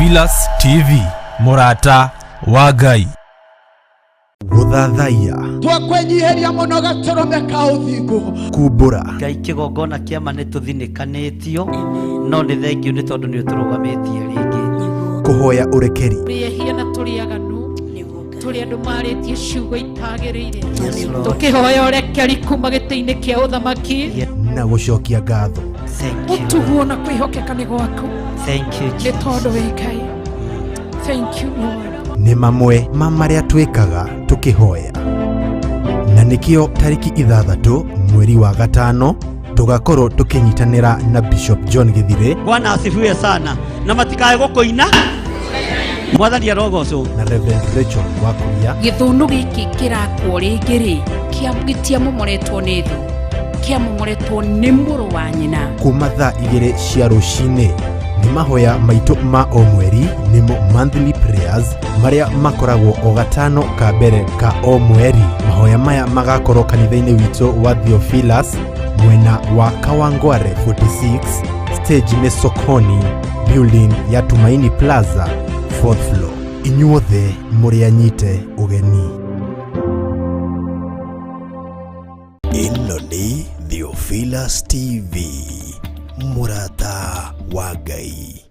Theophilus TV, Murata wa Ngai. Guthathaiya twakwenyiheria muno gatorome ka uthingu kumbura Ngai kigongona kiama nituthinĩkanĩtio no nĩ thengio nĩ tondũ nĩ ũtũrũgamĩtie rĩngĩ kuhoya urekeri rĩehia na tũrĩaganu tũrĩ andũ marĩtie ciugo itagĩrĩire tũkĩhoya ũrekeri kuma gĩtĩ-inĩ kĩa ũthamaki na gucokia ngatho. ũtuguo na kwĩhokeka nĩ gwaku nĩ tondũ wĩ Ngai. Thank you Lord. Nĩ mamwe ma marĩa twĩkaga tukihoya, na nikio tariki 6 mweri wa gatano tugakorwo tukinyitanira na Bishop John Githire. Bwana asifiwe sana na matikae gũkũina mwathani arogocwo na Reverend Rachel Wakuria. Gĩthũnũ gĩkĩ kĩrakwo rĩngĩ gĩtiamomoretwo nĩ thũ, kĩamomoretwo nĩ mũrũ wa nyina. Kuma thaa 2 cia rũcinĩ nĩ mahoya maitũ ma o mweri, nimo monthly prayers maria makoragwo o gatano ka mbere ka o mweri. Mahoya maya magakorwo kanitha-inĩ witũ wa Theophilus mwena wa Kawangware 46, stage nĩ Sokoni, building ya Tumaini Plaza 4th floor. Inyuothe mũrĩ anyite ũgeni. Ĩno nĩ Theophilus TV, Murata wa Ngai.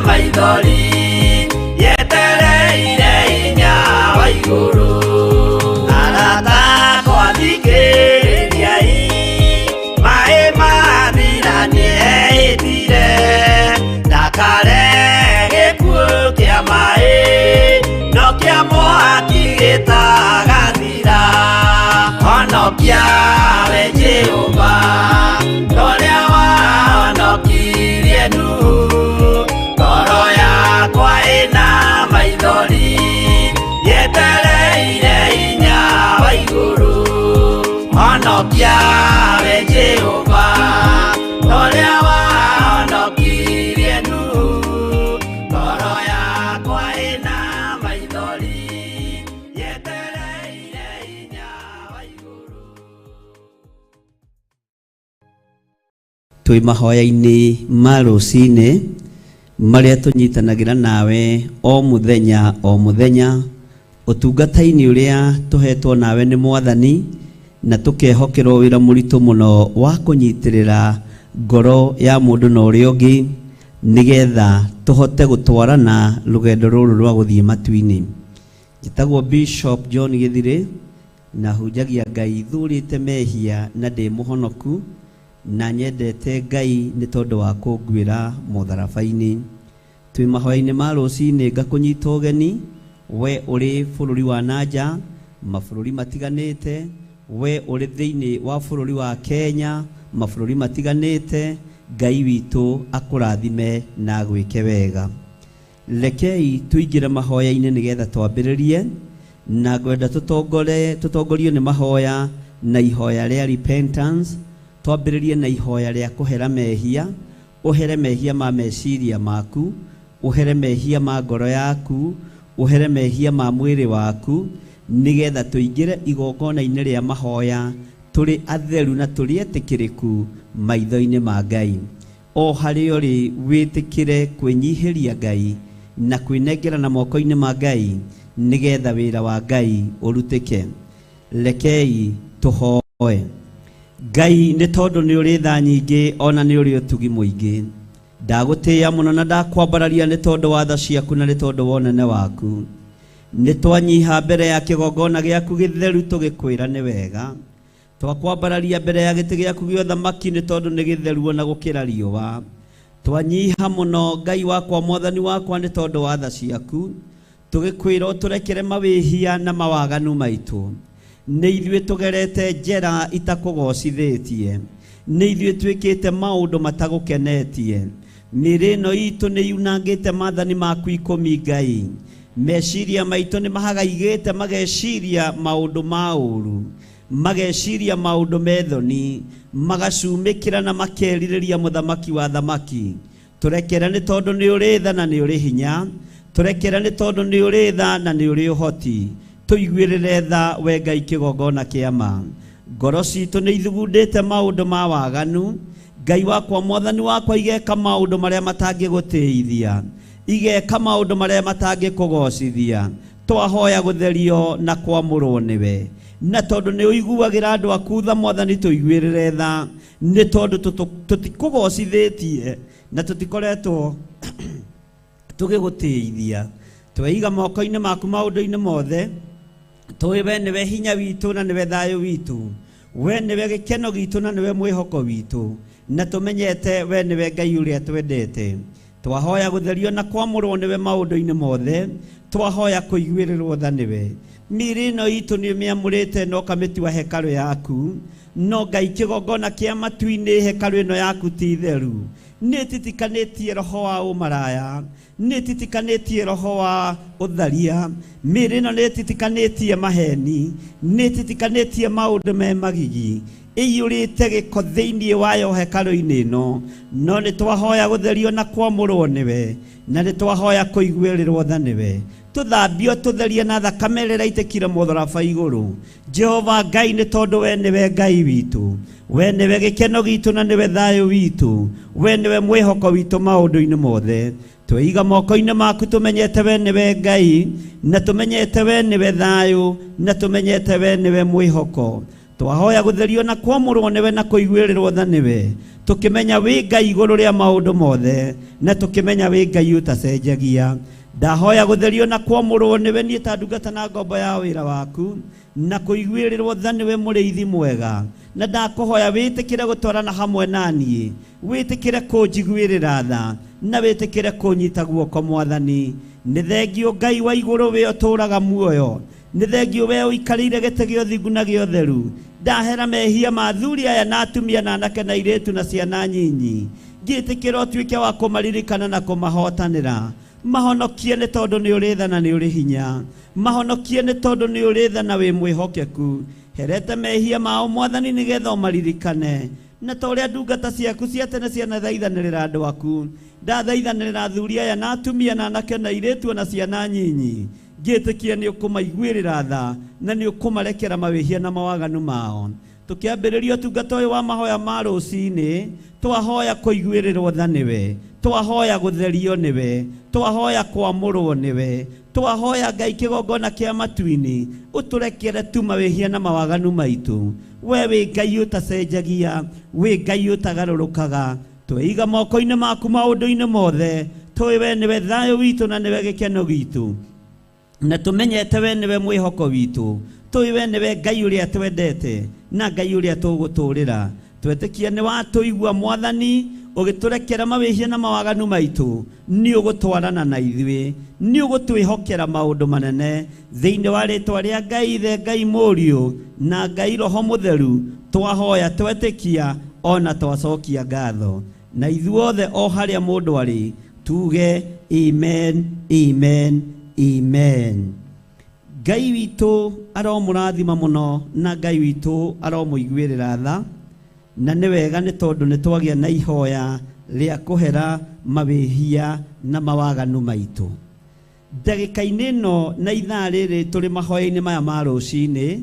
Maithori yetereire inya honokia we Jehova toria wahonokirie Nuhu ngoro yakwa ina maithori yetereire hinya wa iguru honokia we Jehova toria wahonokirie Nuhu ngoro yakwa ina maithori yetereire hinya wa iguru. Twi mahoya-ini ma rucini maria tunyitanagira nawe o muthenya utungata-ini uria tuhetwo nawe ni Mwathani na tukehokerwo wira muritu muno wa kunyitirira ngoro ya mundu na uria ungi nigetha tuhote gutwarana rugendo ruru rwa guthie matu-ini. Njitagwo Bishop John Githire na hunjagia Ngai thurite mehia na ndi muhonoku na nyendete Ngai ni tondu wa kungwira mutharaba-ini. Twi mahoya-ini ma rucini ngakunyita ugeni we uri bururi wa nanja mabururi matiganite, we uri thiini wa bururi wa Kenya mabururi matiganite. Ngai witu akurathime na gwike wega. Rekei tuingire mahoya-ini nigetha twambiririe na ngwenda tutongorio ni mahoya na ihoya ria repentance. Twambiririe na ihoya ria kuhera mehia, uhere mehia ma meciria maku, uhere mehia ma ngoro yaku, uhere mehia ma mwiri waku nigetha tuingire igongona-ini ria mahoya turi atheru na turi etikiriku maitho-ini ma Ngai. O hari uri witikire kwinyihiria Ngai na kwinengera na moko-ini ma Ngai nigetha wira wa Ngai urutike. Rekei tuhoe. Ngai ni tondu ni uri tha nyingi ona ni uri utugi muingi ndagutia muno na ndakwambararia ni tondu wa tha ciaku na ni tondu wa unene waku. Ni twanyiha mbere ya kigongona giaku githeru tugikwira ni wega. Twakwambararia mbere ya giti giaku gia uthamaki ni tondu ni githeru na gukira riua. Twanyiha muno Ngai wakwa Mwathani wakwa ni tondu wa tha ciaku tugikwira uturekere mawihia na mawaganu maitu. Ni ithuĩ tugerete njera itakugocithĩtie, ni ithuĩ twĩkĩte maũndũ matagũkenetie. Mĩĩrĩ ĩno itũ nĩ yunangĩte maathani maku ikũmi Ngai. Meciria maitũ nĩ mahagaigĩte mageciria maũndũ ma ũũru, mageciria maũndũ methoni, magacumĩkĩra na makerirĩria mũthamaki wa thamaki. Tũrekere nĩ tondũ nĩ ũrĩ tha na nĩ ũrĩ hinya, tũrekere nĩ tondũ nĩ ũrĩ tha na nĩ ũrĩ ũhoti. Tuiguĩrĩre tha we Ngai kĩgongona kĩa ma. Ngoro citũ nĩ ithugundĩte maũndũ ma waganu. Ngai wakwa Mwathani wakwa igeka maũndũ marĩa matangĩgũtĩithia, igeka maũndũ marĩa matangĩkũgocithia. Twahoya gũtherio na kwamũrwo nĩwe, na tondũ nĩ ũiguagĩra andũ aku tha Mwathani tũiguĩrĩre tha, nĩ tondũ tũtikũgocithĩtie na tũtikoretwo tũgĩgũtĩithia. Tweiga moko-inĩ maku maũndũ-inĩ mothe. Tũĩ we nĩwe hinya witũ na nĩwe thayũ witũ, we nĩwe gĩkeno gitũ na nĩwe mwĩhoko witũ, na tũmenyete we nĩwe Ngai ũrĩa twendete. Twahoya gũtherio na kwamũrwo nĩwe maũndũ-inĩ mothe. Twahoya kũiguĩrĩrwo tha nĩwe. Mĩĩrĩ ĩno itũ nĩ ũmĩamũrĩte na ũkamĩtua hekarũ yaku, no Ngai kĩgongona kĩa matu-inĩ hekarũ ĩno yaku ti theru. Nĩ titikanĩtie roho wa ũmaraya, nĩ titikanĩtie roho wa ũtharia. Mĩĩrĩ ĩno nĩ titikanĩtie maheni, nĩ titikanĩtie maũndũ me magigi. Ĩiyũrĩte gĩko thĩinĩ wayo hekarũ-inĩ ĩno, no nĩ twahoya gũtherio na kwamũrwo nĩwe, na nĩ twahoya kũiguĩrĩrwo tha nĩwe. Tũthambio tũtherie na thakame ĩrĩa ĩraitĩkire mũtharaba igũrũ. Jehova Ngai nĩ tondũ we nĩwe Ngai witũ, we nĩwe gĩkeno gitũ na nĩwe thayũ witũ, we nĩwe mwĩhoko witũ maũndũ-inĩ mothe. Tweiga moko-inĩ maku tũmenyete we nĩwe Ngai, na tũmenyete we nĩwe thayũ, na tũmenyete we nĩwe mwĩhoko. Twahoya gũtherio na kwamũrwo nĩwe na kũiguĩrĩrwo tha nĩwe, tũkĩmenya wĩ Ngai igũrũ rĩa maũndũ mothe, na tũkĩmenya wĩ Ngai ũtacenjagia. Ndahoya gũtherio na kwamũrwo nĩwe niĩ ta ndungata na ngombo ya wĩra waku, na kũiguĩrĩrwo tha nĩwe mũrĩithi mwega. Na ndakũhoya wĩtĩkĩre gũtwarana hamwe naniĩ, wĩtĩkĩre kũnjiguĩrĩra tha, na wĩtĩkĩre kũnyita guoko Mwathani. Nĩ thengio Ngai wa igũrũ we ũtũũraga muoyo, nĩ thengio we ũikarĩire gĩtĩ gĩa ũthingu na gĩa ũtheru. Ndahera mehia ma athuri aya na atumia na anake na airĩtu na ciana nyinyi, ngĩtĩkĩra ũtuĩke wa kũmaririkana na kũmahotanĩra. Mahonokie nĩ tondũ nĩ ũrĩ tha na nĩ ũrĩ hinya, mahonokie nĩ tondũ nĩ ũrĩ tha na wĩ mwĩhokeku. Herete mehia mao Mwathani nĩgetha ũmaririkane, na ta ũrĩa ndungata ciaku cia tene cianathaithanĩrĩra andũ aku, ndathaithanĩrĩra athuri aya na atumia na anake na airĩtu na ciana nyinyi, ngĩtĩkia nĩ ũkũmaiguĩrĩra tha na nĩ ũkũmarekera mawĩhia na mawaganu mao. Tũkĩambĩrĩria ũtungata ũyũ wa mahoya ma rũcinĩ, twahoya kũiguĩrĩrwo tha nĩwe, twahoya gũtherio nĩwe, twahoya kwamũrwo nĩwe, twahoya Ngai kĩgongona kĩa matu-inĩ ũtũrekere tu mawĩhia na mawaganu maitũ. We wĩ Ngai ũtacenjagia, wĩ Ngai ũtagarũrũkaga. Tweiga moko-inĩ maku maũndũ-inĩ mothe, tũĩ we nĩwe thayũ witũ na nĩwe gĩkeno gitũ, na tũmenyete we nĩwe mwĩhoko witũ. Tũĩ we nĩwe Ngai ũrĩa twendete na Ngai ũrĩa tũgũtũũrĩra. Twetĩkia nĩ watũigua Mwathani, ũgĩtũrekera mawĩhia na mawaganu maitũ, nĩ ũgũtwarana na ithuĩ, nĩ ũgũtwĩhokera maũndũ manene thĩinĩ wa rĩĩtwa rĩa Ngai Ithe, Ngai Mũriũ na Ngai Roho Mũtheru. Twahoya twetĩkia ona twacokia ngatho, na ithuothe o harĩa mũndũ arĩ tuge amen, amen, amen. Ngai witũ aromũrathima mũno na Ngai witũ aromũiguĩrĩra tha, na nĩ wega nĩ tondũ nĩ twagĩa na ihoya rĩa kũhera mawĩhia na mawaganu maitũ. Ndagĩka-inĩ ĩno na ithaa rĩrĩ tũrĩ mahoya-inĩ maya ma rũcinĩ,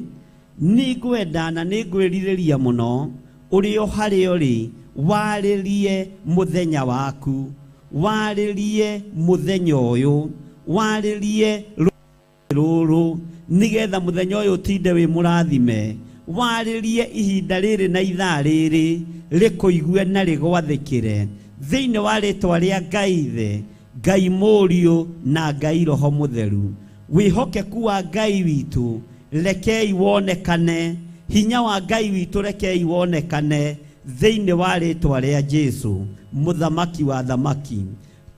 nĩ ngwenda na nĩ ngwĩrirĩria mũno ũrĩ o harĩa ũrĩ warĩrie mũthenya waku, warĩrie mũthenya ũyũ, warĩrie rũrũ, nĩgetha mũthenya ũyũ ũtinde wĩ mũrathime. Warĩrie ihinda rĩrĩ na ithaa rĩrĩ rĩkũigue na rĩgwathĩkĩre thĩinĩ wa rĩĩtwa rĩa Ngai Ithe, Ngai Mũriũ na Ngai Roho Mũtheru. Wĩhokeku wa Ngai witũ rekei wonekane, hinya wa Ngai witũ rekei wonekane thĩinĩ wa rĩĩtwa rĩa Jesũ, mũthamaki wa thamaki.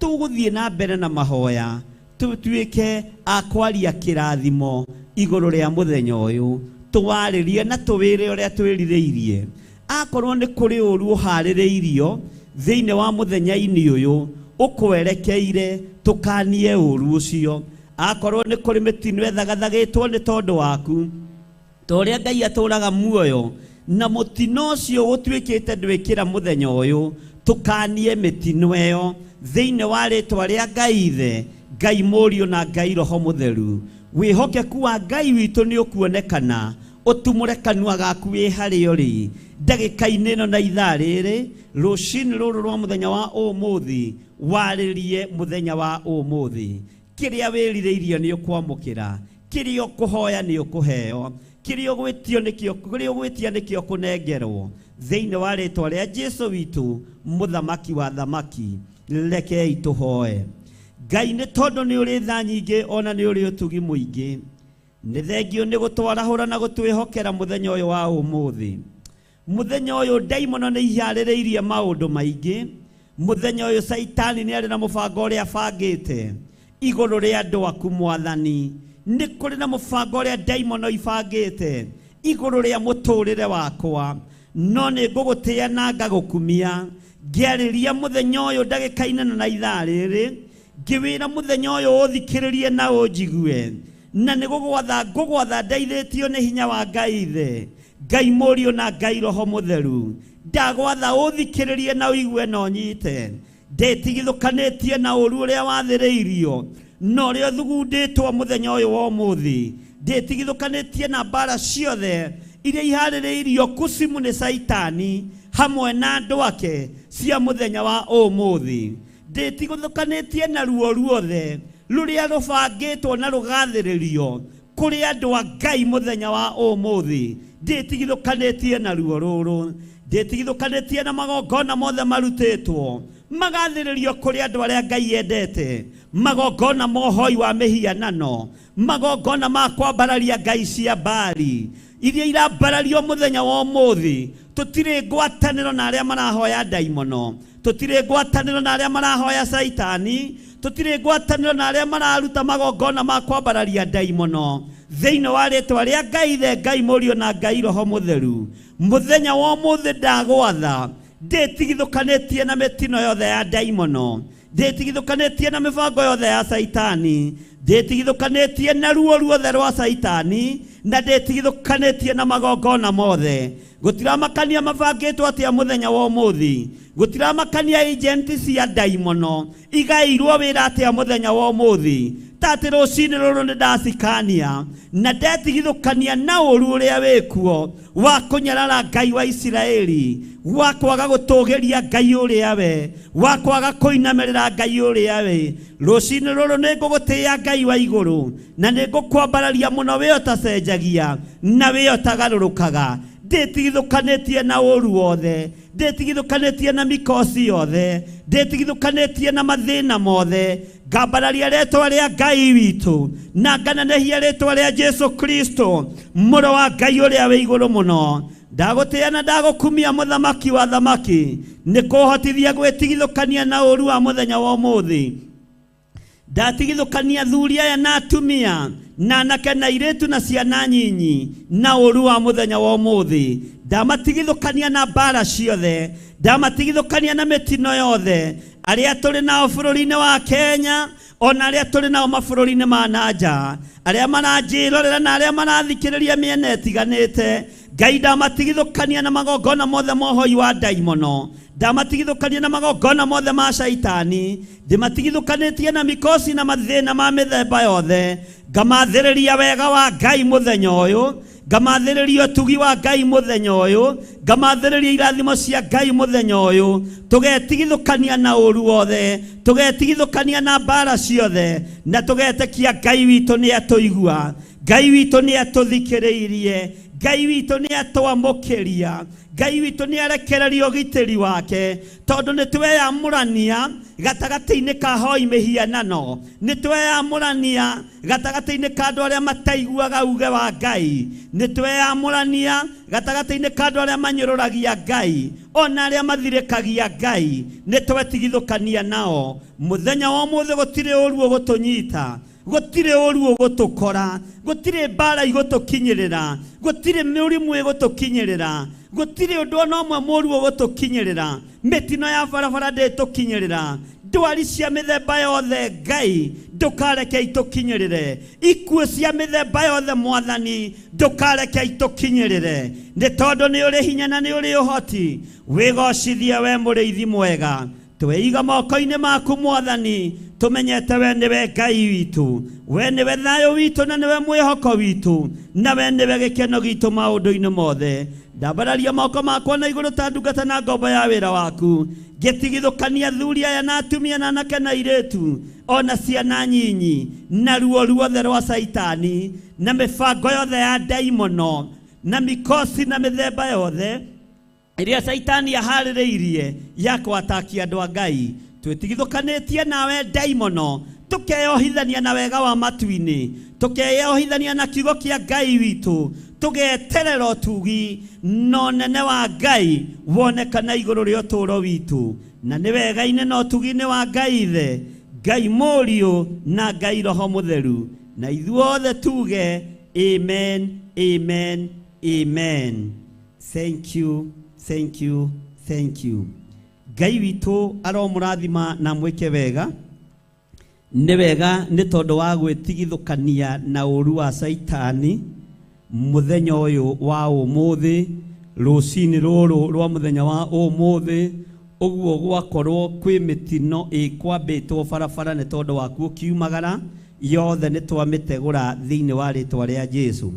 Tũgũthiĩ na mbere na mahoya, tũtuĩke a kwaria kĩrathimo igũrũ rĩa mũthenya ũyũ, tũwarĩrie na tũwĩre ũrĩa twĩrirĩirie. Akorwo nĩ kũrĩ ũru ũharĩrĩirio thĩinĩ wa mũthenya-inĩ ũyũ ũkwerekeire, tũkanie ũru ũcio. Akorwo nĩ kũrĩ mĩtino ethagathagĩtwo nĩ tondũ waku, ta ũrĩa Ngai atũũraga muoyo, na mũtino ũcio ũtuĩkĩte ndwĩkĩra mũthenya ũyũ, tũkanie mĩtino ĩyo thĩinĩ wa rĩĩtwa rĩa Ngai Ithe, Ngai Mũriũ na Ngai Roho Mũtheru. Wĩhokeku wa Ngai witũ nĩ ũkuonekana, ũtumũre kanua gaku wĩ harĩa ũrĩ ndagĩka-inĩ ĩno na ithaa rĩrĩ rũcinĩ rũrũ rwa mũthenya wa ũmũthĩ. Warĩrie mũthenya wa ũmũthĩ, kĩrĩa wĩrirĩirio nĩ ũkwamũkĩra, kĩrĩa ũkũhoya nĩ ũkũheo, kĩrĩa ũgwĩtia nĩkĩo kũnengerwo thĩinĩ wa rĩĩtwa rĩa Jesũ witũ, mũthamaki wa thamaki. Rekei tũhoe. Ngai, nĩ tondũ nĩ ũrĩ tha nyingĩ ona nĩ ũrĩ ũtugi mũingĩ, nĩ thengio nĩ gũtwarahũra na gũtwĩhokera mũthenya ũyũ wa ũmũthĩ. Mũthenya ũyũ ndaimono nĩ iharĩrĩirie maũndũ maingĩ. Mũthenya ũyũ Saitani nĩ arĩ na mũbango ũrĩa abangĩte igũrũ rĩa andũ aku Mwathani. Nĩ kũrĩ na mũbango ũrĩa ndaimono ibangĩte igũrũ rĩa mũtũũrĩre wakwa, no nĩ ngũgũtĩĩa na ngagũkumia. Ngĩarĩria mũthenya ũyũ ndagĩka-inĩ na ithaa rĩrĩ, ngĩwĩra mũthenya ũyũ ũthikĩrĩrie na ũnjigue, na nĩ ngũgwatha ndeithĩtio nĩ hinya wa Ngai Ithe, Ngai Mũriũ na Ngai Roho Mũtheru. Ndagwatha ũthikĩrĩrie na ũigue na ũnyite. Ndĩtigithũkanĩtie na ũru ũrĩa wathĩrĩirio na ũrĩa ũthugundĩtwo mũthenya ũyũ wa ũmũthĩ. Ndĩtigithũkanĩtie na mbara ciothe iria iharĩrĩirio kusimu nĩ Saitani hamwe na andũ ake cia mũthenya wa ũmũthĩ. Ndĩtigithũkanĩtie na ruo ruothe rũrĩa rũbangĩtwo na rũgathĩrĩrio kũrĩ andũ a Ngai mũthenya wa ũmũthĩ. Ndĩtigithũkanĩtie na ruo rũrũ. Ndĩtigithũkanĩtie na magongona mothe marutĩtwo magathĩrĩrio kũrĩ andũ arĩa Ngai endete, magongona mohoi wa mĩhianano, magongona ma kwambararia ngai cia Baali iria irambarario mũthenya wa ũmũthĩ. Tũtirĩ ngwatanĩro na arĩa marahoya ndaimono, tũtirĩ ngwatanĩro na arĩa marahoya Saitani, tũtirĩ ngwatanĩro na arĩa mararuta magongona ma kwambararia ndaimono. thĩinĩ wa rĩĩtwa rĩa Ngai Ithe, Ngai Mũriũ na Ngai Roho Mũtheru. Mũthenya wa ũmũthĩ ndagwatha ndĩtigithũkanĩtie na mĩtino yothe ya ndaimono, ndĩtigithũkanĩtie na mĩbango yothe ya Saitani, ndĩtigithũkanĩtie na ruo ruothe rwa Saitani, na ndĩtigithũkanĩtie na magongona mothe. Gũtiramakania mabangĩtwo atĩa mũthenya wa ũmũthĩ, gũtiramakania agenti cia ndaimono igaĩirwo wĩra atĩa mũthenya wa ũmũthĩ. Tatĩ rũcinĩ rũrũ nĩ ndacikania na ndetigithũkania na ũru ũrĩa wĩkuo wa kũnyarara Ngai wa Isiraeli, wa kwaga gũtũgĩria Ngai ũrĩa we, wa kwaga kũinamĩrĩra Ngai ũrĩa we. Rũcinĩ rũrũ nĩ ngũgũtĩĩa Ngai wa igũrũ, na nĩ ngũkwambararia mũno wĩ ũtacenjagia na wĩ ũtagarũrũkaga. Ndĩtigithũkanĩtie na ũru wothe, ndĩtigithũkanĩtie na mĩkosi yothe, ndĩtigithũkanĩtie na mathĩna mothe. Ngambararia rĩĩtwa rĩa Ngai witũ na nganenehia rĩĩtwa rĩa Jesu Kristo, mũrũ wa Ngai ũrĩa wĩ igũrũ mũno. Ndagũtĩĩa na ndagũkumia mũthamaki wa thamaki, nĩ kũhotithia gwĩtigithũkania na ũru wa mũthenya wa ũmũthĩ. Ndatigithũkania thuri aya na atumia na anake na airĩtu na ciana nyinyi na ũru wa mũthenya wa ũmũthĩ. Ndamatigithũkania na mbara ciothe, ndamatigithũkania na mĩtino yothe arĩa tũrĩ nao bũrũri-inĩ wa Kenya, ona arĩa tũrĩ nao mabũrũri-inĩ ma nanja, arĩa maranjĩrorera na arĩa marathikĩrĩria mĩena ĩtiganĩte. Ngai ndamatigithũkania na magongona mothe ma ũhoi wa ndaimono, ndamatigithũkania na magongona mothe ma Saitani, ndĩmatigithũkanĩtie na mĩkosi na mathĩna ma mĩthemba yothe. Ngamathĩrĩria wega wa Ngai mũthenya ũyũ, ngamathĩrĩria ũtugi wa Ngai mũthenya ũyũ, ngamathĩrĩria irathimo cia Ngai mũthenya ũyũ. Tũgetigithũkania na ũru wothe, tũgetigithũkania na mbara ciothe, na tũgetĩkia Ngai witũ nĩ atũigua, Ngai witũ nĩ atũthikĩrĩirie, Ngai witũ nĩ atwamũkĩria, Ngai witũ nĩ arekereria ũgitĩri wake, tondũ nĩ tweyamũrania gatagatĩ-inĩ ka ahoi mĩhianano, nĩ tweyamũrania gatagatĩ-inĩ ka andũ arĩa mataiguaga uge wa Ngai, nĩ tweyamũrania gatagatĩ-inĩ ka andũ arĩa manyũrũragia Ngai, ona arĩa mathirĩkagia Ngai. Nĩ twetigithũkania nao. Mũthenya wa ũmũthĩ gũtirĩ ũru ũgũtũnyita, gũtirĩ ũru ũgũtũkora, gũtirĩ mbara igũtũkinyĩrĩra, gũtirĩ mĩrimũ ĩgũtũkinyĩrĩra, gũtirĩ ũndũ ona ũmwe mũru ũgũtũkinyĩrĩra, mĩtino ya barabara ndĩtũkinyĩrĩra, ndwari cia mĩthemba yothe Ngai ndũkareke itũkinyĩrĩre, ikuũ cia mĩthemba yothe Mwathani ndũkareke itũkinyĩrĩre. Nĩ tondũ nĩ ũrĩ hinya na nĩ ũrĩ ũhoti. Wĩgocithie we mũrĩithi mwega, tweiga moko-inĩ maku Mwathani, tumenyete we niwe Ngai witũ, we niwe thayũ witũ na niwe mwĩhoko witũ, na we niwe gĩkeno gitũ maũndũ-inĩ mothe. Ndambararia moko makwa na igũrũ ta ndungata na ngombo ya wĩra waku, ngĩtigithũkania thuri aya na atumia na anake na airĩtu, ona ciana nyinyi, na ruo ruothe rwa Saitani, na mĩbango yothe ya ndaimono, na mĩkosi na mĩthemba yothe ĩrĩa Saitani aharĩrĩirie ya kwatakia andũ a Ngai. Twĩtigithũkanĩtie nawe ndaimono, tũkeyohithania na wega wa matu-inĩ, tũkeyohithania na kiugo kĩa Ngai witũ, tũgeterera ũtugi na ũnene wa Ngai wonekana igũrũ rĩa ũtũũro witũ. Na nĩ wega-inĩ na ũtugi-inĩ wa Ngai Ithe, Ngai Mũriũ na Ngai Roho Mũtheru, na ithuothe tuge amen, amen, amen. Thank you, thank you, thank you. Ngai witũ aromũrathima na mwĩke wega. Nĩ wega nĩ tondũ wa gwĩtigithũkania na ũru wa Saitani mũthenya ũyũ wa ũmũthĩ, rũcinĩ rũrũ rwa mũthenya wa ũmũthĩ, ũguo gwakorwo kwĩ mĩtino ĩkwambĩtwo barabara nĩ tondũ waku ũkiumagara, yothe nĩ twamĩtegũra thĩinĩ wa rĩĩtwa rĩa Jesu,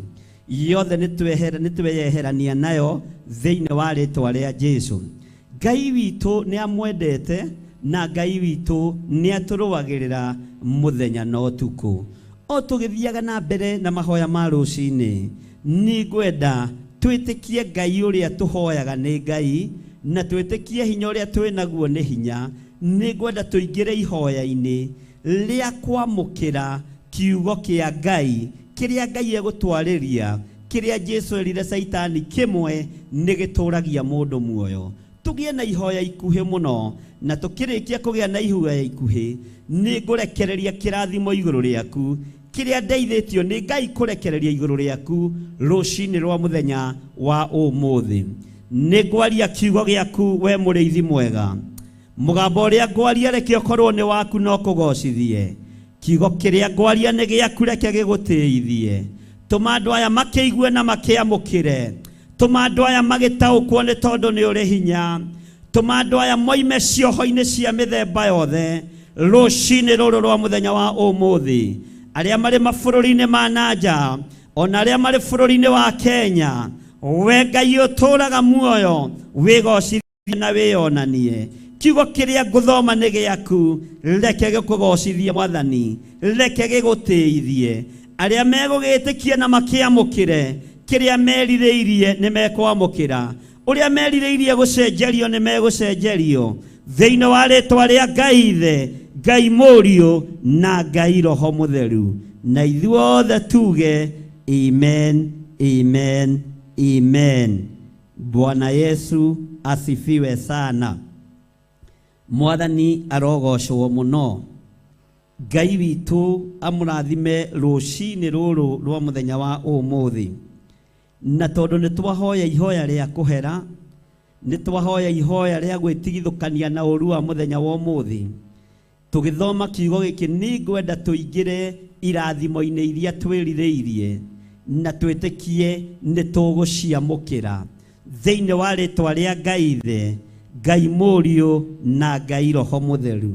yothe nĩ tweyeherania nayo thĩinĩ wa rĩĩtwa rĩa Jesu. Ngai witũ nĩ amwendete na Ngai witũ nĩ atũrũagĩrĩra mũthenya na ũtukũ. O tũgĩthiaga na mbere na mahoya ma rũcinĩ, nĩ ngwenda twĩtĩkie Ngai ũrĩa tũhoyaga nĩ Ngai, na twĩtĩkie hinya ũrĩa twĩ naguo nĩ hinya. Nĩ ngwenda tũingĩre ihoya-inĩ rĩa kwamũkĩra kiugo kĩa Ngai, kĩrĩa Ngai egũtwarĩria, kĩrĩa Jesu erire Saitani kĩmwe nĩ gĩtũragia mũndũ muoyo. Tũgĩe na ihoya ikuhĩ mũno, na tũkĩrĩkia kũgĩa na ihoya ikuhĩ, nĩ ngũrekereria kĩrathimo igũrũ rĩaku kiria ndeithĩtio nĩ Ngai kũrekereria igũrũ rĩaku rũcinĩ rwa mũthenya wa ũmũthĩ. Nĩ ngwaria kiugo gĩaku we mũrĩithi mwega. Mũgambo ũrĩa ngwaria reke ũkorwo nĩ waku no kũgocithie. Kiugo kĩrĩa ngwaria nĩ gĩaku reke gĩgũteithie. Tũma andũ aya makĩigue na makĩamũkĩre. Tũma andũ aya magĩtaũkwo nĩ tondũ nĩ ũrĩ hinya. Tũma andũ aya moime cioho-inĩ cia mĩthemba yothe rũcinĩ rũrũ rwa mũthenya wa ũmũthĩ. Arĩa marĩ mabũrũri-inĩ ma nanja, ona arĩa marĩ bũrũri-inĩ wa Kenya, we Ngai ũtũũraga muoyo, wĩgocithie na wĩonanie. Kiugo kĩrĩa ngũthoma nĩ gĩaku, reke gĩkũgocithie Mwathani, reke gĩgũteithie. Arĩa megũgĩtĩkia na makĩamũkĩre kĩrĩa merirĩirie nĩ mekwamũkĩra. Ũrĩa merirĩirie gũcenjerio nĩ megũcenjerio thĩinĩ wa rĩĩtwa rĩa Ngai Ithe, Ngai Mũriũ na Ngai Roho Mũtheru. Na ithuothe tuge amen, amen, amen. Bwana Yesu asifiwe sana. Mwathani arogocwo mũno. Ngai witũ amũrathime rũcinĩ rũrũ rwa mũthenya wa ũmũthĩ. Na tondũ nĩ twahoya ihoya rĩa kũhera, nĩ twahoya ihoya rĩa gwĩtigithũkania na ũru wa mũthenya wa ũmũthĩ. Tũgĩthoma kiugo gĩkĩ nĩ ngwenda tũingĩre irathimo-inĩ iria twĩrirĩirie na twĩtĩkie nĩ tũgũciamũkĩra thĩinĩ wa rĩĩtwa rĩa Ngai Ithe, Ngai Mũriũ na Ngai Roho Mũtheru.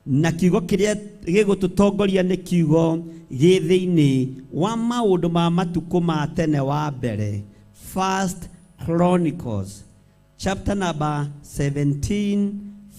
Na kiugo kĩrĩa gĩgũtũtongoria nĩ kiugo gĩ thĩinĩ wa maũndũ ma matukũ ma tene wa mbere, 1 Chronicles chapter number 17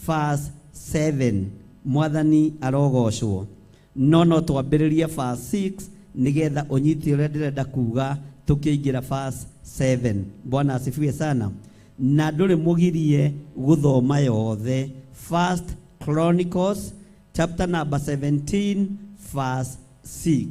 verse 7. Mwathani arogocwo. No twambĩrĩrie verse 6 nĩgetha ũnyiti ũrĩa ndĩrenda kuga tũkĩingĩra verse 7. Bwana asifiwe sana. Na ndũrĩ mũgirie gũthoma yothe. 1 Chronicles chapter number 17 verse 6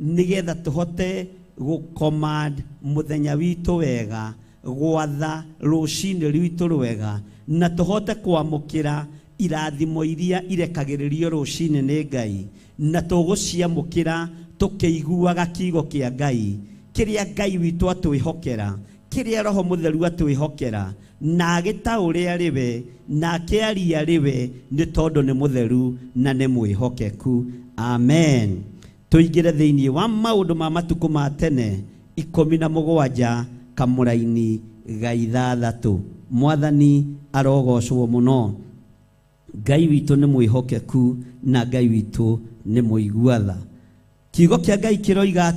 nĩgetha tũhote gũcommand mũthenya witũ wega, gwatha rũcinĩ rwitũ rwega, na tũhote kwamũkĩra irathimo iria irekagĩrĩrio rũcinĩ nĩ Ngai, na tũgũciamũkĩra tũkĩiguaga kiugo kĩa Ngai, kĩrĩa Ngai witũ atwĩhokera, kĩrĩa Roho Mũtheru atwĩhokera, na agĩtaũre arĩ we, na akĩaria arĩ we, nĩ tondũ nĩ mũtheru na nĩ mwĩhokeku. Amen. Tũingĩre thĩinĩ wa maũndũ ma matukũ ma tene 17 kamũra-inĩ ga 6. Mwathani arogocwo mũno. Ngai witũ nĩ mwĩhokeku na Ngai witũ nĩ mũiguatha. Kiugo kĩa Ngai kĩroiga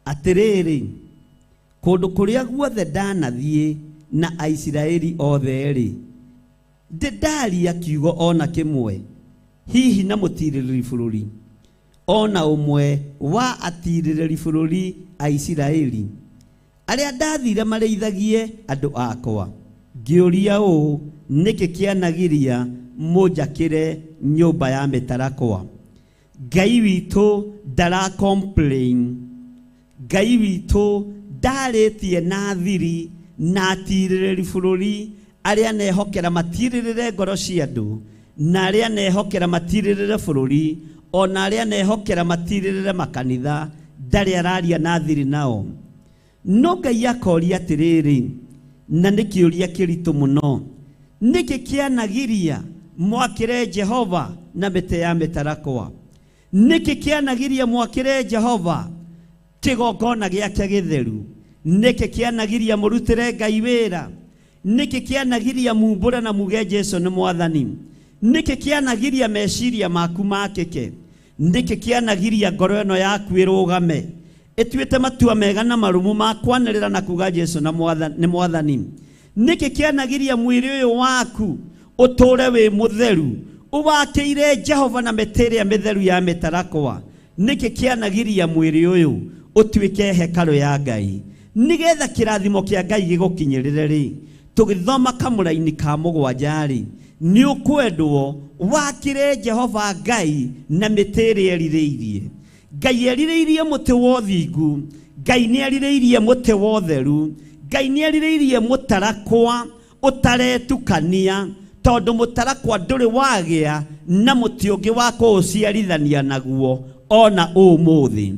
atĩrĩrĩ, kũndũ kũrĩa guothe ndanathiĩ na Aisiraeli othe-rĩ, ndaria kiugo ona kĩmwe, hihi na mũtirĩrĩri bũrũri, ona ũmwe wa atirĩrĩri bũrũri Aisiraeli, arĩa ndathire marĩithagie andũ akwa. Ngĩũria ũũ, nĩkĩ kĩanagĩria mũnjakĩre nyũmba ya mĩtarakwa? Ngai witũ ndara complain. Ngai witũ ndarĩtie na thiri na atirĩrĩri bũrũri arĩa nehokera matirĩrĩre ngoro cia andũ, na arĩa nehokera matirĩrĩre bũrũri, ona arĩa nehokera matirĩrĩre makanitha, ndarĩ araria na thiri nao. No Ngai akoria atĩrĩrĩ, na nĩ kĩũria kĩritũ mũno, nĩkĩ kĩanagiria mwakĩre Jehova na mĩtĩ ya mĩtarakwa? Nĩkĩ kĩanagiria mwakĩre Jehova kĩgongona gĩake gĩtheru? Nĩkĩ kĩanagiria mũrutĩre Ngai wĩra? Nĩkĩ kĩanagiria mumbũre na muge Jesũ nĩ Mwathani? Nĩkĩ kĩanagiria meciria maku makĩke? Nĩkĩ kĩanagiria ngoro ĩno yaku ĩrũgame ĩtuĩte matua mega na marumu ma kwanĩrĩra na kuga Jesũ nĩ Mwathani? Nĩkĩ kĩanagiria mwĩrĩ ũyũ waku ũtũre wĩ mũtheru ũwakĩire Jehova na mĩtĩ ĩrĩa mĩtheru ya mĩtarakwa? Nĩkĩ kĩanagiria mwĩrĩ ũyũ ũtuĩke hekarũ ya Ngai, nĩgetha kĩrathimo kĩa Ngai gĩgũkinyĩrĩre-rĩ? Tũgĩthoma kamũra-inĩ ka 7-rĩ, nĩ ũkwendwo wakĩre Jehova Ngai na mĩtĩ ĩrĩa erirĩirie. Ngai erirĩirie mũtĩ wa ũthingu, Ngai nĩ erirĩirie mũtĩ wa ũtheru, Ngai nĩ erirĩirie mũtarakwa ũtaretukania, tondu mutarakwa nduri wagia na muti ungi wa kuuciarithania naguo ona umuthi.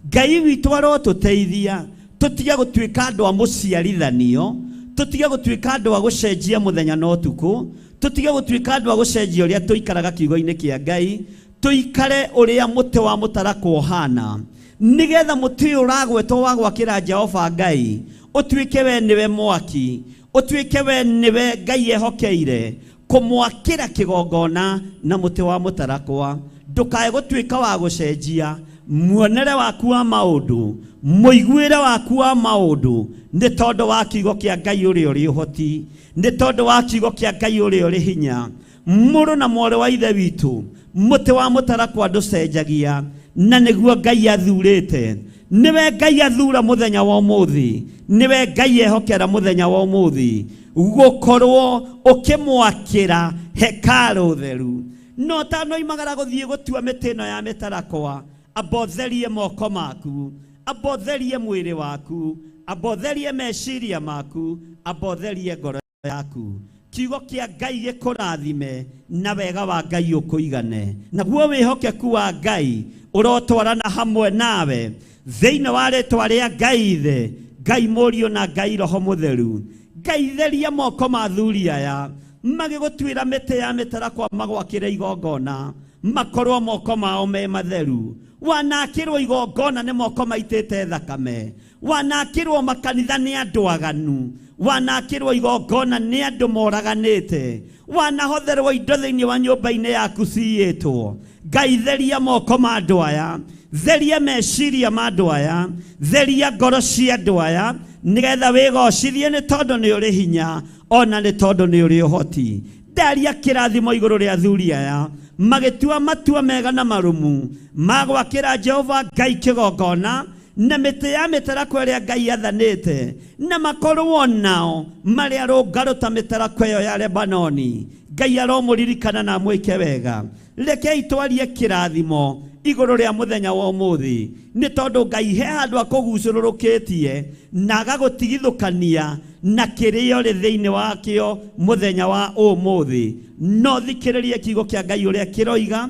Ngai witu arotuteithia tutige gutuika andu a muciarithanio, tutige gutuika andu a gucenjia muthenya na utuku, tutige gutuika andu a gucenjia uria tuikaraga kiugo-ini kia Ngai, tuikare uria muti wa mutarakwa uhana, nigetha muti uragwetwo wa gwakira Jehova Ngai utuike we niwe mwaki, utuike we niwe Ngai ehokeire kumwakira kigongona na muti wa mutarakwa. Ndukae gutuika wa gucenjia muonere waku wa maundu, muiguire waku wa maundu, ni tondu wa kiugo kia Ngai uria uri uhoti, ni tondu wa kiugo kia Ngai uria uri hinya. Muru na mwore wa ithe witu, muti wa mutarakwa nducenjagia, na niguo Ngai athurite. Niwe Ngai athura muthenya wa umuthi, niwe Ngai ehokera muthenya wa umuthi gukorwo ukimwakira hekalu theru. No tano imagara guthie gutua mitino ya mitarakwa, abotherie moko maku, abotherie mwiri waku, abotherie meciria maku, abotherie ngoro yaku. Kiugo kia Ngai gikurathime na wega wa Ngai ukuigane, naguo wihokeku wa Ngai urotwarana hamwe nawe thiini wa ritwa ria Ngai ithe, Ngai Mũriũ na Ngai Roho Mũtheru. Ngai theria moko ma athuri aya magigutwira miti ya mitarakwa magwakire igongona, makorwo moko mao me matheru. Wanakirwo igongona ni moko maitite thakame, wanakirwo makanitha ni andu aganu, wanakirwo igongona ni andu moraganite, wanahotherwo indo thiini wa nyumba-ini yaku ciyitwo. Ngai theria moko ma andu aya, theria meciria ma andu aya, theria ngoro cia andu aya, nigetha wigocithie ni tondu ni uri hinya, ona ni tondu ni uri uhoti. Ndaria kirathimo iguru ria athuri aya magitua matua mega na marumu magwakira Jehova Ngai kigongona na miti ya mitarakwa ria Ngai athanite, na makorwo nao mari arungaru ta mitarakwa iyo ya Lebanoni. Ngai aromuririkana na mwike wega. Rekei twarie kirathimo iguru ria muthenya wa umuthi, ni tondu Ngai he handu akugucururukitie na agagutigithukania na kirio ri thiini wakio muthenya wa umuthi. No thikiririe kiugo kia Ngai uria kiroiga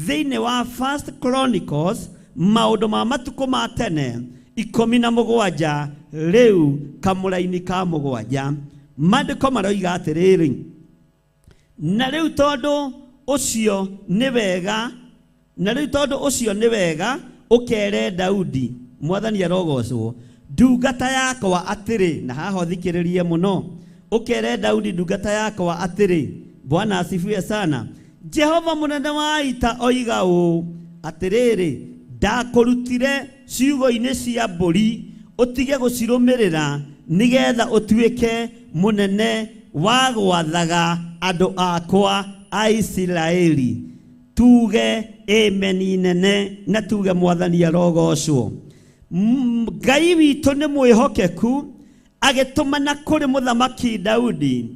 thiini wa 1 Chronicles maundu ma matuko ma tene 17 riu kamuraini ka 7. Mandiko maroiga atiriri, na riu tondu ucio ni wega, na riu tondu ucio ni wega ukere Daudi, mwathani arogocwo, ndungata yakwa atiri. Na haha thikiririe muno, ukere Daudi ndungata yakwa atiri. Bwana asifiwe sana. Jehova munene wa ita oiga ũ atiriri, ndakurutire ciugo-ini cia mburi utige gucirumirira nigetha utuike munene wa gwathaga andu akwa a Isiraeli. Tuge ameni nene na tuge mwathani arogocwo. Ngai witu ni mwihokeku, agitumana kuri muthamaki Daudi,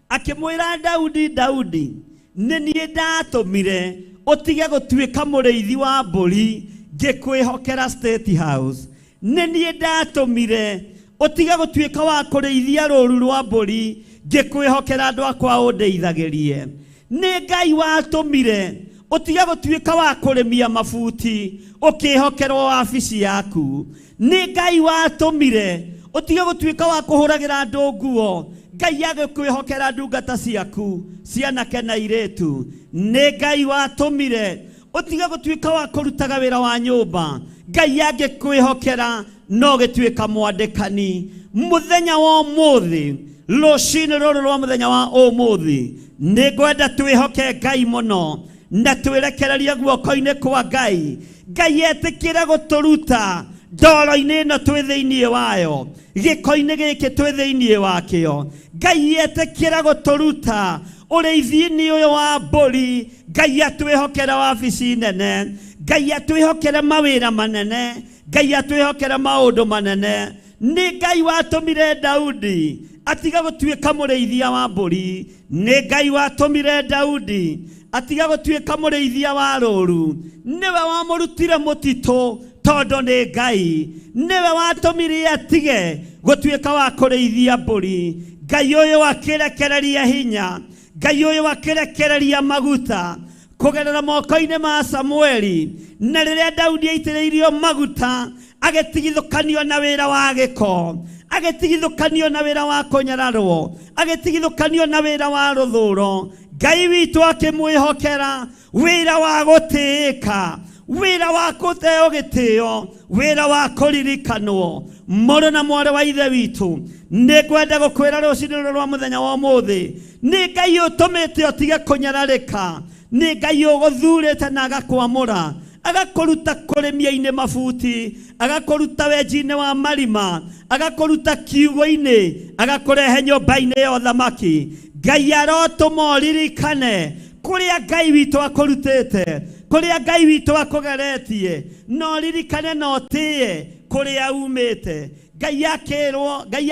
akimwira Daudi, Daudi ni nie ndatumire utige gutuika muriithi wa mburi ngikwihokera State House. Ni nie ndatumire utige gutuika wa kuriithia ruru rwa mburi ngikwihokera andu akwa undeithagirie. Ni Ngai watumire utige gutuika wa kurimia mabuti ukihokerwo wabici yaku. Ni Ngai watumire utige gutuika wa kuhuragira andu nguo, Ngai agikwihokera ndungata ciaku cianake na iritu. Ni Ngai watumire utige gutuika wa kurutaga wira wa nyumba, Ngai agikwihokera no gituika mwandikani. Muthenya wa umuthi, rucini ruru rwa muthenya wa umuthi, ni ngwenda twihoke Ngai muno na twirekererie guoko-ini kwa Ngai. Ngai etikire guturuta ndoro-ini ino twi thiini wayo, giko-ini giki twi thiini wakio. Ngai etikire guturuta uriithi-ini uyu wa mburi. Ngai atwihokera wabici nene, Ngai atwihokera mawira manene, Ngai atwihokera maundu manene. Ni Ngai watumire Daudi atiga gutuika muriithia wa mburi. Ni Ngai watumire Daudi atiga gutuika muriithia wa ruru. Niwe wamurutire mutito tondu ni Ngai. Niwe watumire atige gutuika wa kuriithia mburi. Ngai uyu akirekereria hinya, Ngai ũyũ akĩrekereria maguta kũgerera moko-inĩ ma Samueli, na rĩrĩa Daudi aitĩrĩirio maguta agĩtigithũkanio na wĩra wa gĩko, agĩtigithũkanio na wĩra wa kũnyararwo, agĩtigithũkanio na wĩra wa rũthũũro. Ngai witũ akĩmwĩhokera wĩra wa gũtĩĩka, wĩra wa kũheo gĩtĩo, wĩra wa kũririkanwo. Mũrũ na mwarĩ wa ithe witũ, nĩngwenda gũkwĩra rũciinĩ rũrũ rwa mũthenya wa ũmũthĩ, nĩ Ngai ũtũmĩte ũtige kũnyararĩka, nĩ Ngai ũgũthurĩte na agakwamũra, agakũruta kũrĩmia-inĩ mabuti, agakũruta wenji-inĩ wa marima, agakũruta kiugo-inĩ, agakũrehe nyũmba-inĩ ya ũthamaki. Ngai arotũma ũririkane kũrĩa Ngai witũ akũrutĩte, kũrĩa Ngai witũ akũgeretie, na ũririkane na ũtĩye kũrĩa umĩte. Ngai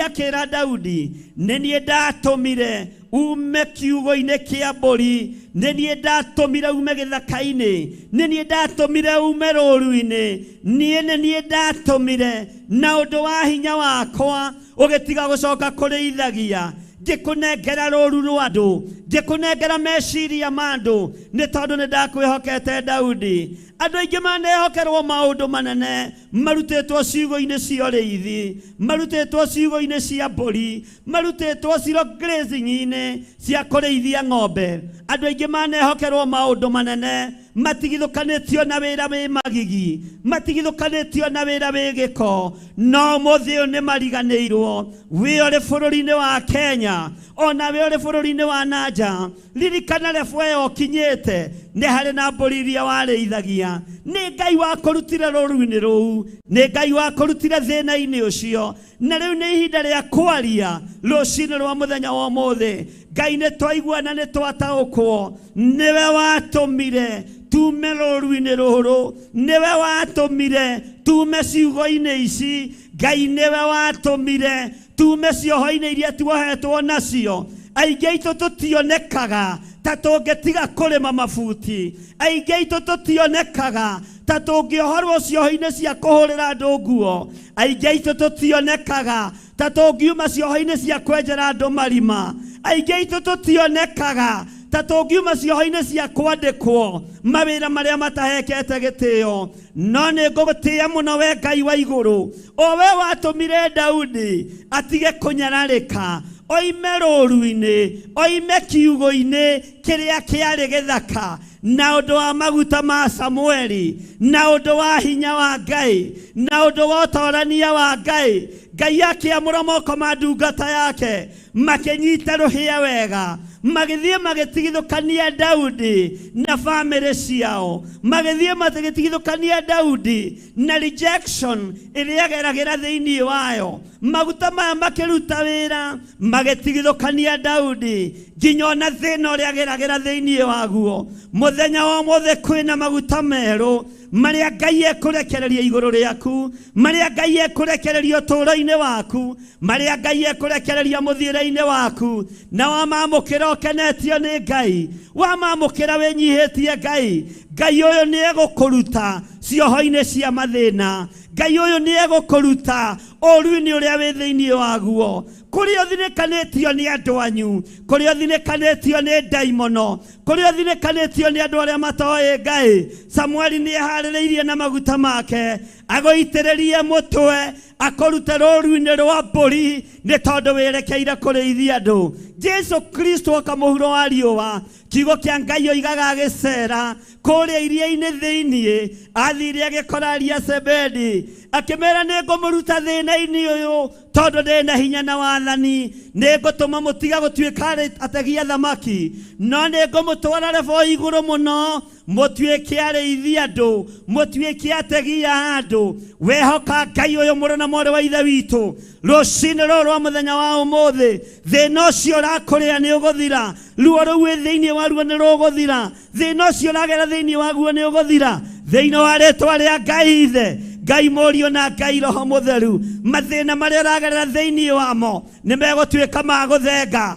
akĩra Daudi, nĩ niĩ ndatũmire ume kiugo-inĩ kĩa mbũri, nĩ niĩ ndatũmire ume gĩthaka-inĩ, nĩ niĩ ndatũmire ume rũũru-inĩ, niĩ nĩ niĩ ndatũmire na ũndũ wa hinya wakwa ũgĩtiga gũcoka kũrĩithagia. Ngĩkũnengera rũũru rwa andũ, ngĩkũnengera meciria ma andũ, nĩ tondũ nĩ ndakwĩhokete Daudi. Andũ aingĩ manehokerwo maũndũ manene, marutĩtwo ciugo-inĩ cia ũrĩithi, marutĩtwo ciugo-inĩ cia mbũri, marutĩtwo zero grazing-inĩ cia kũrĩithia ng'ombe. Andũ aingĩ manehokerwo maũndũ manene, matigithũkanĩtio na wĩra wĩ magigi, matigithũkanĩtio na wĩra wĩ gĩko, no ũmũthĩ ũyũ nĩ mariganĩirwo. Wĩ ũrĩ bũrũri-inĩ wa Kenya, ona wĩ ũrĩ bũrũri-inĩ wa nanja, ririkana rebu ĩyo ũkinyĩte, nĩ harĩ na mbũri iria warĩithagia. Nĩ Ngai wakũrutire rũũru-inĩ rũu, nĩ Ngai wakũrutire thĩna-inĩ ũcio, na rĩu nĩ ihinda rĩa kwaria rũciinĩ rwa mũthenya wa ũmũthĩ. Ngai nĩ twaigua na nĩ twataũkwo, nĩwe watũmire tume rũũru-inĩ rũrũ, nĩwe watũmire tume ciugo-inĩ ici, Ngai nĩwe watũmire tume cioho-inĩ iria tuohetwo nacio. Aingĩ aitũ tũtionekaga ta tũngĩtiga kũrĩma mabuti, aingĩ aitũ tũtionekaga ta tũngĩohorwo cioho-inĩ cia kũhũrĩra andũ nguo, aingĩ aitũ tũtionekaga ta tũngiuma cioho-inĩ cia kwenjera andũ marima, aingĩ aitũ tũtionekaga ta tũngiuma cioho-inĩ cia kwandĩkwo mawĩra marĩa matahekete gĩtĩo. No nĩ ngũgũtĩĩa mũno we Ngai wa igũrũ, o we watũmire Daudi atige kũnyararĩka, oime rũũru-inĩ, oime kiugo-inĩ kĩrĩa kĩarĩ gĩthaka, na ũndũ wa maguta ma Samueli, na ũndũ wa hinya wa Ngai, na ũndũ wa ũtoorania wa Ngai. Ngai akĩamũra moko ma ndungata yake, makĩnyita rũhĩa wega, magĩthiĩ magĩtigithũkania Daudi na bamĩrĩ ciao, magĩthiĩ magĩtigithũkania Daudi na rejection ĩrĩa ageragĩra thĩinĩ wayo. Maguta maya makĩruta wĩra, magĩtigithũkania Daudi nginya ona thĩna ũrĩa ageragĩra thĩinĩ waguo. Mũthenya wa ũmũthĩ kwĩna maguta merũ marĩa Ngai ekũrekereria igũrũ rĩaku, marĩa Ngai ekũrekereria ũtũũro-inĩ waku, marĩa Ngai ekũrekereria mũthiĩre-inĩ waku, na wamamũkĩra ũkenetio nĩ Ngai, wamamũkĩra wĩnyihĩtie Ngai. Ngai ũyũ nĩ egũkũruta cioho-inĩ cia mathĩna, Ngai ũyũ nĩ egũkũruta ũũru-inĩ ũrĩa wĩ thĩinĩ waguo, kũrĩa ũthinĩkanĩtio nĩ andũ anyu, kũrĩa ũthinĩkanĩtio nĩ ndaimono, kũrĩa ũthinĩkanĩtio nĩ andũ arĩa matoĩ Ngai. Samueli nĩ eharĩrĩirie na maguta make, agũitĩrĩrie mũtwe, akũrute rũũru-inĩ rwa mbũri, nĩ tondũ wĩrekeire kũrĩithia andũ. Jesu Kristo oka mũhuro wa riũa, kiugo kĩa Ngai oigaga agĩcera kũrĩa iria-inĩ thĩinĩ, athire agĩkora ariũ a Zebedi, akĩmera nĩ ngũmũruta thĩna-inĩ ũyũ tondũ ndĩ na hinya na wathani, nĩ ngũtũma mũtiga gũtuĩka ategi a thamaki, no nĩ ngũmũtwara rebu igũrũ mũno, mũtuĩke arĩithi andũ, mũtuĩke ategi a andũ. Wehoka Ngai ũyũ mũrũ na mwarĩ wa ithe witũ, rũciinĩ rũrũ rwa mũthenya wa ũmũthĩ, thĩna ũcio ũrakũrĩa nĩ ũgũthira, ruo rũu wĩ thĩinĩ waruo nĩ rũgũthira, thĩna ũcio ũragera thĩinĩ waguo nĩ ũgũthira, thĩinĩ wa rĩĩtwa rĩa Ngai Ithe, Ngai Mũriũ na Ngai Roho Mũtheru. Mathĩna marĩa ũragerera thĩinĩ wamo nĩ megũtuĩka ma gũthenga,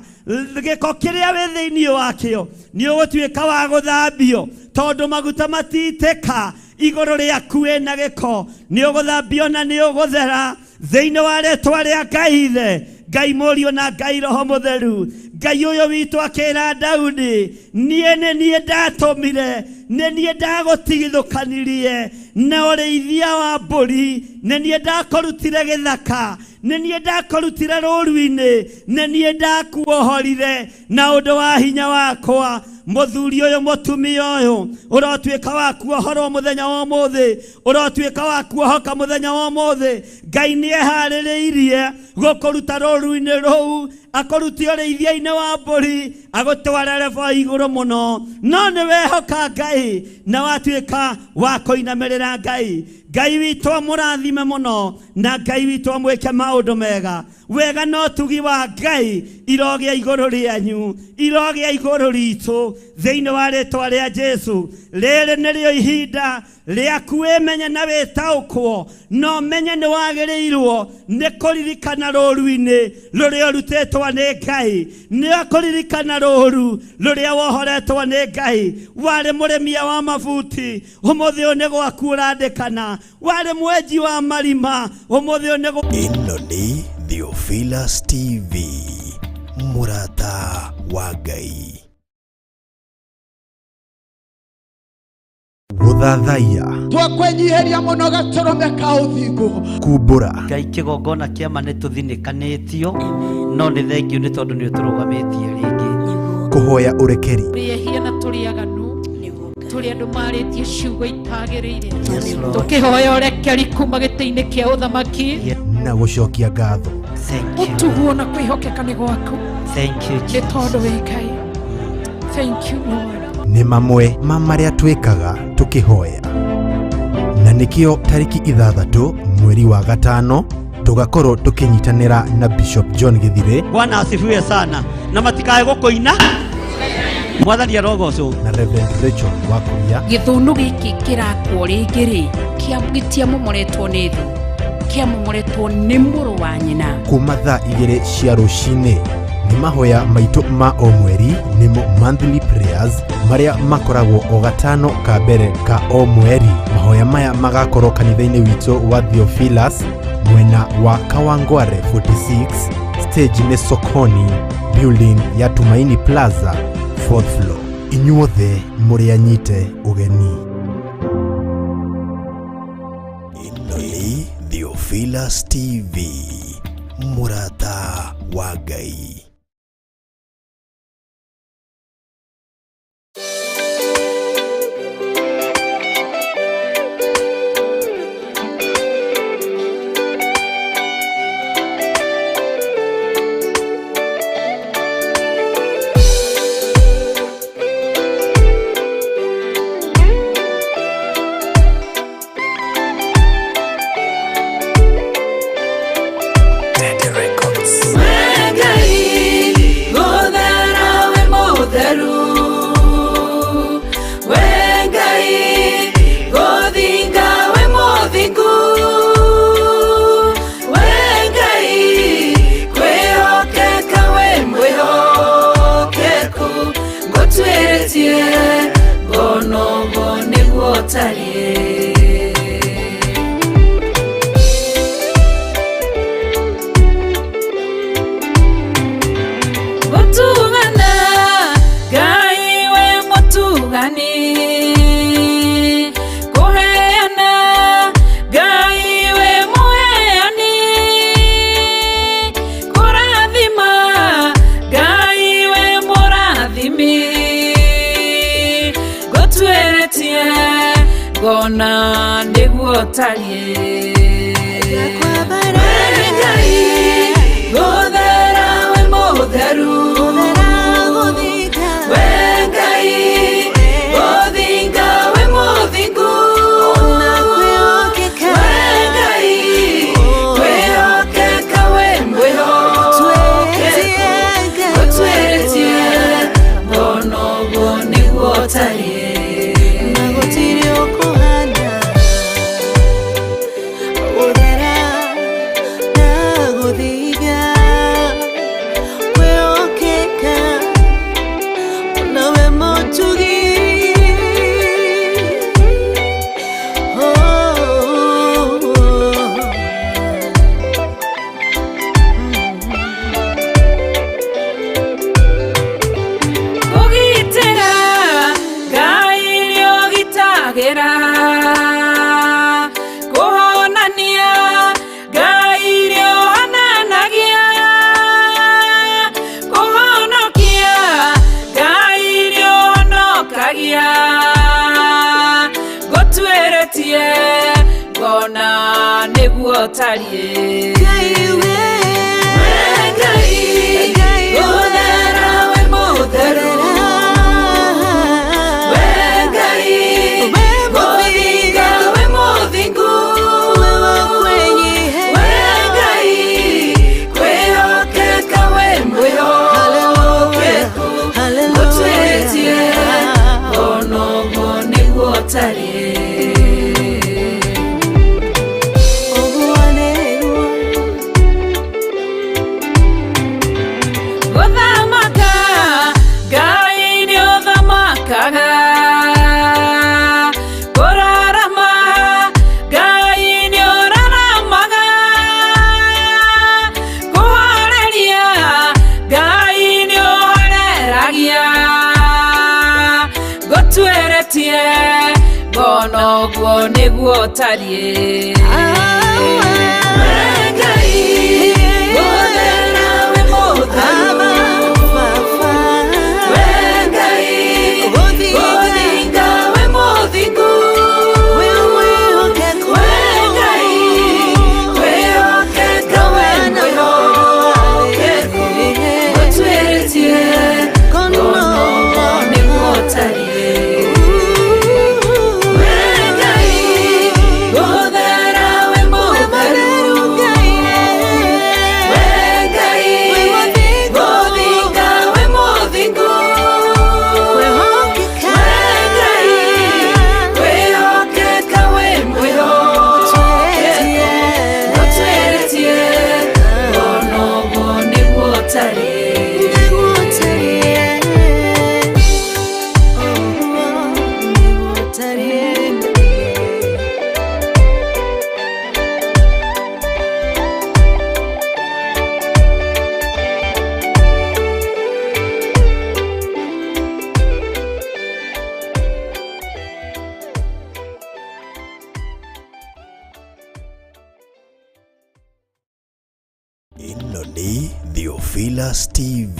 gĩko kĩrĩa wĩ thĩinĩ wakĩo nĩ ũgũtuĩka wa gũthambio, tondũ maguta matitĩka igũrũ rĩaku wĩna gĩko, nĩ ũgũthambio na nĩ ũgũthera thĩinĩ wa rĩĩtwa rĩa Ngai Ithe, Ngai Mũriũ na Ngai Roho Mũtheru. Ngai uyu witu akira Daudi nie ndatomire nie ndagotigithukanirie na ureithia wa mburi nie ndakorutire githaka nie ndakorutire rũũru-inĩ nie ndakuohorire na ũndũ wa hinya wakwa. Mũthuri ũyũ mũtumia ũyũ ũrotuĩka wa kuohorwo mũthenya wa ũmũthĩ, ũrotuĩka wa kuohoka mũthenya wa ũmũthĩ. Ngai nĩeharĩrĩirie gũkũruta rũũru-inĩ rũu, akũruti ũrĩithia-inĩ wa mbũri, agũtware level igũrũ mũno. No nĩwehoka Ngai na watuĩka wa kũinamĩrĩra Ngai. Ngai witũ amũrathime mũno na Ngai witũ amwĩke maũndũ mega. Wega no tugi wa Ngai irogĩa igũrũ rĩanyu, irogĩa igũrũ ritũ thĩinĩ wa rĩĩtwa rĩa Jesu. Rĩrĩ nĩrĩo ihinda rĩaku wĩmenye na wĩtaũkwo, no menye nĩ wagĩrĩirwo nĩ kũririkana rũũru-inĩ rũrĩa ũrutĩtwo nĩ Ngai, nĩ kũririkana rũũru rũrĩa wohoretwo nĩ Ngai. Warĩ mũrĩmia wa mabuti, ũmũthĩ ũyũ nĩ gwaku ũrandĩkana. Warĩ mwenji wa marima, ũmũthĩ ũyũ nĩ ĩno nĩ Theophilus TV, mũrata wa Ngai. Gũthathaiya, twakwenyiheria mũno gatũrũme ka ũthingu, kumbũra. Ngai kĩgongona kĩama nĩ tũthinĩkanĩtio, no nĩ thengio nĩ tondũ nĩ ũtũrũgamĩtie rĩngĩ. Kũhoya ũrekeri, tũrĩehia na tũrĩ aganu, tũrĩ andũ marĩtie ciugo itagĩrĩire, tũkĩhoya ũrekeri kuma gĩtĩ-inĩ kĩa ũthamaki na gũcokia ngatho. ũtuguo na kwĩhokeka nĩ gwaku nĩ tondũ wĩ Ngai. Thank you Lord. Nĩ mamwe ma marĩa twĩkaga tũkĩhoya, na nĩkĩo tarĩki 6 mweri wa gatano tugakorwo tũkĩnyitanĩra na Bishop John Githire. Bwana asifiwe sana. Na matikae gũkũina mwathani arogocwo na Reverend Rachel Wakuria. Gĩthũnũ gĩkĩ kĩrakwo rĩngĩ gĩtiamomoretwo nĩ thũ, kĩamomoretwo nĩ mũrũ wa nyina. Kuma thaa 2 cia rũcinĩ nĩ mahoya maitũ ma o mweri, nĩmo monthly prayers marĩa makoragwo o gatano ka mbere ka o mweri. Mahoya maya magakorwo kanitha-inĩ witũ wa Theophilus mwena wa Kawangware 46, stage nĩ Sokoni, building ya Tumaini Plaza 4th floor. Inyuothe mũrĩ anyite ũgeni. Ĩno nĩ Theophilus TV, mũrata wa Ngai. Gona nĩguo tarie gũthera we mũtheru we Ngai gũthinga we mũthingu we Ngai kwĩhokeka we mwĩhokeku gũtwĩtie gona ũguo nĩguo tarie Gũtirĩ ũkũhana ũthera tũkagera kũhonania Ngai nĩohananagia kũhonokia Ngai nĩohonokagia ngũtuĩrĩtie ngona nĩguo tariĩ Bonoguo nĩguo tariĩ Ngai gũthera we mũtheru we Ngai gũthinga we mũthingu we Ngai kwĩhokeka we mwĩhokeku ngũtuĩrĩtie bonoguo nĩguo tariĩ Ĩno nĩ Theophilus TV,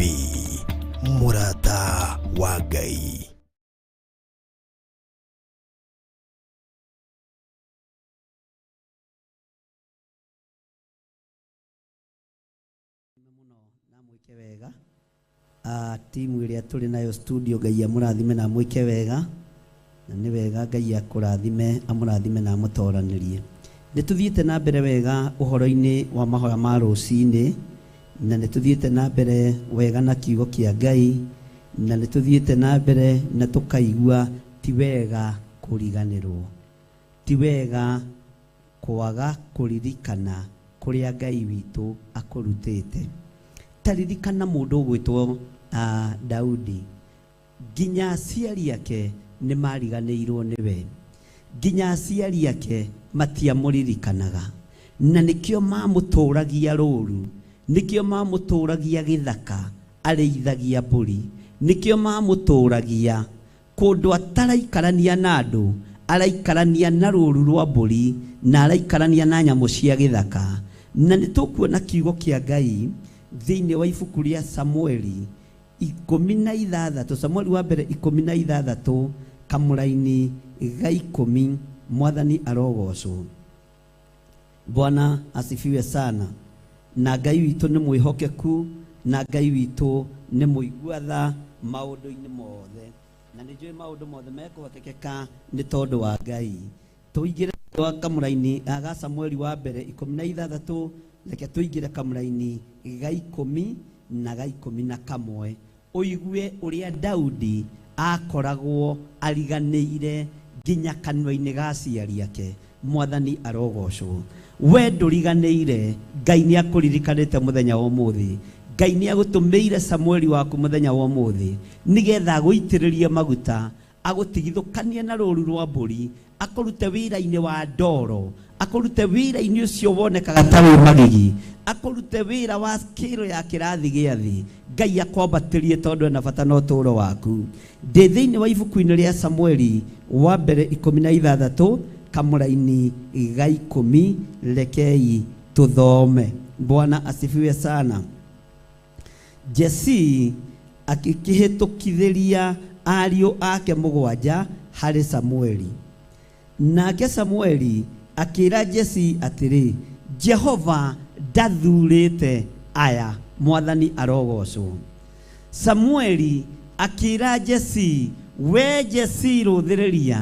mũrata wa Ngai. Namwĩke wega timu ĩrĩa tũrĩ nayo studio, Ngai amũrathime na mwĩke wega, na nĩ wega Ngai akũrathime amũrathime na mũtoranĩrie. Nĩtũthiĩte na mbere wega ũhoro-inĩ wa mahoya ma rũcinĩ, na nĩtũthiĩte na mbere wega na kiugo kĩa Ngai, na nĩtũthiĩte na mbere na tũkaigua ti wega kũriganĩrwo, ti wega kwaga kũririkana kũrĩa Ngai witũ akũrutĩte. Taririkana mũndũ ũgwĩtwo Daudi, nginya aciari ake nĩ mariganĩirwo nĩwe, nginya aciari ake matiamũririkanaga, na nĩkĩo mamũtũragia rũru, nĩkĩo mamũtũragia gĩthaka arĩithagia mbũri, nĩkĩo mamũtũragia kũndũ ataraikarania na andũ, araikarania na rũru rwa mbũri na araikarania na nyamũ cia gĩthaka. Na nĩtũkuona kiugo kĩa Ngai thĩinĩ wa ibuku rĩa Samueli 16, Samueli wa mbere 16 kamũra-inĩ ga 10. Mwathani arogocwo. Bwana asifiwe sana. Na Ngai witũ nĩ mwĩhokeku, na Ngai witũ nĩ mũiguatha maũndũ-inĩ mothe, na nĩ njũĩ maũndũ mothe mekũhotekeka nĩ tondũ wa Ngai. Tũingĩre wa kamũra-inĩ ga Samueli wa mbere 16, reke tũingĩre kamũra-inĩ ga 10 na ga 11, ũigue ũrĩa Daudi akoragwo ariganĩire nginya kanua-inĩ ga aciari ake. Mwathani arogocwo. We ndũriganĩire, Ngai nĩ akũririkanĩte mũthenya wa ũmũthĩ. Ngai nĩ agũtũmĩire Samueli waku mũthenya wa ũmũthĩ nĩgetha agũitĩrĩrie maguta, agũtigithũkanie na rũru rwa mbũri, akũrute wĩra-inĩ wa ndoro, akorute wira ini ucio wonekaga ta wi magigi akorute wira wa kiro ya kirathi gĩa thĩ Ngai akwambatirie tondu ena bata na ũtũũro waku ndĩ thĩinĩ wa ibuku-inĩ rĩa Samueli wa mbere 16 kamũra-inĩ ga 10 rekei tuthome. Bwana asifiwe sana. Jesse akĩhĩtũkithĩria ariũ ake mũgwanja harĩ Samueli. Nake Samueli akĩra Jesse atĩrĩ, Jehova ndathurĩte aya, Mwathani arogocwo. Samueli akĩra Jesse, we Jesse rũthĩrĩria,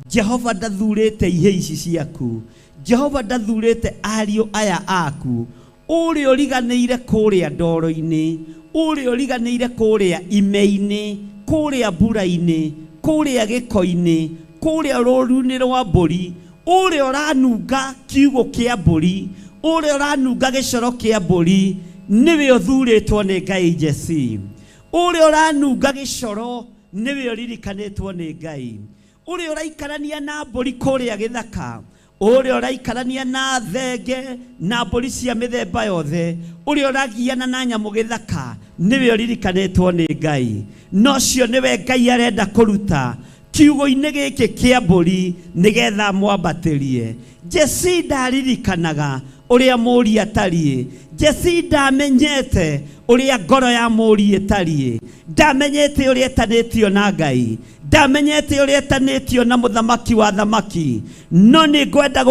Jehova ndathurĩte ihĩ ici ciaku, Jehova ndathurĩte ariũ aya aku, ũrĩa ũriganĩire kũrĩa ndoro-inĩ, ũrĩa ũriganĩire kũrĩa ime-inĩ, kũrĩa mbura-inĩ, kũrĩa gĩko-inĩ, kũrĩa rũũru-inĩ rwa mbũri, ũrĩa ũranunga kiugũ kĩa mbũri, ũrĩa ũranunga gĩcoro kĩa mbũri, nĩwe ũthurĩtwo nĩ Ngai Jesse. Ũrĩa ũranunga gĩcoro nĩwe ũririkanĩtwo nĩ Ngai. Ũrĩa ũraikarania na mbũri kũrĩa gĩthaka, ũrĩa ũraikarania na thenge na mbũri cia mĩthemba yothe, ũrĩa ũragiana na nyamũ gĩthaka, nĩwe ũririkanĩtwo nĩ Ngai. Nocio nĩwe Ngai arenda kũruta kiugũ-inĩ gĩkĩ kĩa mbũri nĩgetha mwambatĩrie. Jesse ndaririkanaga ũrĩa mũriũ atariĩ. Jesse ndamenyete ũrĩa ngoro ya mũriũ ĩtariĩ. Ndamenyete ũrĩa etanĩtio na Ngai. Ndamenyete ũrĩa etanĩtio na mũthamaki wa thamaki. No nĩ ngwenda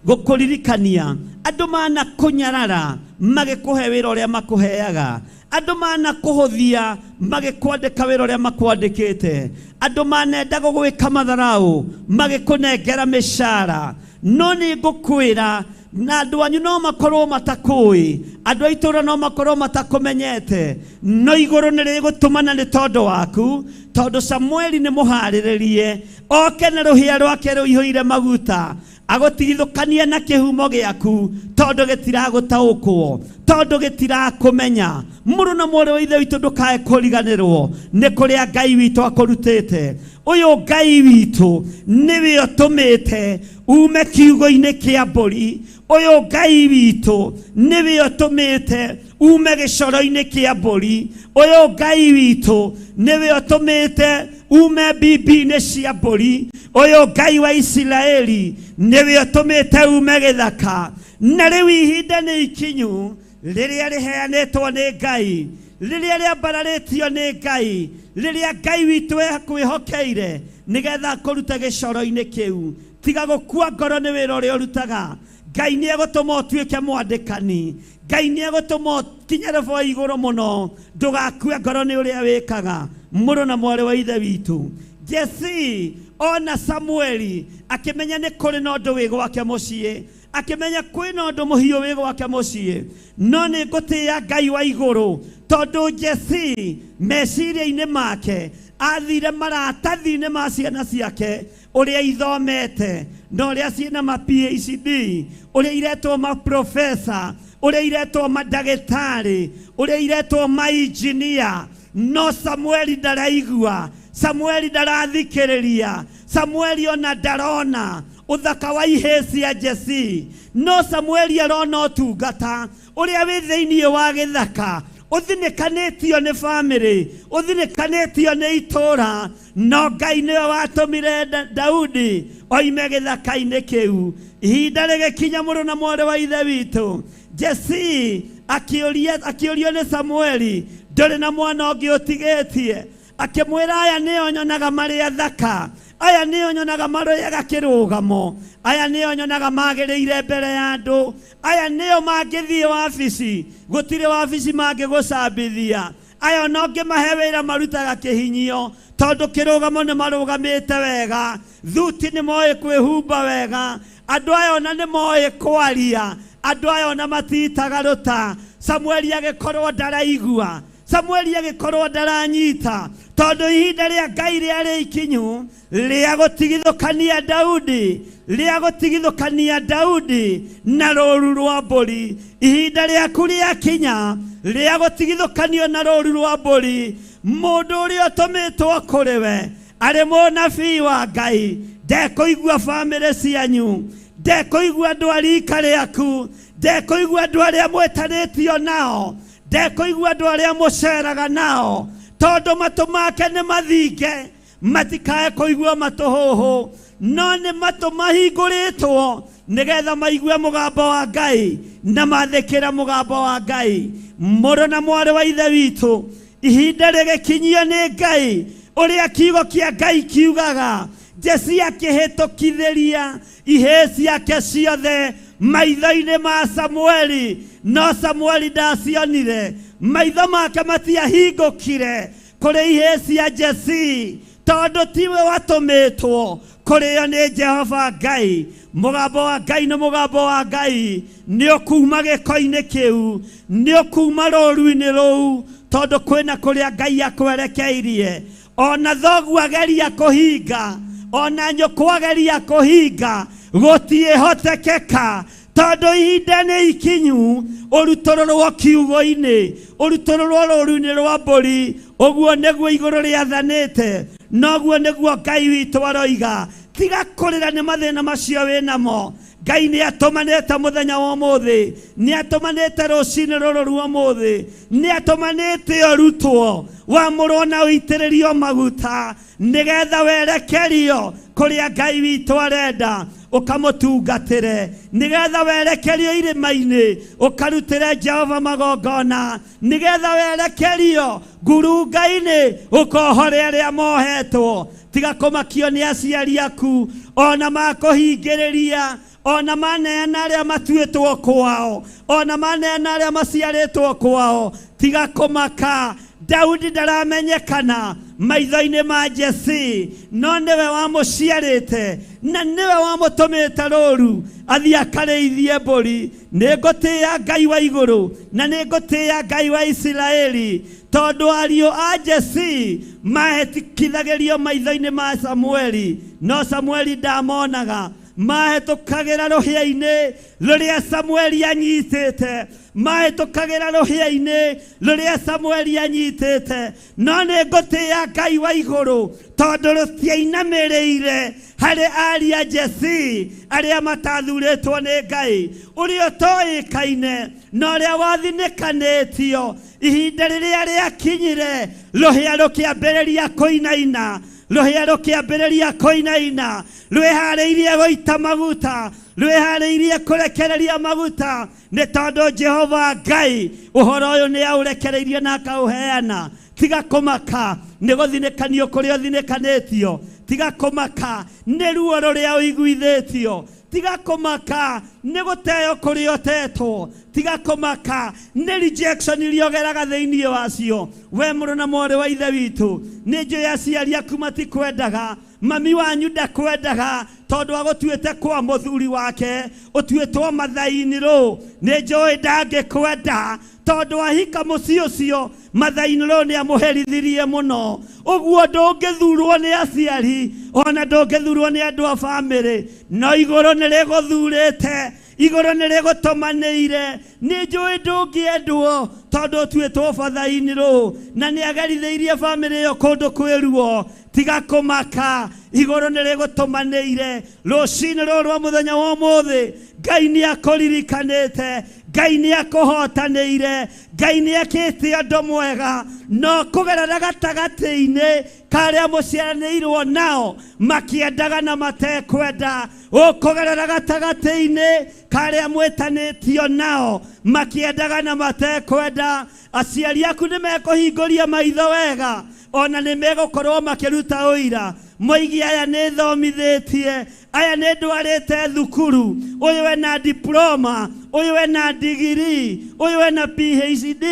gũkũririkania andũ mana kũnyarara magĩkũhe wĩra ũrĩa makũheaga. Andũ mana kũhũthia magĩkwandĩka wĩra ũrĩa makwandĩkĩte. Andũ manenda gũgwĩka matharaũ magĩkũnengera mĩcara. No nĩ ngũkwĩra na andũ anyu no makorwo matakũĩ, andũ a itũũra no makorwo matakũmenyete, no igũrũ nĩ rĩgũtũmana nĩ tondũ waku, tondũ Samueli nĩ mũharĩrĩrie oke na rũhĩa rwake rũihũire maguta agũtigithũkania na kĩhumo gĩaku, tondũ gĩtiragũtaũkwo, tondũ gĩtirakũmenya. Mũrũ na mwarĩ wa ithe witũ ndũkae kũriganĩrwo nĩ kũrĩa Ngai witũ akũrutĩte. Ũyũ Ngai witũ nĩwe ũtũmĩte ume kiugũ-inĩ kĩa mbũri. Ũyũ Ngai witũ nĩwe ũtũmĩte ume gĩcoro-inĩ kĩa mbũri. Ũyũ Ngai witũ nĩwe ũtũmĩte ume mbibi-inĩ cia mbũri. Ũyũ Ngai wa Isiraeli nĩwe ũtũmĩte ume gĩthaka. Na rĩu ihinda nĩ ikinyu rĩrĩa rĩheanĩtwo nĩ Ngai, rĩrĩa rĩambararĩtio nĩ Ngai, rĩrĩa Ngai witũ ekwĩhokeire nĩgetha kũruta gĩcoro-inĩ kĩu. Tiga gũkua ngoro nĩ wĩra ũrĩa ũrutaga. Ngai nĩ egũtũma ũtuĩke mwandĩkani. Ngai nĩ egũtũma ũkinye level ya igũrũ mũno. Ndũgakue ngoro nĩ ũrĩa wĩkaga. Mũrũ na mwarĩ wa ithe witũ, Jesse ona Samueli akĩmenya nĩ kũrĩ na ũndũ wĩ gwake mũciĩ, akĩmenya kwĩna ũndũ mũhiũ wĩ gwake mũciĩ. No nĩ ngũtĩĩa Ngai wa igũrũ, tondũ Jesse meciria-inĩ make athire maratathi-inĩ ma ciana ciake ũrĩa ithomete, na ũrĩa ciĩna ma PhD, ũrĩa iretwo ma professor, ũrĩa iretwo mandagĩtarĩ, ũrĩa iretwo ma engineer. No Samueli ndaraigua, Samueli ndarathikĩrĩria, Samueli ona ndarona ũthaka wa ihĩ cia Jesse. No Samueli arona ũtungata ũrĩa wĩ thĩinĩ wa gĩthaka, ũthinĩkanĩtio nĩ bamĩrĩ, ũthinĩkanĩtio nĩ itũũra. No Ngai nĩwe watũmire Daudi oime gĩthaka-inĩ kĩu. Ihinda rĩgĩkinya, mũrũ na mwarĩ wa ithe witũ, Jesse akĩũrio nĩ Samueli, ndũrĩ na mwana ũngĩ ũtigĩtie? Akĩmwĩra, aya nĩo nyonaga marĩ athaka, aya nĩo nyonaga marũyaga kĩrũgamo, aya nĩo nyonaga magĩrĩire mbere ya andũ, aya nĩo mangĩthiĩ wabici gũtirĩ wabici mangĩgũcambithia, aya no ngĩmahe wĩra marutaga kĩhinyio, tondũ kĩrũgamo nĩ marũgamĩte wega, thuti nĩ moĩ kwĩhumba wega, andũ aya ona nĩ moĩ kwaria, andũ aya ona matitaga rũta. Samueli agĩkorwo ndaraigua, Samueli agĩkorwo ndaranyita, tondũ ihinda rĩa Ngai rĩarĩ ikinyu rĩa gũtigithũkania Daudi, rĩa gũtigithũkania Daudi na rũũru rwa mbũri. Ihinda rĩaku rĩakinya rĩa gũtigithũkanio na rũũru rwa mbũri. Mũndũ ũrĩa ũtũmĩtwo kũrĩ we arĩ mũnabii wa Ngai ndekũigua bamĩrĩ cianyu, ndekũigua andũ a rika rĩaku, ndekũigua andũ arĩa mwĩtanĩtio nao, ndekũigua andũ arĩa mũceraga nao, tondũ matũ make nĩ mathinge, matikae kũigua matũ hũhũ, no nĩ matũ mahingũrĩtwo nĩgetha maigue mũgambo wa Ngai na mathĩkĩra mũgambo wa Ngai. Mũrũ na mwarĩ wa ithe witũ, ihinda rĩgĩkinyio nĩ Ngai ũrĩa kiugo kĩa Ngai kiugaga, Jesii akĩhĩtũkithĩria ihĩ ciake ciothe maitho-inĩ ma Samueli, no Samueli ndacionire. Maitho make matiahingũkire kũrĩ ihĩ cia Jesii, tondũ tiwe watũmĩtwo kũrĩo nĩ Jehova Ngai. Mũgambo wa Ngai nĩ mũgambo wa Ngai, nĩ ũkuuma gĩko-inĩ kĩu, nĩ ũkuuma rũũru-inĩ rũu, tondũ kwĩna kũrĩa Ngai akwerekeirie. Ona thoguo ageria kũhinga, ona nyũkwa ageria kũhinga, gũtiĩhotekeka, tondũ ihinda nĩ ikinyu ũrutũrũrwo kiugo-inĩ, ũrutũrũrwo rũũru-inĩ rwa mbũri. Ũguo nĩguo igũrũ rĩathanĩte, noguo nĩguo Ngai witũ aroiga. Tiga kũrĩra nĩ mathĩna macio wĩ namo. Ngai nĩ atũmanĩte mũthenya wa ũmũthĩ, nĩ atũmanĩte rũciinĩ rũrũ rwa ũmũthĩ, nĩ atũmanĩte ũrutwo wamũrwo na ũitĩrĩrio maguta, nĩgetha werekerio kũrĩa Ngai witũ arenda ũkamũtungatĩre, nĩgetha werekerio irĩma-inĩ ũkarutĩre Jehova magongona, nĩgetha werekerio ngurunga-inĩ ũkohore arĩa mohetwo. Tiga kũmakio nĩ aciari aku, ona makũhingĩrĩria, ona maneana arĩa matuĩtwo kwao, ona maneana arĩa maciarĩtwo kwao. Tiga kũmaka, Daudi ndaramenyekana maitho-inĩ ma Jesii, no nĩwe wamũciarĩte na nĩwe wamũtũmĩte rũũru athiĩ akarĩithie mbũri. Nĩngũtĩĩa Ngai wa igũrũ na nĩngũtĩĩa Ngai wa Isiraeli, tondũ ariũ a Jesii mahĩtũkithagĩrio maitho-inĩ ma Samueli, no Samueli ndamonaga. Mahĩtũkagĩra rũhĩa-inĩ rũrĩa Samueli anyitĩte, mahĩtũkagĩra rũhĩa-inĩ rũrĩa Samueli anyitĩte. No nĩngũtĩĩa Ngai wa igũrũ, tondũ rũtiainamĩrĩire harĩ ariũ a Jesii arĩa matathurĩtwo nĩ Ngai, ũrĩa ũtoĩkaine na ũrĩa wathinĩkanĩtio. Ihinda rĩrĩa rĩakinyire, rũhĩa rũkĩambĩrĩria kũinaina, rũhĩa rũkĩambĩrĩria kũinaina, rwĩharĩirie gũita maguta, rwĩharĩirie kũrekereria maguta, nĩ tondũ Jehova Ngai ũhoro ũyũ nĩ aũrekereirie na akaũheana. Tiga kũmaka nĩ gũthinĩkanio kũrĩa ũthinĩkanĩtio, tiga kũmaka nĩ ruo rũrĩa ũiguithĩtio, tiga kũmaka nĩ gũteo kũrĩa ũtetwo, tiga kũmaka nĩ rejection iria ũgeraga thĩinĩ wacio. We mũrũ na mwarĩ wa ithe witũ, nĩ njũĩ aciari aku matikwendaga, mami wanyu ndakwendaga, tondũ agũtuĩte kwa mũthuri wake, ũtuĩtwo mathai-inĩ rũu. Nĩ njũĩ ndangĩkwenda, tondũ ahika mũciĩ ũcio mathai-inĩ rũu nĩ amũherithirie mũno. Ũguo ndũngĩthurwo nĩ aciari, ona ndũngĩthurwo nĩ andũ a bamĩrĩ, no igũrũ nĩ rĩgũthurĩte, igũrũ nĩ rĩgũtũmanĩire. Nĩ njũĩ ndũngĩendwo, tondũ ũtuĩtwo bathai-inĩ rũu, na nĩ agerithĩirie bamĩrĩ ĩyo kũndũ kwĩruo. Tiga kũmaka, igũrũ nĩ rĩgũtũmanĩire. Rũciinĩ rũrũ rwa mũthenya wa ũmũthĩ, Ngai nĩ akũririkanĩte, Ngai nĩ akũhotanĩire, Ngai nĩ ekĩte ũndũ mwega, no kũgerera gatagatĩ-inĩ karĩa mũciaranĩirwo nao makĩendaga na matekwenda. Ũkũgerera gatagatĩ-inĩ karĩa mwĩtanĩtio nao makĩendaga na matekwenda. Aciari aku nĩ mekũhingũria maitho wega, ona nĩ megũkorwo makĩruta ũira, moigi aya nĩ thomithĩtie, aya nĩ ndwarĩte thukuru, ũyũ wena diploma, ũyũ wena digiri, ũyũ wena PhD.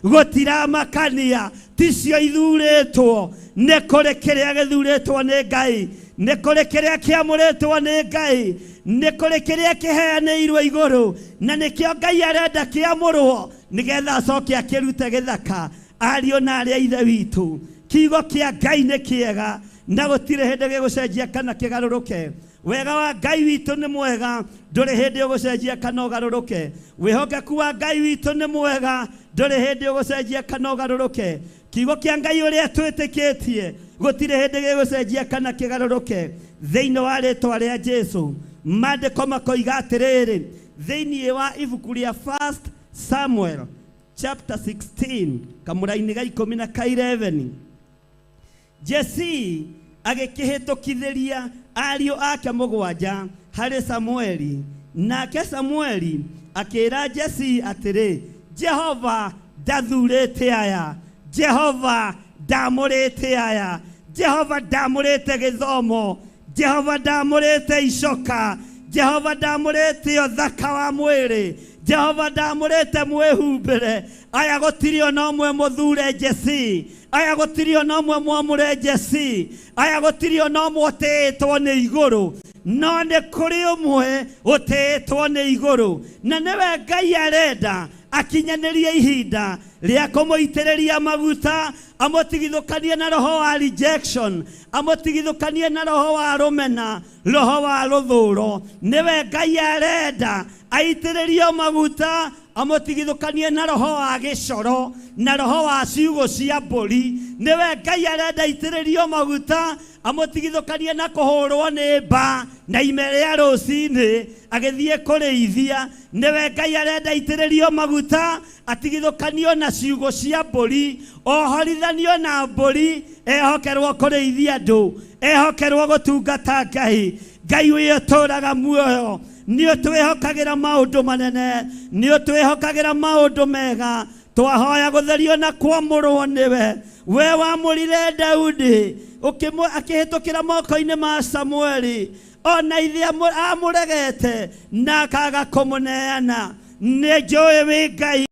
Gũtiramakania, ticio ithurĩtwo, nĩ kũrĩ kĩrĩa gĩthurĩtwo nĩ Ngai, nĩ kũrĩ kĩrĩa kĩamũrĩtwo nĩ Ngai, nĩ kũrĩ kĩrĩa kĩheanĩirwo igũrũ, na nĩkĩo Ngai arenda kĩamũrwo, nĩgetha acoke akĩrute gĩthaka. Ariũ na arĩa a ithe witũ, kiugo kĩa Ngai nĩ kĩega, na gũtirĩ hĩndĩ gĩgũcenjia kana kĩgarũrũke. Wega wa Ngai witũ nĩ mwega, ndũrĩ hĩndĩ ũgũcenjia kana ũgarũrũke. Wĩhokeku wa Ngai witũ nĩ mwega, ndũrĩ hĩndĩ ũgũcenjia kana ũgarũrũke. Kiugo kĩa Ngai ũrĩa twĩtĩkĩtie, gũtirĩ hĩndĩ gĩgũcenjia kana kĩgarũrũke. Thĩinĩ wa rĩĩtwa rĩa Jesũ, Maandĩko makoiga atĩrĩrĩ thĩinĩ wa ibuku rĩa 1 Samuel chapter 16 kamũra-inĩ ga 10:11 Jesse agĩkĩhĩtũkithĩria ariũ ake mũgwanja harĩ Samueli, nake Samueli akĩra Jesse atĩrĩ, Jehova ndathurĩte aya, Jehova ndamũrĩte aya, Jehova ndamũrĩte gĩthomo, Jehova ndamũrĩte icoka, Jehova ndamũrĩte ũthaka wa mwĩrĩ, Jehova ndamũrĩte mwĩhumbĩre. Aya gũtirĩ ona ũmwe mũthure Jesse, aya gũtirĩ ona ũmwe mwamũre Jesse, aya gũtirĩ ona ũmwe ũtĩĩtwo nĩ igũrũ, no nĩ kũrĩ ũmwe ũtĩĩtwo nĩ igũrũ, na nĩwe Ngai arenda akinyanĩrie ihinda rĩa kũmũitĩrĩria maguta, amũtigithũkanie na roho wa rejection, amũtigithũkanie na roho wa rũmena, roho wa rũthũũro. Nĩwe Ngai arenda aitĩrĩrio maguta, amũtigithũkanie na roho wa gĩcoro na roho wa ciugo cia mbũri. Nĩwe Ngai arenda aitĩrĩrio maguta, amũtigithũkanie na kũhũrwo nĩ mba na ime rĩa rũcinĩ agĩthiĩ kũrĩithia. Nĩwe Ngai arenda aitĩrĩrio maguta, atigithũkanio na ciugo cia mbũri, ohorithanio na mbũri, ehokerwo kũrĩithia andũ, ehokerwo gũtungata Ngai. Ngai ũyũ ũtũũraga muoyo, nĩ ũtwĩhokagĩra maũndũ manene, nĩ ũtwĩhokagĩra maũndũ mega. Twahoya gũtherio na kwamũrwo nĩwe. We wamũrire Daudi akĩhĩtũkĩra moko-inĩ ma Samueli, ona ithe amũregete na akaga kũmũneana. Nĩ njũĩ wĩ Ngai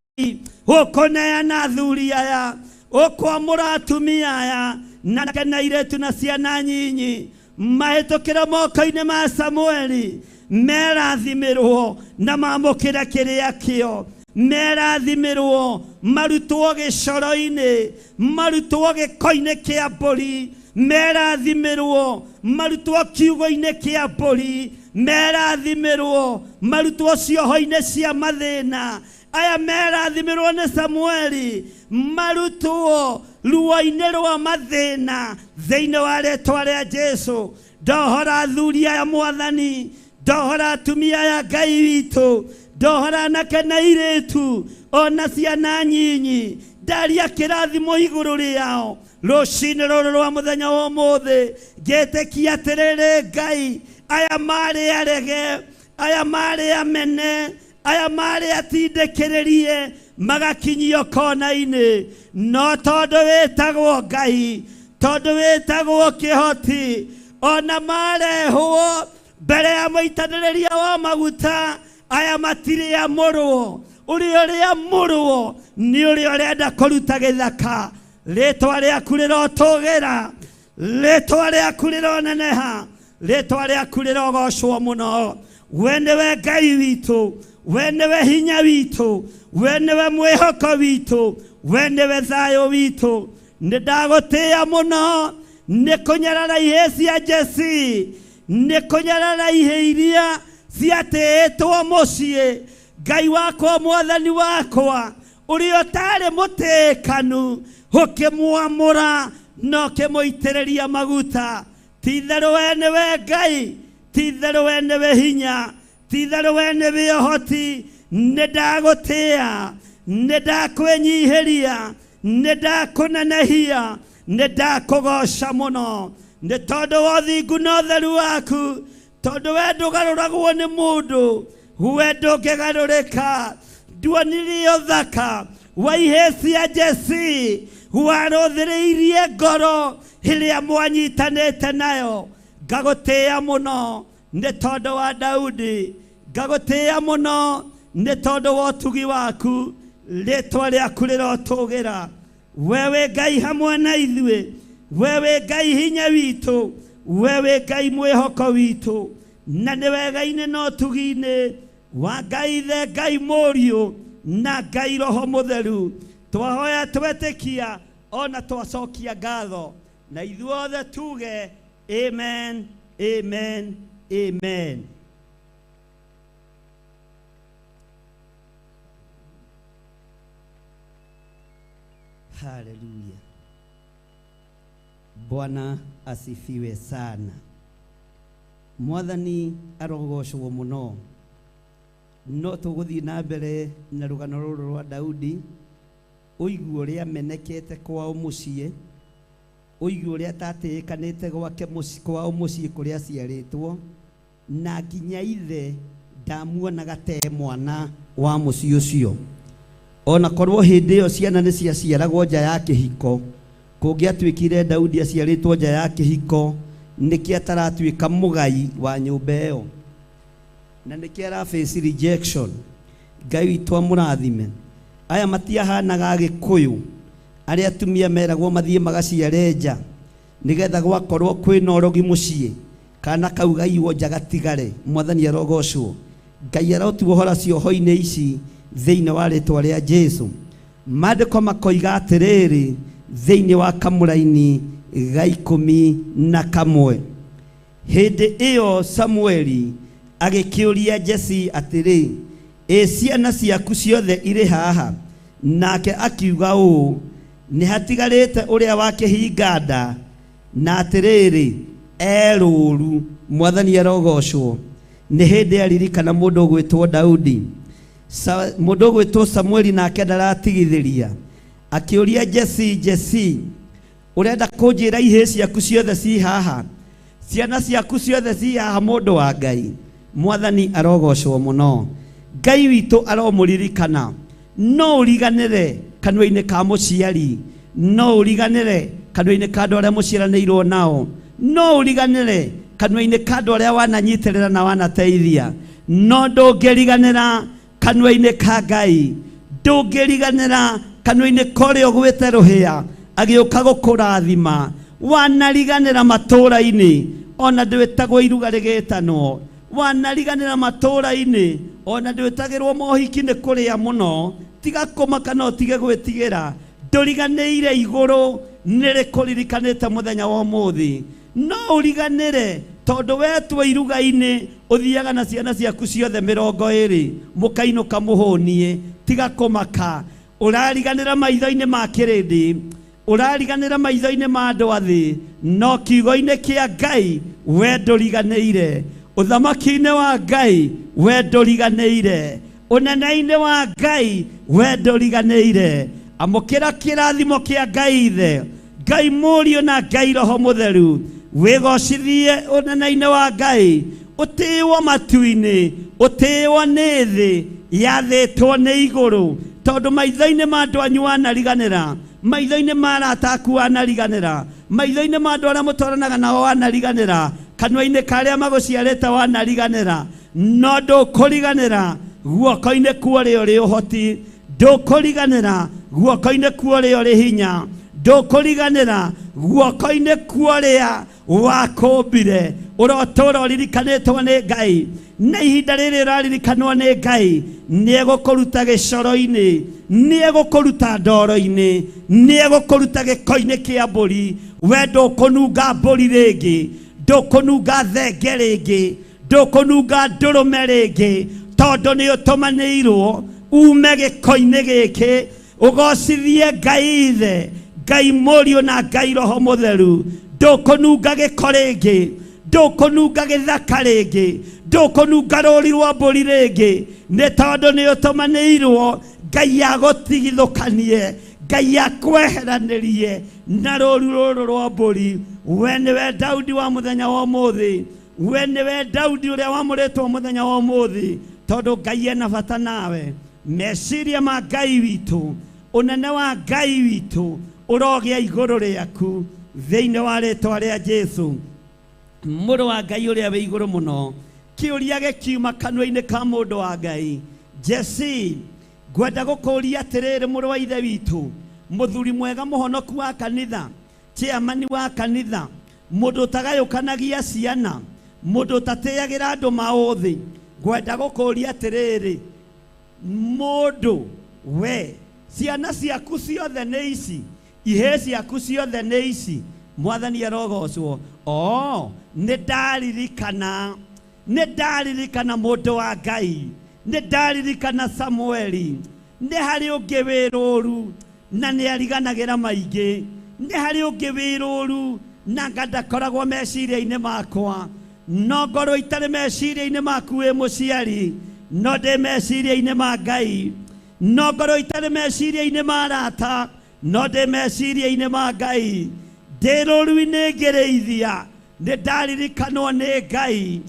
ũkũneana athuri aya, ũkwamũra atumia aya, na airĩtu na ciana nyinyi, mahĩtũkĩra moko-inĩ ma Samueli. Merathimirwo na mamũkĩre kĩrĩa kĩo, merathimirwo marutwo gĩcoro-inĩ, marutwo gĩko-inĩ kĩa mbũri, merathimirwo marutwo kiugo-inĩ kĩa mbũri, merathimirwo marutwo cioho-inĩ cia mathĩna. Aya merathimirwo nĩ Samueli, marutwo ruo-inĩ rwa mathĩna thĩinĩ wa rĩĩtwa rĩa Jesũ. Ndohora athuri aya Mwathani, ndohora atumia aya Ngai witũ, ndohora anake na airĩtu ona ciana nyinyi. Ndaria kĩrathimo igũrũ rĩao rũcinĩ rũrũ rwa mũthenya wa ũmũthĩ, ngĩtĩkia atĩrĩrĩ Ngai, aya marĩ arege, aya marĩ amene, aya marĩ atindĩkĩrĩrie, magakinyio kona-inĩ, no tondũ wĩtagwo Ngai, tondũ wĩtagwo kĩhoti, ona marehwo mbere ya mũitanĩrĩria wa maguta, aya matirĩ amũrwo. Ũrĩa amũrwo nĩ ũrĩa ũrenda kũruta gĩthaka. Rĩĩtwa rĩaku rĩrotũgĩra, rĩĩtwa rĩaku rĩroneneha, rĩĩtwa rĩaku rĩrogocwo mũno. We nĩwe Ngai witũ, we nĩwe hinya witũ, we nĩwe mwĩhoko witũ, we nĩwe thayũ witũ. Nĩ ndagũtĩĩa mũno nĩ kũnyarara ihĩ cia Jesse, nĩ kũnyarara ihĩ iria ciatĩĩtwo mũciĩ. Ngai wakwa, Mwathani wakwa, ũrĩa ũtarĩ mũtĩĩkanu, ũkĩmwamũra na ũkĩmũitĩrĩria maguta. Ti-itherũ we nĩwe Ngai, ti-itherũ we nĩwe hinya, ti-itherũ we nĩwe ũhoti. Nĩ ndagũtĩĩa, nĩ ndakwĩnyihĩria, nĩ ndakũnenehia, nĩ ndakũgoca mũno, nĩ tondũ wa ũthingu na ũtheru waku, tondũ we ndũgarũragwo nĩ mũndũ, we ndũngĩgarũrĩka. Nduonirie ũthaka wa ihĩ cia Jesse, warũthĩrĩirie ngoro ĩrĩa mwanyitanĩte nayo. Ngagũtĩĩa mũno nĩ tondũ wa Daudi, ngagũtĩĩa mũno nĩ tondũ wa ũtugi waku. Rĩĩtwa rĩaku rĩrotũgĩra. We wĩ Ngai hamwe na ithuĩ, we wĩ Ngai hinya witũ, we wĩ Ngai mwĩhoko witũ, na nĩ wega-inĩ na ũtugi-inĩ wa Ngai Ithe, Ngai Mũriũ na Ngai Roho Mũtheru. Twahoya twetĩkia ona twacokia ngatho, na ithuothe tuge amen, amen, amen. Haleluya. Bwana asifiwe sana. Mwathani arogocwo muno. No tuguthii na mbere na rugano ruru rwa Daudi, uigu uria menekete kwao muciĩ, uigu uria tatĩkanĩte gwake kwao muciĩ kuria aciarĩtwo, na nginya ithe ndamuonaga te mwana wa muciĩ ũcio. Ona korwo hĩndĩ ĩyo ciana nĩ ciaciaragwo nja ya kĩhiko, kũngĩatuĩkire Daudi aciarĩtwo nja ya kĩhiko, nĩkĩ ataratuĩka mũgai wa nyũmba ĩyo, na nĩkĩ araface rejection. Ngai witũ amũrathime. Aya matiahanaga Gĩkũyũ arĩa atumia meragwo mathiĩ magaciare nja nĩgetha gwakorwo kwĩna ũrogi mũciĩ, kana kau gaiywo nja gatigare. Mwathani arogocwo. Ngai arotuohora cioho-inĩ ici thĩinĩ wa rĩtwa rĩa Jesu. Maandĩko makoiga atĩrĩrĩ thĩinĩ wa Kamũra-inĩ ga 11, hĩndĩ ĩyo Samueli agĩkĩũria Jesse atĩrĩ, ciana ciaku ciothe irĩ haha? Nake akiuga ũũ, nĩ hatigarĩte ũrĩa wa kĩhinga nda, na atĩrĩrĩ erũũru. Mwathani arogocwo. Nĩ hĩndĩ aririkana mũndũ ũgwĩtwo Daudi. Mũndũ ũgwĩtwo Samueli nake ndaratigithĩria, akĩũria Jesse, ũrenda kũnjĩra ihĩ ciaku ciothe ci haha? Ciana ciaku ciothe ci haha mũndũ wa Ngai? Mwathani arogocwo mũno. Ngai witũ aromũririkana. No ũriganĩre kanua-inĩ ka mũciari, no ũriganĩre kanua-inĩ ka andũ arĩa mũciaranĩirwo nao, no ũriganĩre kanua-inĩ ka andũ arĩa wananyitĩrĩra na wanateithia, no ndũngĩriganĩra kanua-inĩ ka Ngai. Ndũngĩriganĩra kanua-inĩ ka ũrĩa ũgwĩte rũhĩa agĩũka gũkũrathima. Wanariganĩra matũũra-inĩ ona ndwĩtagwo iruga rĩgĩtanwo, wanariganĩra matũũra-inĩ ona ndwĩtagĩrwo mohiki nĩ kũrĩa mũno. Tiga kũmaka no tige gwĩtigĩra. Ndũriganĩire igũrũ nĩrĩkũririkanĩte mũthenya wa ũmũthĩ. No ũriganĩre tondũ wetwo iruga-inĩ ũthiaga na ciana ciaku ciothe 20 mũkainũka mũhũnie. Tiga kũmaka. Ũrariganĩra maitho-inĩ ma kĩrĩndĩ, ũrariganĩra maitho-inĩ ma andũ athĩ, no kiugo-inĩ kĩa Ngai we ndũriganĩire. Ũthamaki-inĩ wa Ngai we ndũriganĩire. Ũnene-inĩ wa Ngai we ndũriganĩire. Amũkĩra kĩrathimo kĩa Ngai Ithe, Ngai Mũriũ na Ngai Roho Mũtheru. Wĩgocithie ũnene-inĩ wa Ngai, ũtĩĩwo matu-inĩ, ũtĩĩwo nĩ thĩ, yathĩtwo nĩ igũrũ. Tondũ maitho-inĩ ma andũ anyu wanariganĩra, maitho-inĩ ma arata aku wanariganĩra, maitho-inĩ ma andũ arĩa mũtwaranaga nao wanariganĩra, kanua-inĩ ka arĩa magũciarĩte wanariganĩra. No ndũkũriganĩra guoko-inĩ kwa ũrĩa ũrĩ ũhoti, ndũkũriganĩra guoko-inĩ kwa ũrĩa ũrĩ hinya, ndũkũriganĩra guoko-inĩ kwa ũrĩa wakũmbire. Ũrotũũra ũririkanĩtwo nĩ Ngai, na ihinda rĩrĩ ũraririkanwo nĩ Ngai. Nĩegũkũruta gĩcoro-inĩ, nĩegũkũruta ndoro-inĩ, nĩegũkũruta gĩko-inĩ kĩa mbũri. We ndũkũnunga mbũri rĩngĩ, ndũkũnunga thenge rĩngĩ, ndũkũnunga ndũrũme rĩngĩ, tondũ nĩ ũtũmanĩirwo ume gĩko-inĩ gĩkĩ ũgocithie Ngai Ithe, Ngai Mũriũ na Ngai Roho Mũtheru. Ndũkũnunga gĩko rĩngĩ, ndũkũnunga gĩthaka rĩngĩ, ndũkũnunga rũũri rwa mbũri rĩngĩ, nĩ tondũ nĩ ũtũmanĩirwo Ngai agũtigithũkanie, Ngai akweheranĩrie na rũũri rũrũ rwa mbũri. We nĩwe Daudi wa mũthenya wa ũmũthĩ, we nĩwe Daudi ũrĩa wamũrĩtwo mũthenya wa ũmũthĩ, tondũ Ngai ena bata nawe. Meciria ma Ngai witũ, ũnene wa Ngai witũ ũrogĩa igũrũ rĩaku thĩinĩ wa rĩtwa rĩa Jesu. Mũndũ wa Ngai ũrĩa wĩ igũrũ mũno, kĩũria gĩkiuma kanua-inĩ ka mũndũ wa Ngai. Jesse, ngwenda gũkũria atĩrĩrĩ mũrũ wa ithe witũ, mũthuri mwega mũhonoku wa kanitha, chairman wa kanitha, mũndũ ũtagayũkanagia ciana, mũndũ ũtatĩagĩra andũ maũthĩ. Ngwenda gũkũria atĩrĩrĩ, mũndũ we, ciana ciaku ciothe nĩ ici, ihĩ ciaku ciothe nĩ ici. Mwathani arogocwo. Nĩndaririkana mũndũ wa Ngai, nĩndaririkana Samueli. Nĩ harĩ ũngĩ wĩrũũru na nĩariganagĩra maingĩ, nĩ harĩ ũngĩ wĩrũũru na ndakoragwo meciria-inĩ makwa, no ngorwo itarĩ meciria-inĩ maku wĩ mũciari, no ndĩ meciria-inĩ ma Ngai. No ngorwo itarĩ meciria-inĩ ma arata, no ndĩ meciria-inĩ ma Ngai. Ndĩ rũũru-inĩ ngĩrĩithia, nĩ ndaririkanwo nĩ Ngai.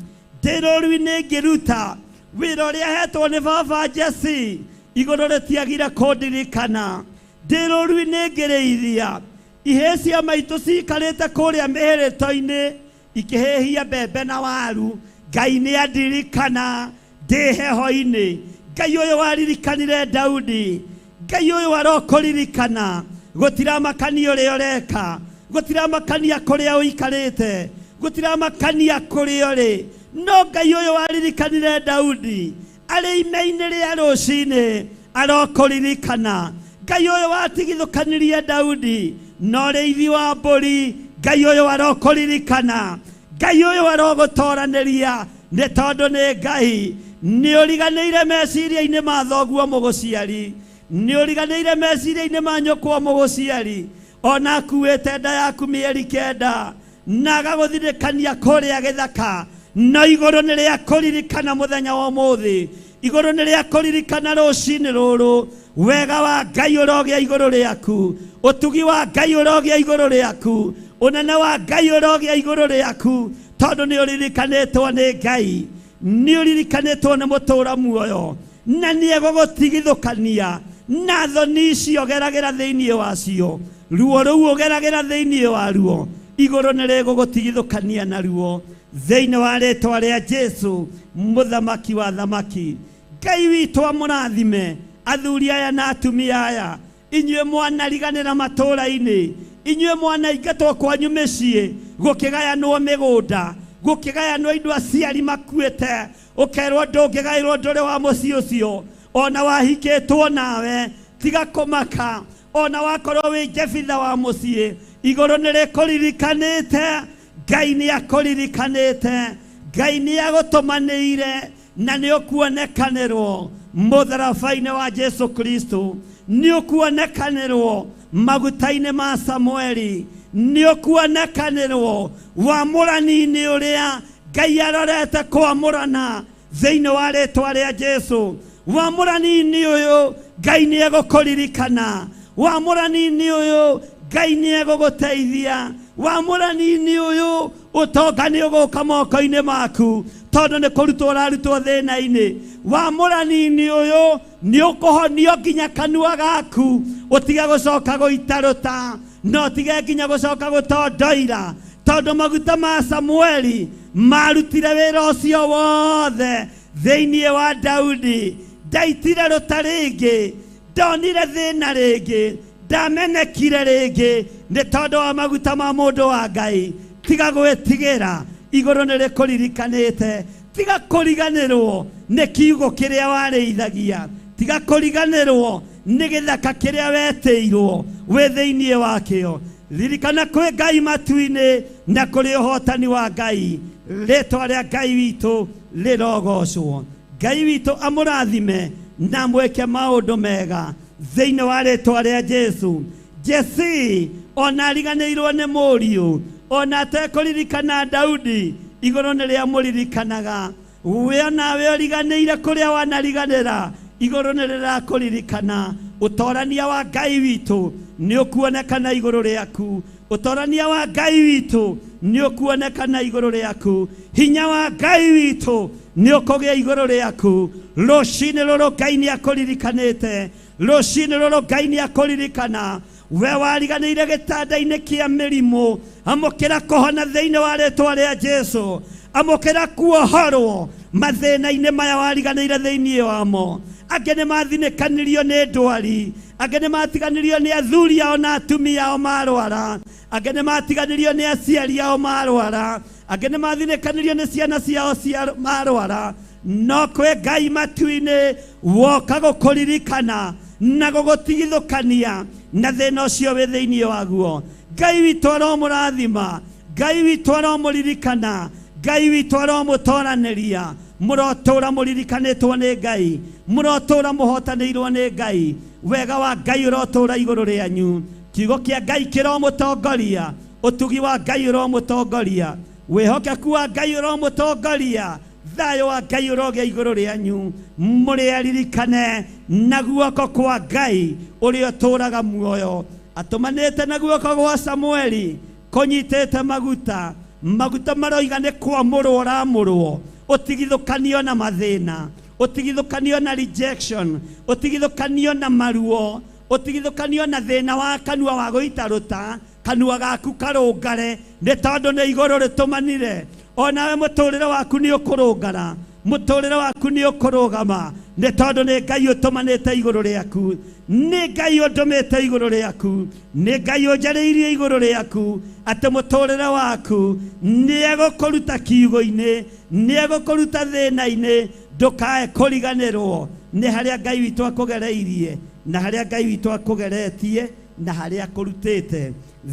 Ndĩ rũũru-inĩ ngĩruta wĩra ũrĩa hetwo nĩ baba Jesse, igũrũ rĩtiagire kũndirikana. Ndĩ rũũru-inĩ ngĩrĩithia, ihĩĩ cia maitũ cikarĩte kũrĩa mĩhĩrĩto-inĩ ikĩhĩhia mbembe na waru. Ngai nĩ andirikana ndĩ heho-inĩ. Ngai ũyũ waririkanire Daudi, Ngai ũyũ arokũririkana. Gũtiramakania ũrĩa ũreka, gũtiramakania kũrĩa ũikarĩte, gũtiramakania kũrĩa ũrĩ, no Ngai ũyũ waririkanire Daudi arĩ ime-inĩ rĩa rũcinĩ arokũririkana. Ngai ũyũ watigithũkanirie Daudi na ũrĩithi wa mbũri, Ngai ũyũ arokũririkana. Ngai ũyũ arogũtoranĩria nĩ tondũ nĩ Ngai. Nĩ ũriganĩire meciria-inĩ ma thoguo mũgũciari, nĩ ũriganĩire meciria-inĩ ma nyũkwa mũgũciari, ona akuĩte nda yaku mĩeri 9 na agagũthirĩkania kũrĩa gĩthaka. No igũrũ nĩ rĩa kũririkana mũthenya wa ũmũthĩ, igũrũ nĩ rĩa kũririkana rũcinĩ rũrũ. Wega wa Ngai ũrogĩa igũrũ rĩaku, ũtugi wa Ngai ũrogĩa igũrũ rĩaku, ũnene wa Ngai ũrogĩa igũrũ rĩaku, tondũ nĩ ũririkanĩtwo nĩ Ngai, nĩ ũririkanĩtwo nĩ mũtũũra muoyo, na nĩ egũgũtigithũkania na thoni icio geragĩra thĩinĩ wacio, ruo rũu ũgeragĩra thĩinĩ waruo, igũrũ nĩ rĩgũgũtigithũkania naruo thĩinĩ wa rĩĩtwa rĩa Jesũ, mũthamaki wa thamaki. Ngai witũ amũrathime athuri aya na atumia aya, inyuĩ mwanariganĩra matũũra-inĩ, inyuĩ mwanaingatwo kwanyu mĩciĩ, gũkĩgayanwo mĩgũnda, gũkĩgayanwo indo aciari makuĩte, ũkerwo ndũngĩgaĩrwo ndũrĩ wa mũciĩ ũcio. Ona wahikĩtwo nawe tiga kũmaka, ona wakorwo wĩ Jefitha wa mũciĩ, igũrũ nĩ rĩkũririkanĩte. Ngai nĩ akũririkanĩte, Ngai nĩ agũtũmanĩire, na nĩ ũkuonekanĩrwo mũtharaba-inĩ wa Jesu Kristo, nĩ ũkuonekanĩrwo maguta-inĩ ma Samueli, nĩ ũkuonekanĩrwo wamũrani-inĩ ũrĩa Ngai arorete kwamũrana thĩinĩ wa rĩĩtwa rĩa Jesu. Wamũrani-inĩ ũyũ Ngai nĩ egũkũririkana, wamũrani-inĩ ũyũ Ngai nĩ egũgũteithia, wamũrani-inĩ ũyũ ũtonga nĩ ũgũka moko-inĩ maku, tondũ nĩ kũrutwo ũrarutwo thĩna-inĩ. Wamũrani-inĩ ũyũ nĩ ũkũhonio nginya kanua gaku, ũtige gũcoka gũitarũta, no ũtige nginya gũcoka gũtondoira, tondũ maguta ma Samueli marutire wĩra ũcio wothe thĩinĩ wa Daudi. Ndaitire rũta rĩngĩ, ndonire thĩna rĩngĩ, ndamenekire rĩngĩ, nĩ tondũ wa maguta ma mũndũ wa Ngai. Tiga gwĩtigĩra, igũrũ nĩ rĩkũririkanĩte. Tiga kũriganĩrwo nĩ kiugo kĩrĩa warĩithagia, tiga kũriganĩrwo nĩ gĩthaka kĩrĩa wetĩirwo wĩ thĩinĩ wakĩo. Ririkana kwĩ Ngai matu-inĩ na kũrĩ ũhotani wa Ngai. Rĩĩtwa rĩa Ngai witũ rĩrogocwo. Ngai witũ amũrathime na mwĩke maũndũ mega thĩinĩ wa rĩĩtwa rĩa Jesu. Jesse ona ariganĩirwo nĩ mũriũ, ona atekũririkana Daudi, igũrũ nĩ rĩa mũririkanaga. We nawe ũriganĩire kũrĩa wanariganĩra, igũrũ nĩ rĩrakũririkana. Ũtorania wa Ngai witũ nĩ ũkuonekana igũrũ rĩaku, ũtorania wa Ngai witũ nĩ ũkuonekana igũrũ rĩaku, hinya wa Ngai witũ nĩ ũkũgĩa igũrũ rĩaku. Rũcinĩ rũrũ Ngai nĩ akũririkanĩte, rũcinĩ rũrũ Ngai nĩ akũririkana. We wariganĩire gĩtanda-inĩ kĩa mĩrimũ, amũkĩra kũhona thĩinĩ wa rĩĩtwa rĩa Jesu, amũkĩra kuohorwo mathĩna-inĩ maya wariganĩire thĩinĩ wamo. Angĩ nĩ mathinĩkanirio nĩ ndwari, angĩ nĩ matiganirio nĩ athuri ao na atumia ao marwara, angĩ nĩ matiganirio nĩ aciari ao marwara, angĩ nĩ mathinĩkanirio nĩ ciana ciao marwara. No kwĩ Ngai matu-inĩ woka gũkũririkana na gũgũtigithũkania na thĩna ũcio wĩ thĩinĩ waguo. Ngai witũ aromũrathima, Ngai witũ aromũririkana, Ngai witũ aromũtoranĩria. Mũrotũũra mũririkanĩtwo nĩ Ngai, mũrotũũra mũhotanĩirwo nĩ Ngai. Wega wa Ngai ũrotũũra igũrũ rĩanyu, kiugo kĩa Ngai kĩromũtongoria, ũtugi wa Ngai ũromũtongoria wihokeku wa Ngai uromutongoria, thayo wa Ngai urogia iguru rianyu, muriaririkane na guoko kwa Ngai uria uturaga muoyo, atumanite na guoko gwa Samueli kunyitite maguta maroiga ni kwamurwo uramurwo, utigithukanio na mathina, utigithukanio na rejection, utigithukanio na maruo, utigithukanio na thina wa kanua wa guita ruta, kanua gaku karungare ni tondu ni iguru ritumanire. Onawe muturire waku ni ukurungara, muturire waku ni ukurugama ni tondu ni Ngai utumanite iguru riaku, ni Ngai utumite iguru riaku, ni Ngai unjariirie iguru riaku ati muturire waku ni egukuruta kiugo-ini, ni egukuruta thina-ini, ndukae kuriganirwo ni haria Ngai witu akugereirie na haria Ngai witu akugeretie na haria akurutite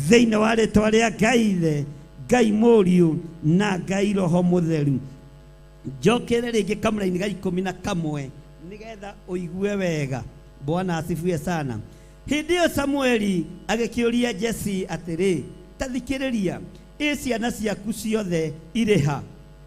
thiini wa ritwa ria Ngai Ithe, Ngai Mũriũ na Ngai Roho Mũtheru. Njokere ringi kamera-ini ga 11 nigetha uigue wega. Bwana asifiwe sana. Hindi iyo Samueli agikiuria Jesse atiri, tathikiriria, ciana ciaku ciothe iriha,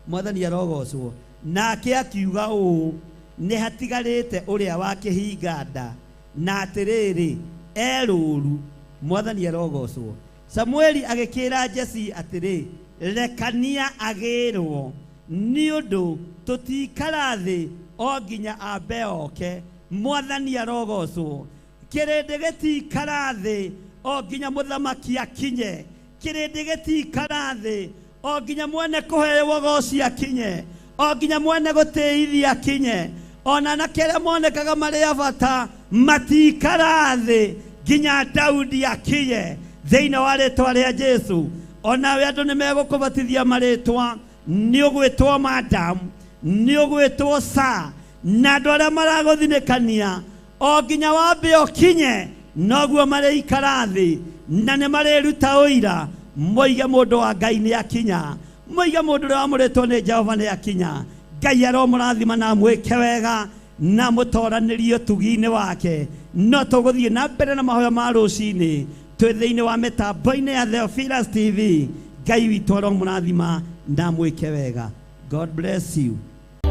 Mwathani arogocwo. Nake akiuga uu, ni hatigarite uria wa kihinga nda, na atiriri eruru, Mwathani arogocwo. Samueli agikira Jesse atiri, rekania agirwo, ni undu tutikara thi o nginya ambe oke, Mwathani arogocwo. Kirindi gitikara thi o nginya muthamaki akinye, kirindi gitikara thi o nginya mwene kuhewa goci akinye, o nginya mwene gutiithia akinye, ona na kire monekaga mari abata matikara thi nginya Daudi akinye thiini wa ritwa ria Jesu. Onawe andu ni megukubatithia maritwa, ni ugwitwo madam, ni ugwitwo sa, na andu aria maraguthinikania o nginya wambe okinye noguo marikara thi na ni mariruta uira, moige mundu wa Ngai ni akinya, moige mundu uria wamuritwo ni Jehova ni akinya. Ngai aromurathima na mwike wega na mutoranirie tugi-ini wake. No tuguthie na mbere na mahoya ma rucini twi thiini wa mitambo-ini ya Theophilus TV. Ngai witu aromurathima na mwike wega. God bless you.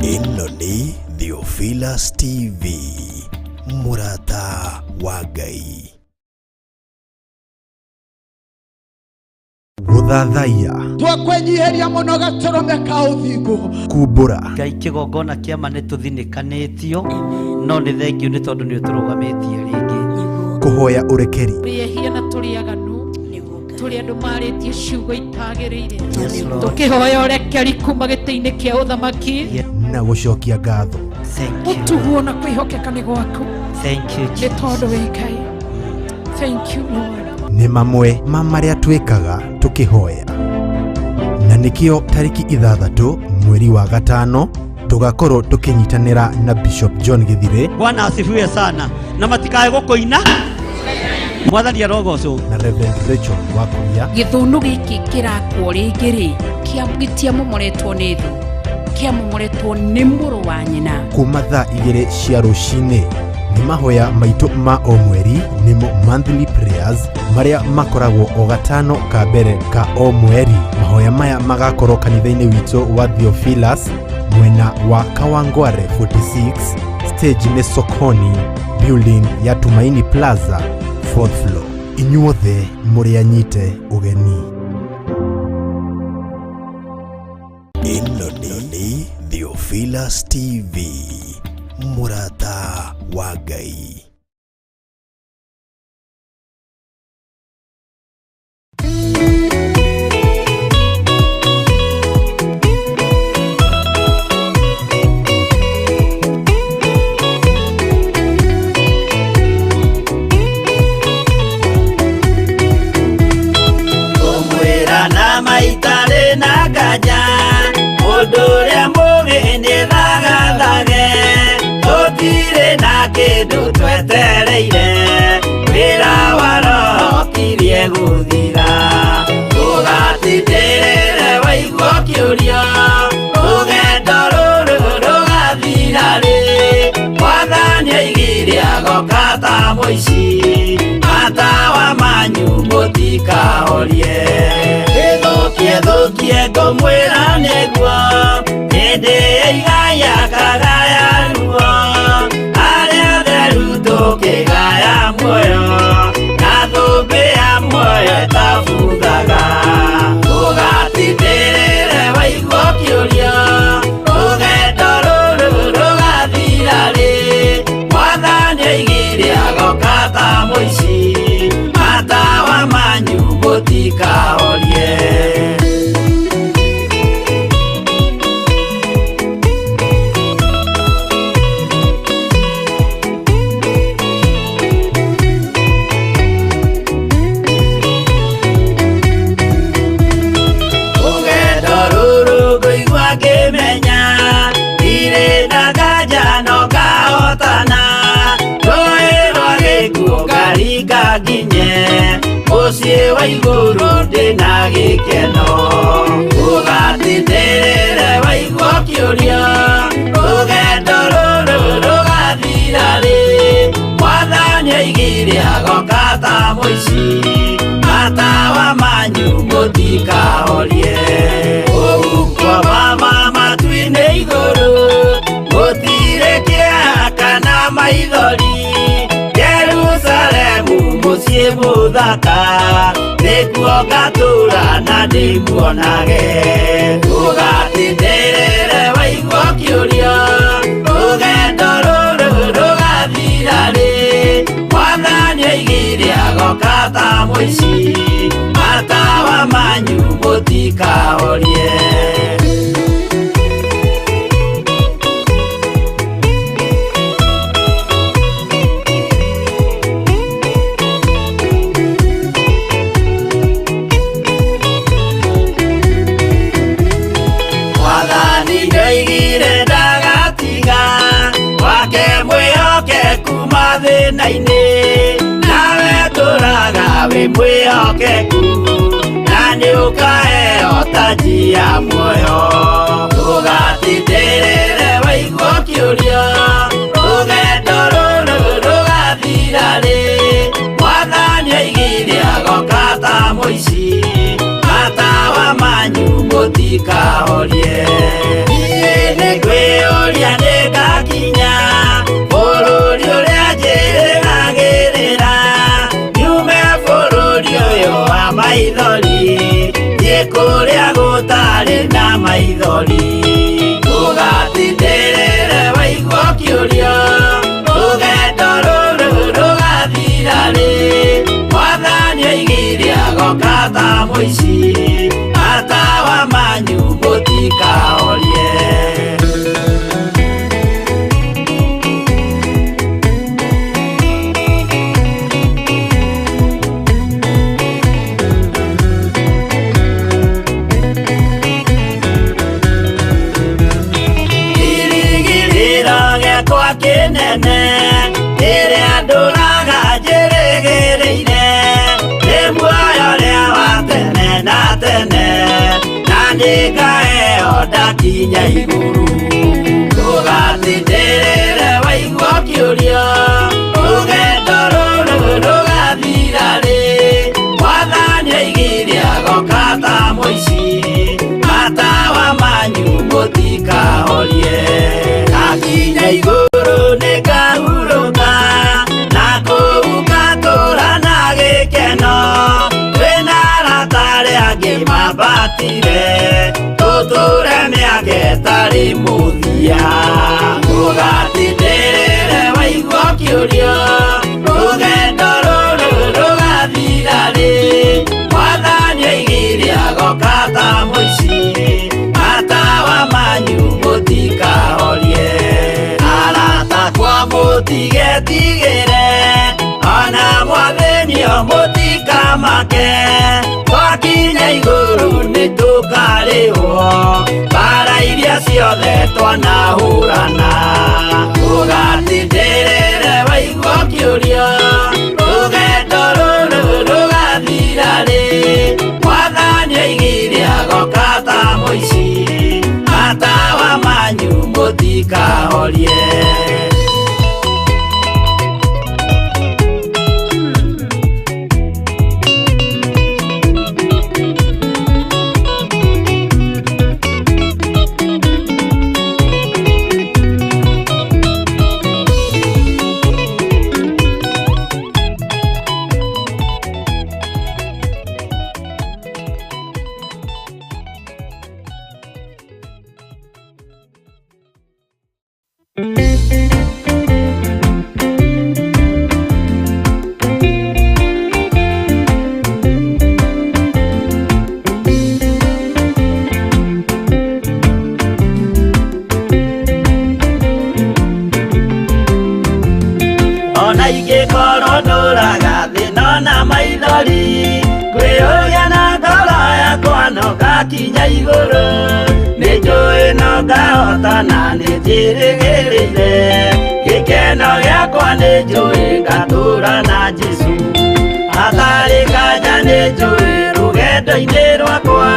Ino ni Theophilus TV, murata wa Ngai. Guthathaiya, twakwenyiheria muno gatorome ka uthingu, kumbura, Ngai kigongona kiama ni tuthinikanitio, no ni thengio ni tondu ni uturugamitie ringi. kuhoya urekeri, Riehia na turiaganu turi andu maritie ciugo itagiriire, tukihoya urekeri kuma giti-ini kia uthamaki na gucokia ngatho. Thank you. utuguo na kwihokeka ni gwaku Thank you, ni Jesus. tondu wi Ngai. Thank you Lord. Ni mamwe ma maria twikaga tukihoya, na nikio tariki 6 mweri wa gatano tugakorwo tukinyitanira na Bishop John Githire. Bwana asifiwe sana. Na matikae gukuina, Mwathani arogocwo. Na Reverend Rachel Wakuria. githunu giki kirakwo ringiri kiamgitia mumoretwo ni thu, kiamumoretwo ni muru wa nyina. Kuma thaa 2 cia rucini ni mahoya maitu ma o mweri, nimo monthly prayers maria makoragwo o gatano ka mbere ka o mweri. Mahoya maya magakorwo kanitha-ini witu wa Theophilus mwena wa Kawangware 46, stage ni Sokoni, building ya Tumaini Plaza 4th floor. Inyuothe murianyite ugeni. Ino ni Theophilus TV, murata wa Ngai. Kumwira na maitare na nganja, mundu uria mugi ni thagathage, tutire na kindu twetereire, wira wa Roho kirie guthira, tugatindĩrĩre waigua kiurio, rugendo ruru rugathira ri, Mwathani aigire agoka ta muici, matawa manyu mutikahorie, githukie ngomwĩra nĩguo hĩndĩ igaya kagaya ruo arĩa atheru tũkĩgaya muoyo na thũmbĩ ya muoyo ĩtabuthaga ũgatindĩrĩre waigua kĩũria rũgendo rũrũ rũgathira rĩ Mwathani oigire agoka ta mũici matawa manyu mũtikahorie Muciĩ wa igũrũ ndĩna gĩkeno ũgatindĩrĩre waigua kĩũria rũgendo rũrũ rũgathira rĩ Mwathani oigire agoka ta mũici matawa manyu mũtikahorie ũgukwa mama matu-inĩ igũrũ gũtirĩ kĩeha kana maithori Jerusalemu mũciĩ mũthaka nĩkuo ngatũũra na ndĩmuonage ũgatindĩrĩre waigua kĩũria rũgendo rũrũ rũgathira rĩ Mwathani oigire agoka ta mũici matawa manyu mũtikahorie thĩna-inĩ nawe tũraga wĩ mwĩhokeku na nĩũkaheo taji ya muoyo ũgatindĩrĩre waigua kĩũria rũgendo rũrũ rũgathira rĩ Mwathani oigire agoka ta mũici matawa manyu mũtikahorie niĩ nĩngwĩyũria nĩngakinya bũrũri ũrĩa njĩrĩgagĩrĩra nyume bũrũri ũyũ wa maithori thiĩ kũrĩa gũtarĩ na maithori ũgatindĩrĩre waigua kĩũria rũgendo rũrũ rũgathira rĩ Mwathani oigire agoka ta mũici matawa manyu mũtikahorie kĩnene ĩrĩa ndũraga njĩrĩgĩrĩire nĩ muoyo ũrĩa wa tene na tene na nĩngaheo ndakinya igũrũ ũgatindĩrĩre waigua kĩũria rũgendo rũrũ rũgathira rĩ Mwathani oigire agoka ta mũici matawa manyu mũtikahorie ndakinya igũrũ nĩngahurũka na kũu ngatũũra na gĩkeno twĩna arata arĩa angĩ mambatire tũtũũre mĩaka ĩtarĩ mũthia ũgatindĩrĩre waigua kĩũria rũgendo rũrũ rũgathira rĩ Mwathani oigire agoka ta mũici matawa manyu mũtikahorie mũtigetigĩre ona mwathĩnio mũtikamake twakinya igũrũ nĩtũkarĩhwo mbara iria ciothe twanahũrana ũgatindĩrĩre waigua kĩũria rũgendo rũrũ rũgathira rĩ Mwathani oigire agoka ta mũici matawa manyu mũtikahorie wakinya iguru nijui no ngahotana nijirigirire gikeno giakwa nijui ngatura na Jesu atari kanya nijui rugendo-ini rwakwa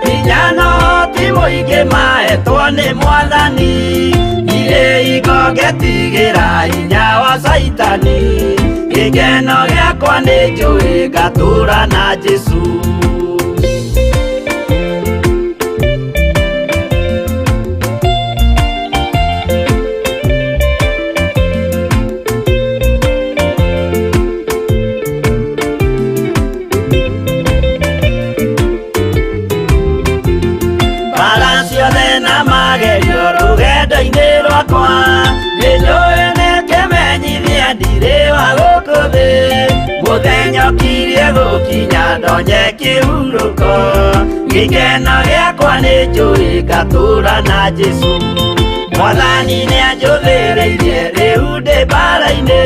hinya no ti muingi mahetwo ni Mwathani ire igo ngetigira hinya wa Saitani gikeno giakwa nijui ngatura na Jesu rugendo-ini rwakwa nijui nikimenyithia ndiri wa guku thi muthenya ukirie gukinya ndonye kihuruko gikeno giakwa nijui ngatura na Jesu Mwathani nianjuthireirie riu ndi mbara-ini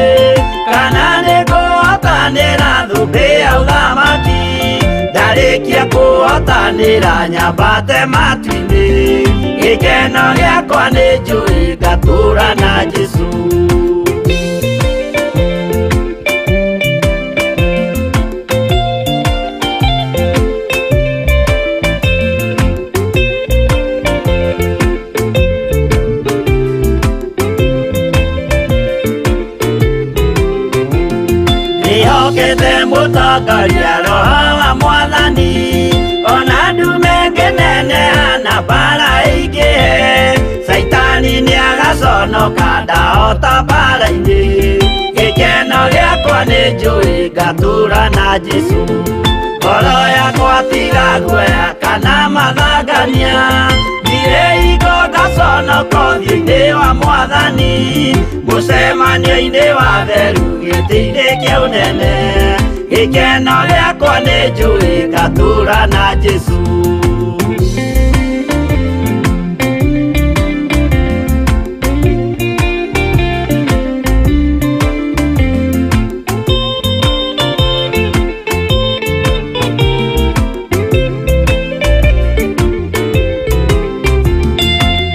kana niguhotanira thumbi ya uthamaki ndarikia kuhotanira nyambate matu-ini gikeno giakwa nijui ngatura na Jesu nihokete mutongoria roho wa Mwathani ona ndume ngenenehana mbara ingĩhe Saitani nĩagaconoka ndahota mbara-inĩ gĩkeno gĩakwa nĩnjũĩ ngatura na Jesu ngoro yakwa tiga guoya kana mathangania thire ingo ngaconoka ũthiũ-inĩ wa Mwathani mũcemanio-inĩ wa theru gĩtĩ-inĩ kĩa ũnene gĩkeno gĩakwa nĩnjũĩ ngatura na Jesu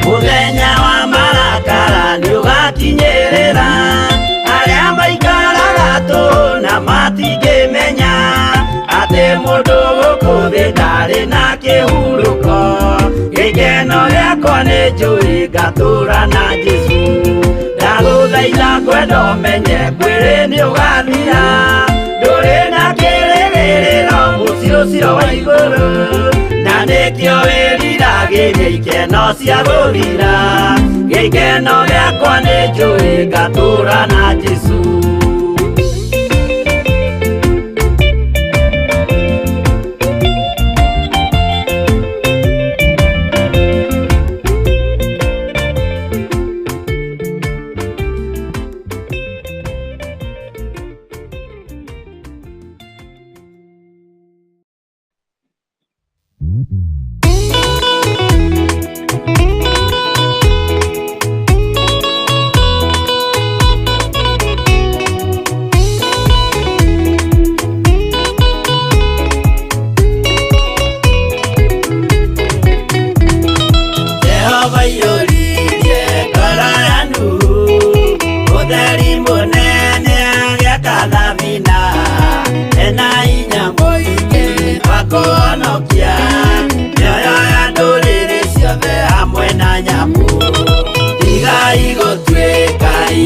muthenya wa marakara nĩũgakinyĩrĩra arĩa maikaraga tũhũ na matingĩmenya atĩ mũndũ gũkũ thĩ ndarĩ na kĩhurũko gĩkeno gĩakwa nĩnjũĩ ngatura na Jesu ndagũthaitha ngwenda ũmenye mwĩrĩ nĩũgathira ndũrĩ na kĩrĩgĩrĩro mũciĩ ũcio wa igũrũ na nĩkĩo wĩriragĩria ikeno cia gũthira gĩkeno gĩakwa nĩnjũĩ ngatura na Jesu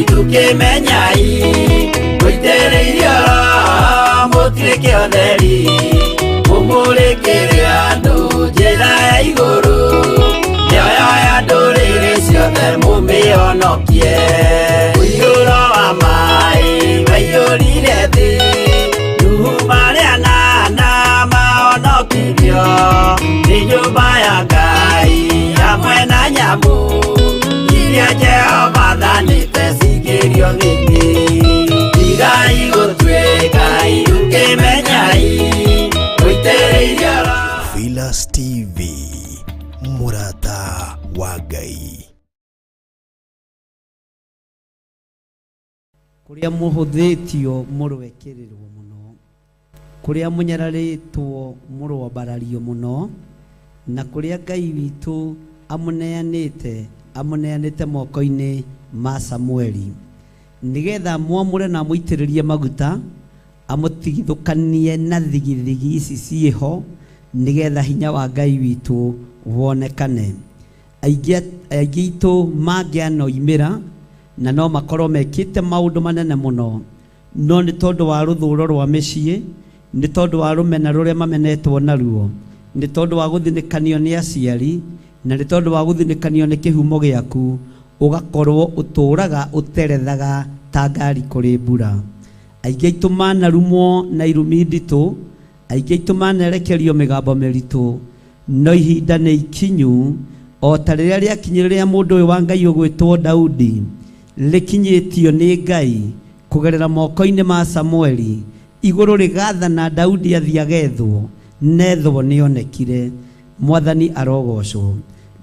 tukimenyai guitĩrĩirio mũtuĩke ũtheri mũmũrĩkĩre andũ njĩra ya igũrũ nĩoyoya ndũrĩrĩ ciothe mũmĩhonokie mũiyũro wa maĩ waiyũrire thĩ Nuhu marĩa nana mahonokirio nĩ nyũmba ya Ngai hamwe na nyamũ iria Jehova thanĩte cingĩrio thĩinĩ tigai gũtuĩka ũkĩmenyai gũitĩrĩirio Philas TV mũrata wa Ngai kuria muhuthitio murwekererwo muno kuria munyararĩtwo murwambarario muno na kũrĩa Ngai witũ amuneanĩte moko-inĩ ma Samueli, nigetha mwamũre na mũitĩrĩrie maguta, amutigithũkanie na thigithigi ici ciĩho, nigetha hinya wa Ngai witũ wonekane. Aingĩ aitũ mangĩanoimĩra na no makorwo mekĩte maũndũ manene mũno, no nĩ tondũ wa rũthũũro rwa mĩciĩ, nĩ tondũ wa rũmena rũrĩa mamenetwo naruo, nĩ tondũ wa gũthinĩkanio nĩ aciari, na nĩ tondũ wa gũthinĩkanio nĩ kĩhumo gĩaku, ũgakorwo ũtũũraga ũterethaga ta ngari kũrĩ mbura. Aingĩ aitũ manarumwo na irumi nditũ, aingĩ aitũ manerekerio mĩgambo mĩritũ, no ihinda nĩ ikinyu, o ta rĩrĩa rĩakinyĩrĩria mũndũ ũyũ wa Ngai ũgwĩtwo Daudi, rĩkinyĩtio nĩ Ngai kũgerera moko-inĩ ma Samueli, igũrũ rĩgathana Daudi athiĩ agethwo, nethwo nĩonekire. Mwathani arogocwo.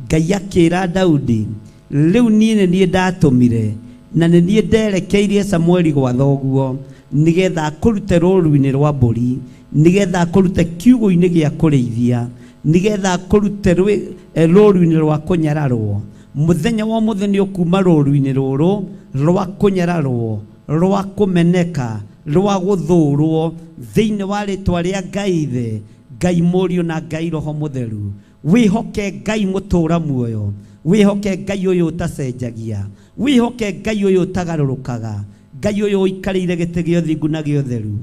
Ngai akĩra Daudi, rĩu niĩ ndatũmire na nĩ niĩ nderekeirie Samueli gwa thoguo, nigetha akũrute rũũru-inĩ rwa mbũri, nigetha akũrute kiugũ-inĩ gĩa kũrĩithia, nigetha akũrute rũũru-inĩ rwa kũnyararwo. Mũthenya wa mũthenya ũkuuma rũũru-inĩ rũrũ rwa kũnyararwo, rwa kũmeneka, rwa gũthũũrwo, thĩinĩ wa rĩtwa rĩa Ngai Ithe, Ngai Mũriũ na Ngai Roho Mũtheru. Wĩhoke Ngai mũtũũra muoyo, wĩhoke Ngai ũyũ ũtacenjagia, wĩhoke Ngai ũyũ ũtagarũrũkaga, Ngai ũyũ ũikarĩire gĩtĩ gĩa ũthingu na gĩa ũtheru.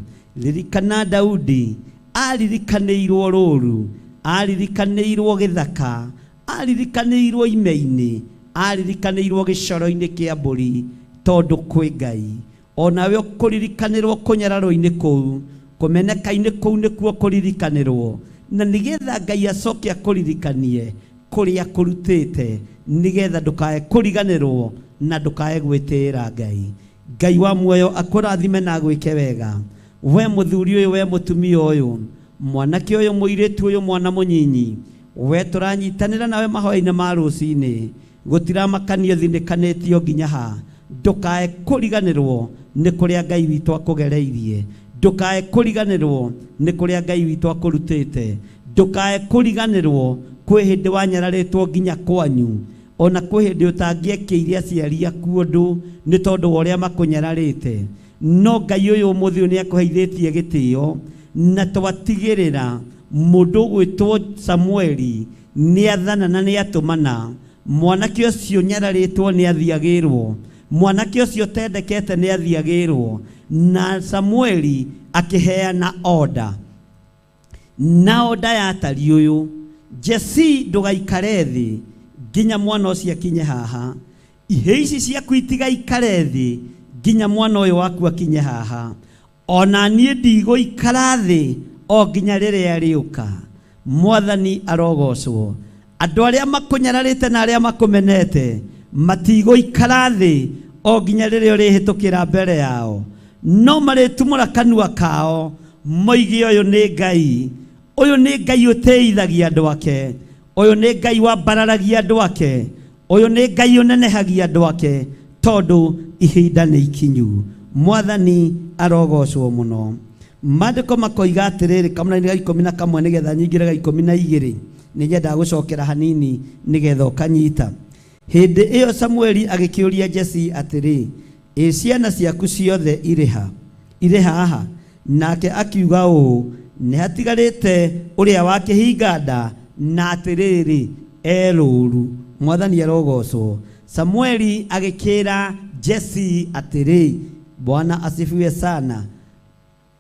Ririkana Daudi aririkanĩirwo rũũru, aririkanĩirwo gĩthaka, aririkanĩirwo ime-inĩ, aririkanĩirwo gĩcoro-inĩ kĩa mbũri, tondũ kwĩ Ngai. Onawe ũkũririkanĩrwo kũnyararwo-inĩ kũu, kũmeneka-inĩ kũu nĩkuo kũririkanĩrwo, na nigetha Ngai acoke akũririkanie kũrĩa akũrutĩte, nigetha ndũkae kũriganĩrwo na ndũkae gwĩtĩĩra Ngai. Ngai wa muoyo akũrathime na gwĩke wega. We mũthuri ũyũ, we mũtumia ũyũ, mwanake ũyũ, mũirĩtu ũyũ, mwana mũnyinyi, we tũranyitanĩra nawe mahoya-inĩ ma rũcinĩ, gũtiramakanio thinĩkanĩtio nginya ha. Ndũkae kũriganĩrwo nĩ kũrĩa Ngai witũ akũgereirie, ndũkae kũriganĩrwo nĩ kũrĩa Ngai witũ akũrutĩte, ndũkae kũriganĩrwo kwĩ hĩndĩ wanyararĩtwo nginya kwanyu, ona kwĩ hĩndĩ ũtangĩekĩire aciari aku ũndũ nĩ tondũ wa ũrĩa makũnyararĩte. No Ngai ũyũ ũmũthĩ nĩ akũheithĩtie gĩtĩo, na twatigĩrĩra mũndũ ũgwĩtwo Samueli nĩ athana na nĩ atũmana. Mwanake ũcio nyararĩtwo nĩ athiagĩrwo, mwanake ũcio tendekete nĩ athiagĩrwo, na Samueli akĩheana oda. Na oda yatari ũyũ, Jesse ndũgaikare thĩ nginya mwana ũcio akinye haha, ihĩ ici ciaku itigaikare thĩ nginya mwana ũyũ waku akinye haha, ona niĩ ndigũikara thĩ o nginya rĩrĩa rĩũka. Mwathani arogocwo. Andũ arĩa makũnyararĩte na arĩa makũmenete matigũikara thĩ o nginya rĩrĩa ũrĩhĩtũkĩra mbere yao, no marĩtumũra kanua kao moige ũyũ nĩ Ngai, ũyũ nĩ Ngai ũtĩithagia andũ ake, ũyũ nĩ Ngai wambararagia andũ ake, ũyũ nĩ Ngai ũnenehagia andũ ake, tondũ ihinda nĩ ikinyu. Mwathani arogocwo mũno. Maandĩko makoiga atĩrĩrĩ, kamũra-inĩ ga 11 nĩgetha nyingĩre ga 12, nĩgetha gũcokera hanini nĩgetha ũkanyita. Hĩndĩ ĩyo Samueli agĩkĩũria Jesse atĩrĩ, ciana ciaku ciothe irĩ haha? Nake akiuga ũũ, nĩ hatigarĩte ũrĩa wakĩhinga nda, na atĩrĩrĩ rũũru. Mwathani arogocwo. Samueli agĩkĩra Jesse atĩrĩ, Bwana asifiwe sana.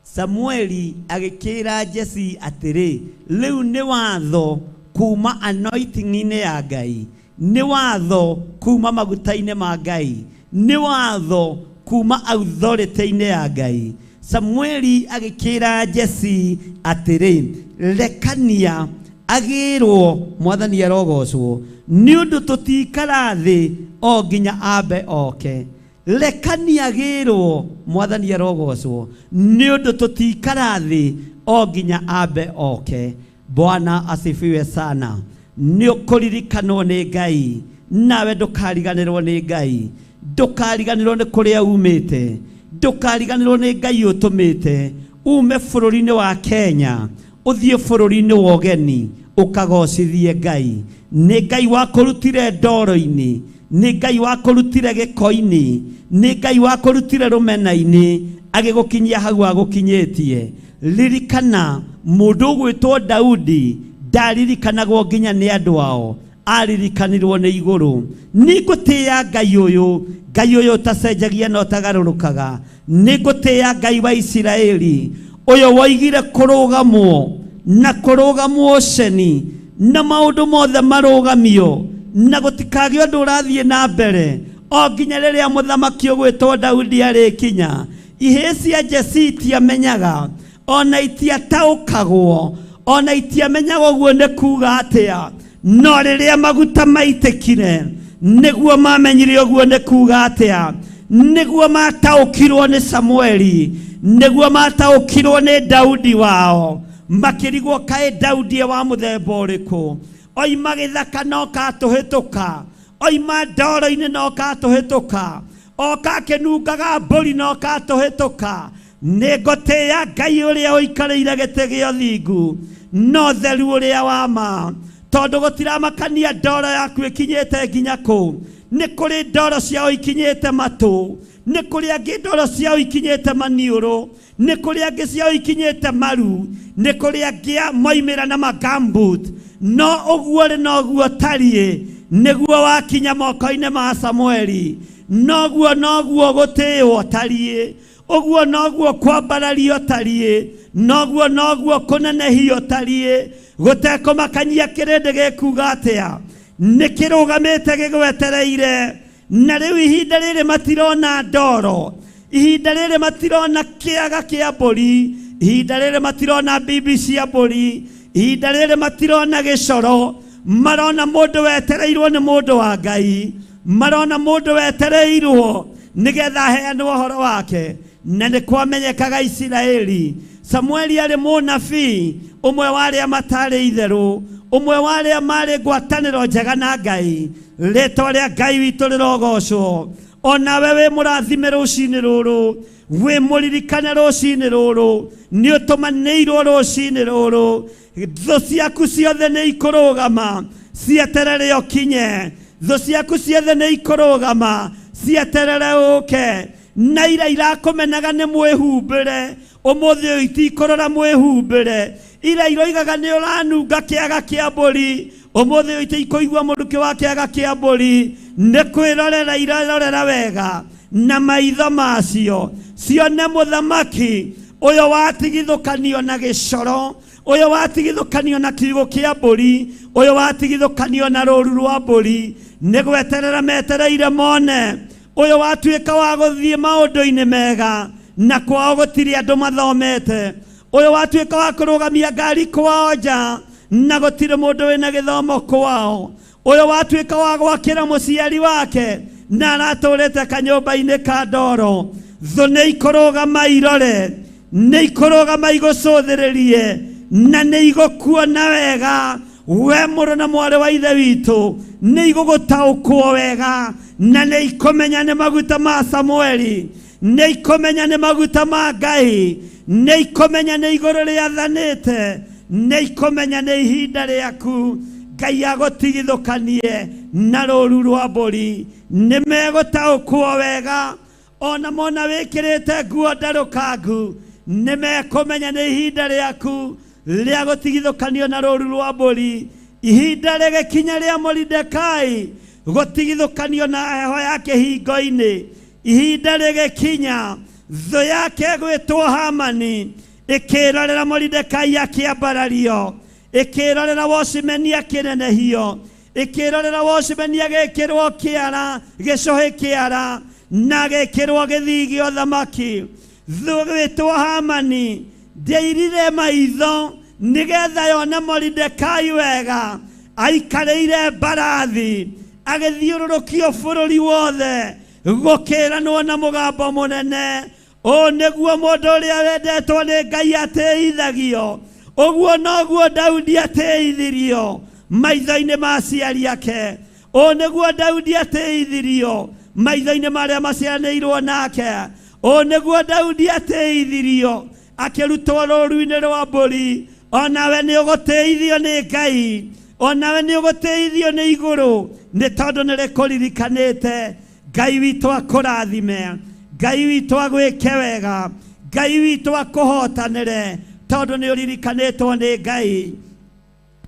Samueli agĩkĩra Jesse atĩrĩ, rĩu nĩ watho kuma anointing-inĩ ya Ngai, nĩ watho kuma maguta-inĩ ma Ngai, nĩ watho kuma authority-inĩ ya Ngai. Samueli agĩkĩra Jesse atĩrĩ, rekania agĩrwo. Mwathani arogocwo. Nĩ ũndũ tũtikara thĩ o nginya ambe oke. Rekania agĩrwo. Mwathani arogocwo. Nĩ ũndũ tũtikara thĩ o nginya ambe oke. Bwana asifiwe sana. Nĩ ũkũririkanwo nĩ Ngai, nawe ndũkariganĩrwo nĩ Ngai, ndũkariganĩrwo nĩ kũrĩa umĩte, ndũkariganĩrwo nĩ Ngai ũtũmĩte ume bũrũri-inĩ wa Kenya ũthiĩ bũrũri-inĩ wa ũgeni, ukagocithie Ngai. Nĩ Ngai wakũrutire ndoro-inĩ, nĩ Ngai wakũrutire gĩko-inĩ, nĩ Ngai wakũrutire rũmena-inĩ agĩgũkinyia hau agũkinyĩtie. Ririkana mũndũ ũgwĩtwo Daudi ndaririkanagwo nginya nĩ andũ ao, aririkanirwo nĩ igũrũ. Nĩngũtĩĩa Ngai ũyũ ũtacenjagia na ũtagarũrũkaga. Nĩngũtĩĩa Ngai wa Isiraeli ũyũ woigire kũrũgamwo na kũrũgamwo ceni na maũndũ mothe marũgamio na gũtikagĩe ũndũ ũrathiĩ na mbere o nginya rĩrĩa mũthamaki ũgwĩtwo Daudi arĩkinya. Ihĩĩ cia Jesii itiamenyaga, ona itiataũkagwo, ona itiamenyaga ũguo nĩ kuuga atĩa, no rĩrĩa maguta maitĩkire nĩguo mamenyire ũguo nĩ kuuga atĩa, nĩguo mataũkirwo nĩ Samueli, nĩguo mataũkirwo nĩ Daudi wao, makĩrigwo kaĩ Daudi wa mũthemba ũrĩkũ. Oima gĩthaka no katũhĩtũka, oima ndoro-inĩ no katũhĩtũka, oka akĩnungaga mbũri no katũhĩtũka. Nĩngũtĩĩa Ngai ũrĩa ũikarĩire gĩtĩ gĩa ũthingu no theru ũrĩa wa ma, tondũ gũtiramakania ndoro yaku ĩkinyĩte nginya kũ. Nĩ kũrĩ ndoro ciao ikinyĩte matũ, nĩ kũrĩ angĩ ndoro ciao ikinyĩte maniũrũ, nĩ kũrĩ angĩ ciao ikinyĩte maru, nĩ kũrĩ angĩ moimĩra na magambut. No ũguo rĩ noguo tariĩ nĩguo wakinya moko-inĩ ma Samueli, noguo gũtĩĩo tariĩ, ũguo noguo kwambarario tariĩ, noguo kũnenehio tariĩ. Gũtekũmakania kĩrĩndĩ gĩkuuga atĩa, nĩkĩrũgamĩte gĩgwetereire. Na rĩu ihinda rĩrĩ matirona ndoro, ihinda rĩrĩ matirona kĩaga kĩa mbũri, ihinda rĩrĩ matirona bibi cia mbũri, ihinda rĩrĩ matirona gĩcoro, marona mũndũ wetereirwo nĩ mũndũ wa Ngai, marona mũndũ wetereirwo nĩgetha aheanwo ũhoro wake. Na nĩ kwamenyekaga Isiraeli, Samueli arĩ mũnabii ũmwe wa arĩa matarĩ itherũ, ũmwe wa arĩa marĩ ngwatanĩro njega na Ngai. Rĩĩtwa rĩa Ngai witũ rĩrogocwo. Onawe wĩ mũrathime rũciinĩ rũrũ, wĩ mũririkane rũciinĩ rũrũ, nĩ ũtũmanĩirwo rũciinĩ rũrũ. Thũ ciaku ciothe nĩ ikũrũgama cieterere ũkinye, thũ ciaku ciothe nĩ ikũrũgama cieterere ũke. Na ira irakũmenaga nĩ mwĩhumbĩre, ũmũthĩ ũyũ itikũrora mwĩhumbĩre. Ira iroigaga nĩ ũranunga kĩaga kĩa mbũri, ũmũthĩ ũyũ itikũigua mũrukĩ wa kĩaga kĩa mbũri. Nĩ kwĩrorera irarorera wega na maitho macio cione mũthamaki ũyũ watigithũkanio na gĩcoro, ũyũ watigithũkanio na kiugũ kĩa mbũri, ũyũ watigithũkanio na rũũru rwa mbũri. Nĩ gweterera metereire mone ũyũ watuĩka wa gũthiĩ maũndũ-inĩ mega na kwao gũtirĩ andũ mathomete, ũyũ watuĩka wa kũrũgamia ngari kwao nja na gũtirĩ mũndũ wĩna gĩthomo kwao, ũyũ watuĩka wa gwakĩra mũciari wake na aratũrĩte kanyũmba-inĩ ka ndoro. Thũ nĩ ikũrũgama irore, nĩ ikũrũgama igũcũthĩrĩrie na nĩ igũkuona wega. We mũrũ na mwarĩ wa ithe witũ, nĩ igũgũtaũkwo wega na nĩ ikũmenya nĩ maguta ma Samueli, nĩ ikũmenya nĩ maguta ma Ngai, nĩ ikũmenya nĩ igũrũ rĩathanĩte, nĩ ikũmenya nĩ ihinda rĩaku. Ngai agũtigithũkanie na rũũru rwa mbũri. Nĩ megũtaũkwo wega, ona mona wĩkĩrĩte nguo ndarũkangu, nĩ mekũmenya nĩ ihinda rĩaku rĩa gũtigithũkanio na rũũru rwa mbũri. Ihinda rĩgĩkinya rĩa Moridekai gũtigithũkanio na heho yake hingo-inĩ, ihinda rĩgĩkinya thũ yake gwĩtwo Hamani ĩkĩrorera Moridekai akĩambarario, ĩkĩrorera Woshimeni akĩnenehio, ĩkĩrorera Woshimeni agĩkĩrwo kĩara, gĩcũhĩ kĩara na agĩkĩrwo gĩthii gĩa ũthamaki. Thũ gwĩtwo Hamani ndĩairire maitho nĩgetha yone Moridekai wega aikarĩire mbarathi agĩthiũrũrũkio bũrũri wothe gũkĩranwo na mũgambo mũnene. Ũũ nĩguo mũndũ ũrĩa wendetwo nĩ Ngai atĩithagio, ũguo noguo Daudi atĩithirio maitho-inĩ ma aciari ake. Ũũ nĩguo Daudi atĩithirio maitho-inĩ marĩa maciaranĩirwo nake. Ũũ nĩguo Daudi atĩithirio akĩrutwo rũũru-inĩ rwa mbũri. onawe nĩ ũgũteithio nĩ Ngai, onawe nĩ ũgũteithio nĩ igũrũ, nĩ tondũ nĩ rĩkũririkanĩte. Ngai witũ akũrathime, Ngai witũ agwĩke wega, Ngai witũ akũhotanĩre, tondũ nĩ ũririkanĩtwo nĩ Ngai,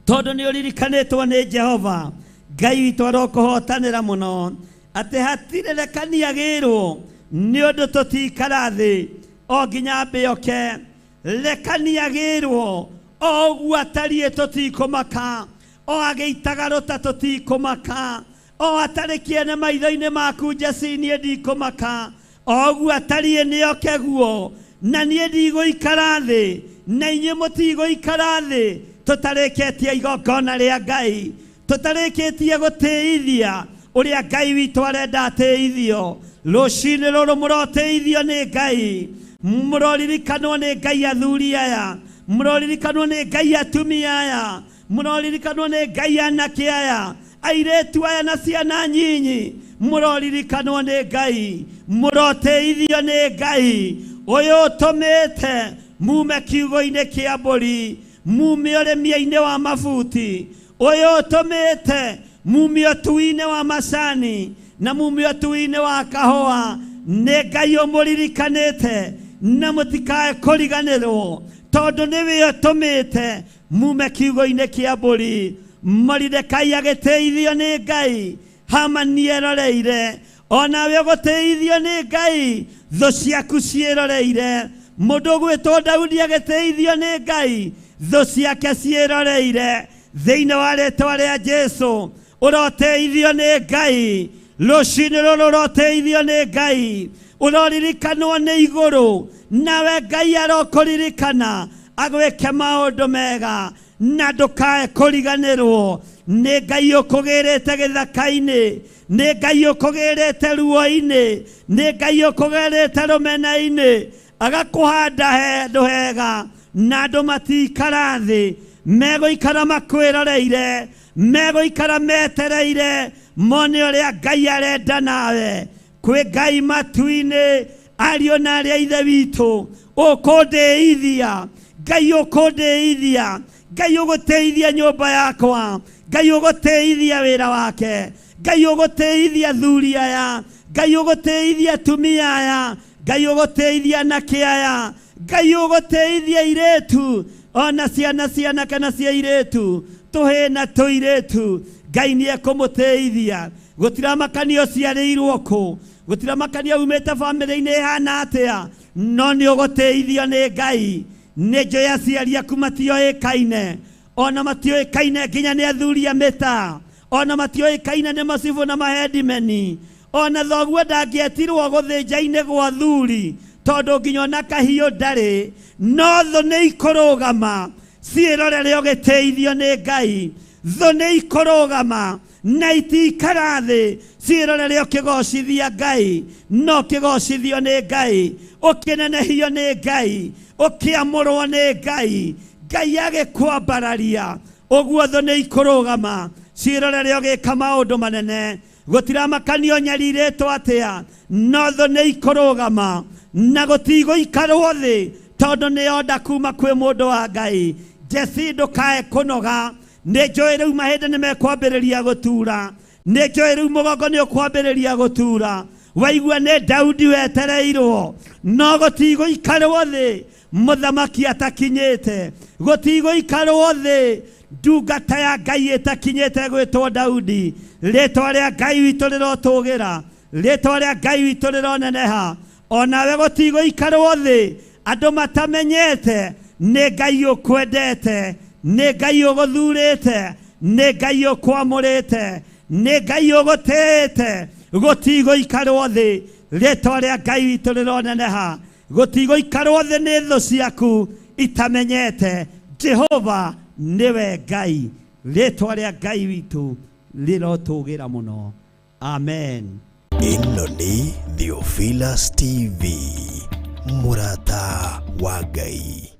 tondũ nĩ ũririkanĩtwo nĩ Jehova. Ngai witũ arokũhotanĩra mũno, atĩ hatirĩ rekaniagĩrwo nĩ ũndũ tũtikara thĩ o nginya mbĩoke. Rekaniagĩrwo o ũguo atariĩ tũtikũmaka, o agĩitaga rũta tũtikũmaka, o atarĩ kĩene maitho-inĩ maku Jesse niĩ ndikũmaka, o ũguo atariĩ nĩoke guo, na niĩ ndigũikara thĩ, na inyuĩ mũtigũikara thĩ tũtarĩkĩtie igongona rĩa Ngai, tũtarĩkĩtie gũtĩithia ũrĩa Ngai witũ arenda atĩithio. Rũcinĩ rũrũ mũrotĩithio nĩ Ngai, mũroririkanwo nĩ Ngai athuri aya, mũroririkanwo nĩ Ngai atumia aya, mũroririkanwo nĩ Ngai anake aya, airĩtu aya na ciana nyinyi, mũroririkanwo nĩ Ngai, mũrotĩithio nĩ Ngai ũyũ ũtũmĩte mume kiugo-inĩ kĩa mbũri, mume ũrĩmi-inĩ wa mabuti, ũyũ ũtũmĩte mume ũtui-inĩ wa macani na mume ũtui-inĩ wa kahũa. Nĩ Ngai ũmũririkanĩte na mũtikae kũriganĩrwo, tondũ nĩwe ũtũmĩte mume kiugo-inĩ kĩa mbũri. Moridekai agĩteithio nĩ Ngai, Hamani eroreire, onawe ũgũteithio nĩ Ngai, thũ ciaku ciĩroreire. Mũndũ ũgwĩtwo Daudi agĩteithio nĩ Ngai, thũ ciake ciĩroreire. Thĩinĩ wa rĩĩtwa rĩa Jesũ ũroteithio nĩ Ngai, rũcinĩ rũrũ ũroteithio nĩ Ngai, ũroririkanwo nĩ igũrũ, nawe Ngai arokũririkana agwĩke maũndũ mega, na ndũkae kũriganĩrwo. Nĩ Ngai ũkũgĩrĩte gĩthaka-inĩ, nĩ Ngai ũkũgĩrĩte ruo-inĩ, nĩ Ngai ũkũgĩrĩte rũmena-inĩ, agakũhanda handũ hega, na andũ matikara thĩ, megũikara makwĩroreire, megũikara metereire mone ũrĩa Ngai arenda nawe. Kwĩ Ngai matu-inĩ, ariũ na arĩa ithe witũ, ũkũndĩithia, Ngai ũkũndĩithia, Ngai ũgũteithia nyũmba yakwa, Ngai ũgũteithia wĩra wake, Ngai ũgũteithia thuri aya, Ngai ũgũteithia atumia aya, Ngai ũgũteithia anake aya, Ngai ũgũteithia airĩtu, ona ciana cianake na cia airĩtu, tũhĩ na tũirĩtu. Ngai nĩekũmũteithia. Gũtiramakania ũciarĩirwo kũ, gũtiramakania umĩte bamĩrĩ-inĩ ĩhana atĩa, no nĩ ũgũteithio nĩ Ngai. Nĩ njũĩ aciari aku matioĩkaine, ona matioĩkaine nginya nĩ athuri a mĩta, ona matioĩkaine nĩ macibũ na mahendimeni, ona thoguo ndangĩetirwo gũthĩnja-inĩ gwa thuri, tondũ nginya ona kahiũ ndarĩ. No thũ nĩ ikũrũgama ciĩrorere ũgĩteithio nĩ Ngai, thũ nĩ ikũrũgama na itikara thĩ ciĩrorere ũkĩgocithia Ngai, no ũkĩgocithio nĩ Ngai, ũkĩnenehio nĩ Ngai, ũkĩamũrwo nĩ Ngai. Ngai agĩkwambararia, ũguo thũ nĩ ikũrũgama ciĩrorere ũgĩka maũndũ manene. Gũtiramakanio nyarirĩtwo atĩa, no thũ nĩ ikũrũgama na gũtigũikarwo thĩ, tondũ nĩyonda kuma kwĩ mũndũ wa Ngai. Jesse ndũkae kũnoga, nĩ njũĩ rĩu mahĩndĩ nĩ mekwambĩrĩria gũtura, nĩ njũĩ rĩu mũgongo nĩ ũkwambĩrĩria gũtura. Waigua nĩ Daudi wetereirwo, no gũtigũikarwo thĩ mũthamaki atakinyĩte, gũtigũikarwo thĩ ndungata ya Ngai ĩtakinyĩte gwĩtwo Daudi. Rĩĩtwa rĩa Ngai witũ rĩrotũgĩra, rĩĩtwa rĩa Ngai witũ rĩroneneha. Onawe gũtigũikarwo thĩ andũ matamenyete nĩ Ngai ũkwendete, nĩ Ngai ũgũthurĩte, nĩ Ngai ũkwamũrĩte, nĩ Ngai ũgũtĩĩte. Gũtigũikarwo thĩ, rĩĩtwa rĩa Ngai witũ rĩroneneha. Gũtigũikarwo thĩ nĩ thũ ciaku itamenyete Jehova nĩwe Ngai. Rĩĩtwa rĩa Ngai witũ rĩrotũgĩra mũno. Amen. Ĩno nĩ Theophilus TV, mũrata wa Ngai.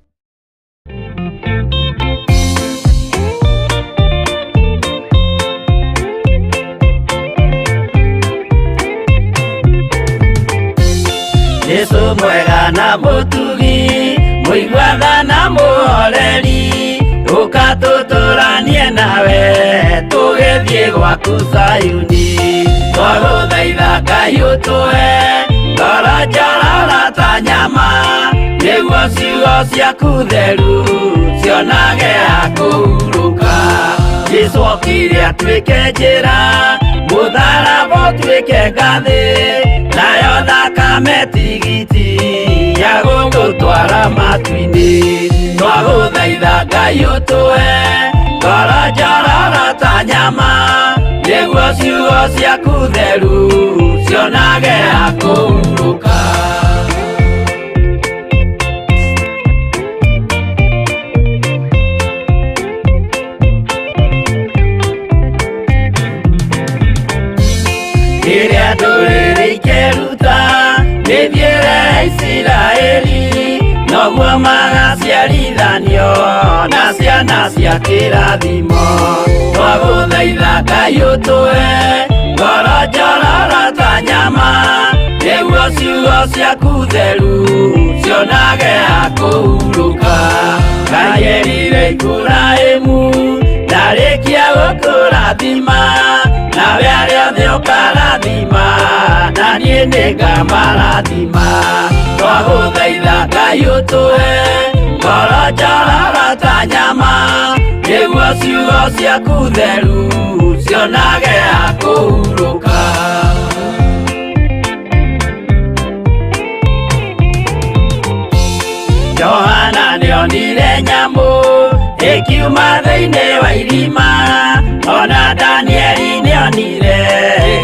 Yesu mwega na mũtugi, mũigua tha na mũhoreri. nawe tugithie gwaku Sayuni twaguthaitha Ngai ũtũhe ngoro njororo ta nyama nĩguo ciugo ciaku theru cionage hakũhurũka Jesũ okire atuĩke njĩra mũtharaba ũtuĩke ngathĩ nayo thakame tigiti ya gũgũtwara matu-inĩ twagũthaitha Ngai ũtũhe ngoro njororo ta nyama nĩguo ciugo ciaku theru cionage hakũhurũka Rĩrĩa ndũrĩrĩ ikeruta nĩthiĩre Isiraeli noguo magaciarithanio na ciana cia kĩrathimo twagũthaitha Ngai ũtũhe ngoro njororo ta nyama nĩguo ciugo ciaku theru cionage hakũhurũka Ngai erire Iburahĩmu ndarĩkia gũkũrathima nawe arĩa othe ũkarathima na niĩ nĩngamarathima twagũthaitha Ngai ũtũhe ngoro njororo ta nyama nĩguo ciugo ciaku theru cionage hakũhurũka Johana nĩonire nyamũ ĩkiuma thĩinĩ wa irima ona Danieli nĩonire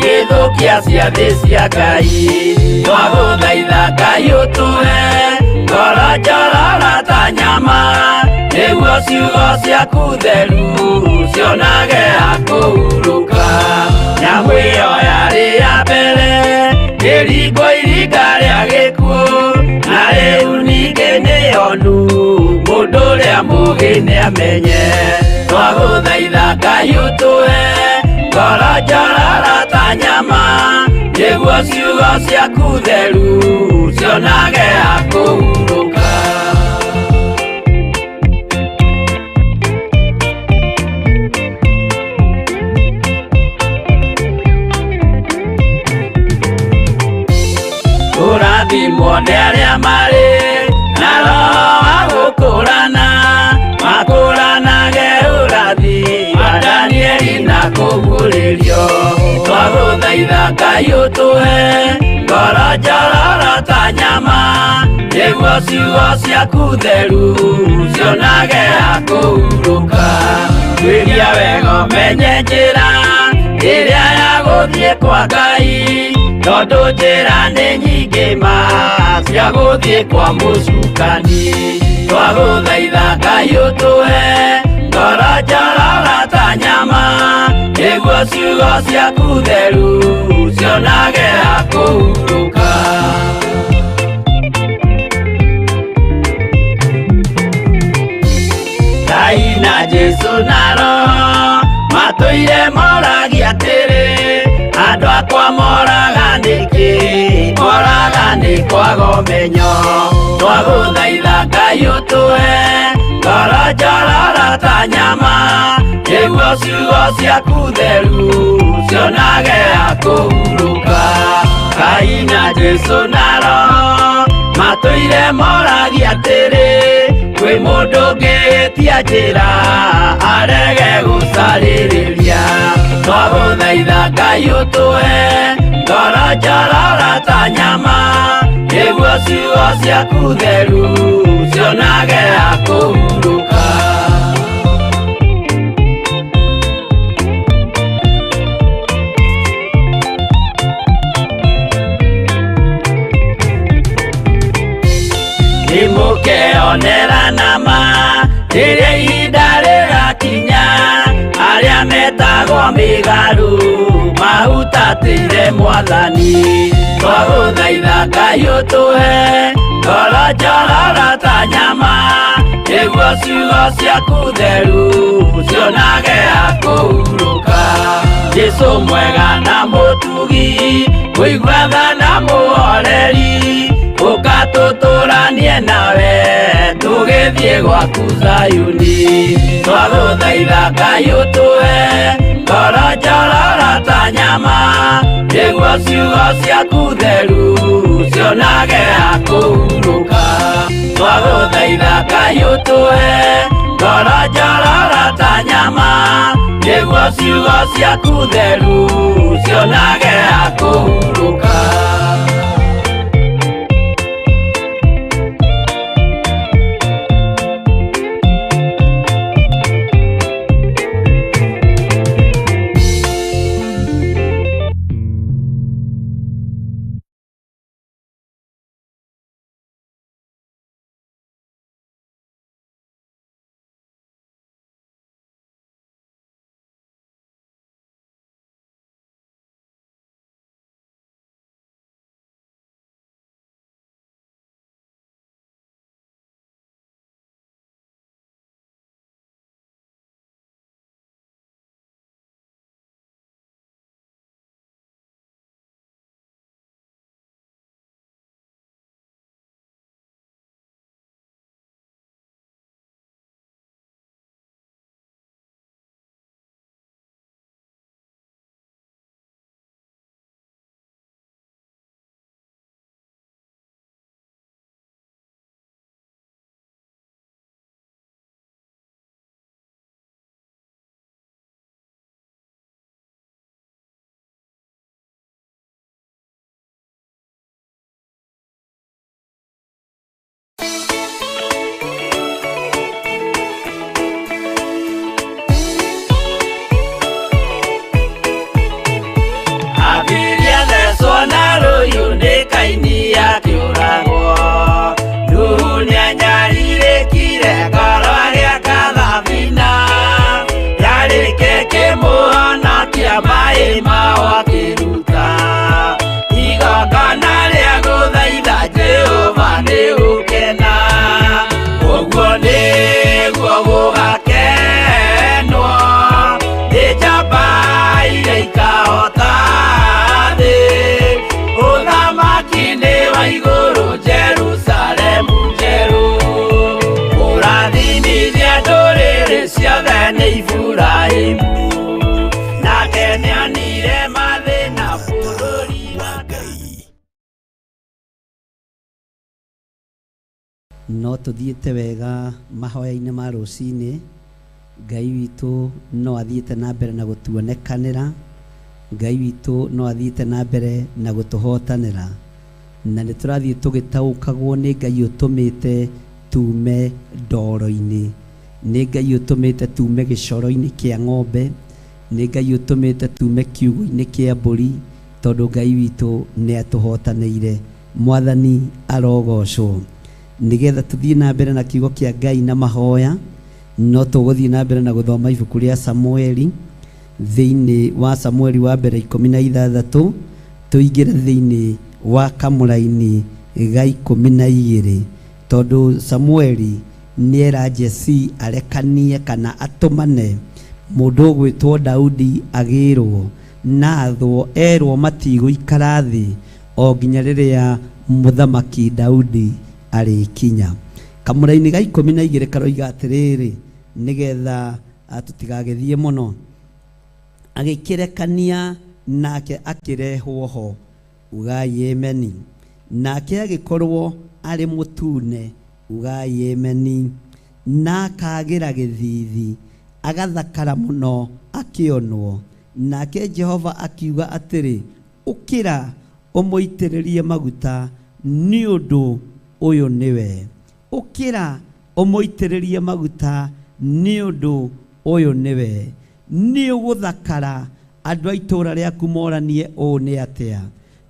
gĩthũkia ciathĩ cia Ngai twagũthaitha Ngai ũtũhe ngoro njororo ta nyama nĩguo ciugo ciaku theru cionage hakũhurũka nyamũ ĩyo yarĩ ya mbere ĩringwo iringa rĩa gĩkuũ na rĩu ningĩ nĩyonu mũndũ ũrĩa mũũgĩ nĩamenye twagũthaitha Ngai ũtũhe ngoro njororo ta nyama nĩguo ciugo ciaku theru cionage hakũhurũka Ũrathimwo nĩ arĩa marĩ na roho wa gũkũrana makũranage ũrathi wa Danieli na kũguũrĩrio twagũthaitha Ngai ũtũhe ngoro njororo ta nyama nĩguo ciugo ciaku theru cionage hakũhurũka twĩria wega ũmenye njĩra ĩrĩa ya gũthiĩ kwa Ngai tondũ njĩra nĩ nyingĩ ma cia gũthiĩ kwa mũcukani twagũthaitha Ngai ũtũhe ngoro njororo ta nyama nĩguo ciugo ciaku theru cionage hakũhurũka Ngai na Jesũ na Roho matũire moragia atĩrĩ andũ akwa moraga nĩkĩ moraga nĩ kwaga ũmenyo twagũthaitha Ngai ũtũhe ngoro njororo ta nyama nĩguo ciugo ciaku theru cionage hakũhurũka Ngai na Jesũ na Roho matũire moragia atĩrĩ kwĩ mũndũ ũngĩtia njĩra arege gũcarĩrĩria twagũthaitha Ngai ũtũhe ngoro njororo ta nyama nĩguo ciugo ciaku theru cionage hakũhurũka nĩmũkeonera nama rĩrĩa ihinda rĩgakinya arĩa metagwo mĩgarũ mahutatĩire Mwathani twagũthaitha Ngai ũtũhe ngoro njororo ta nyama nĩguo ciugo ciaku theru cionage hakũhurũka Jesũ mwega na mũtugi mũigua tha na mũhoreri ũka tutũranie nawe tũgĩthiĩ gwaku Zayuni twagũthaitha Ngai ũtũhe ngoro njororo ta nyama nĩguo ciugo ciaku theru cionage ha kũhurũka twagũthaitha Ngai ũtũhe ngoro njororo ta nyama nĩguo ciugo ciaku theru cionage ha kũhurũka. No tuthiĩte wega mahoya-inĩ ma rũcinĩ. Ngai witũ no athiĩte na mbere na gũtuonekanĩra. Ngai witũ no athiĩte na mbere na gũtũhotanĩra, na nĩ tũrathiĩ tũgĩtaũkagwo nĩ Ngai ũtũmĩte tume ndoro-inĩ, nĩ Ngai ũtũmĩte tume gĩcoro-inĩ kĩa ng'ombe, nĩ Ngai ũtũmĩte tume kiugũ-inĩ kĩa mbũri, tondũ Ngai witũ nĩ atũhotanĩire. Mwathani arogocwo. Nigetha tuthiĩ na mbere na kiugo kĩa Ngai na mahoya, no tũgũthiĩ na mbere na gũthoma ibuku rĩa Samueli, thĩinĩ wa Samueli wa mbere 16 tũingĩre thĩinĩ wa kamũra-inĩ ga 12, tondũ Samueli nĩera Jesse arekanie kana atũmane mũndũ ũgwĩtwo Daudi agĩrwo na athwo erwo matigũikara thĩ o nginya rĩrĩa mũthamaki Daudi arĩkinya. Kamũra-inĩ ga 12 karoiga atĩrĩrĩ, nĩgetha tũtigagĩthiĩ mũno, agĩkĩrekania nake akĩrehwo ho ugai Yemeni, nake agĩkorwo arĩ mũtune ugai Yemeni, na akagĩra gĩthithi agathakara mũno akĩonwo. Nake Jehova akiuga atĩrĩ, ũkĩra ũmũitĩrĩrie maguta nĩ ũndũ ũyũ nĩwe. Ũkĩra ũmũitĩrĩrie maguta nĩ ũndũ ũyũ nĩwe. Nĩ ũgũthakara andũ a itũũra rĩaku moranie ũũ nĩ atĩa.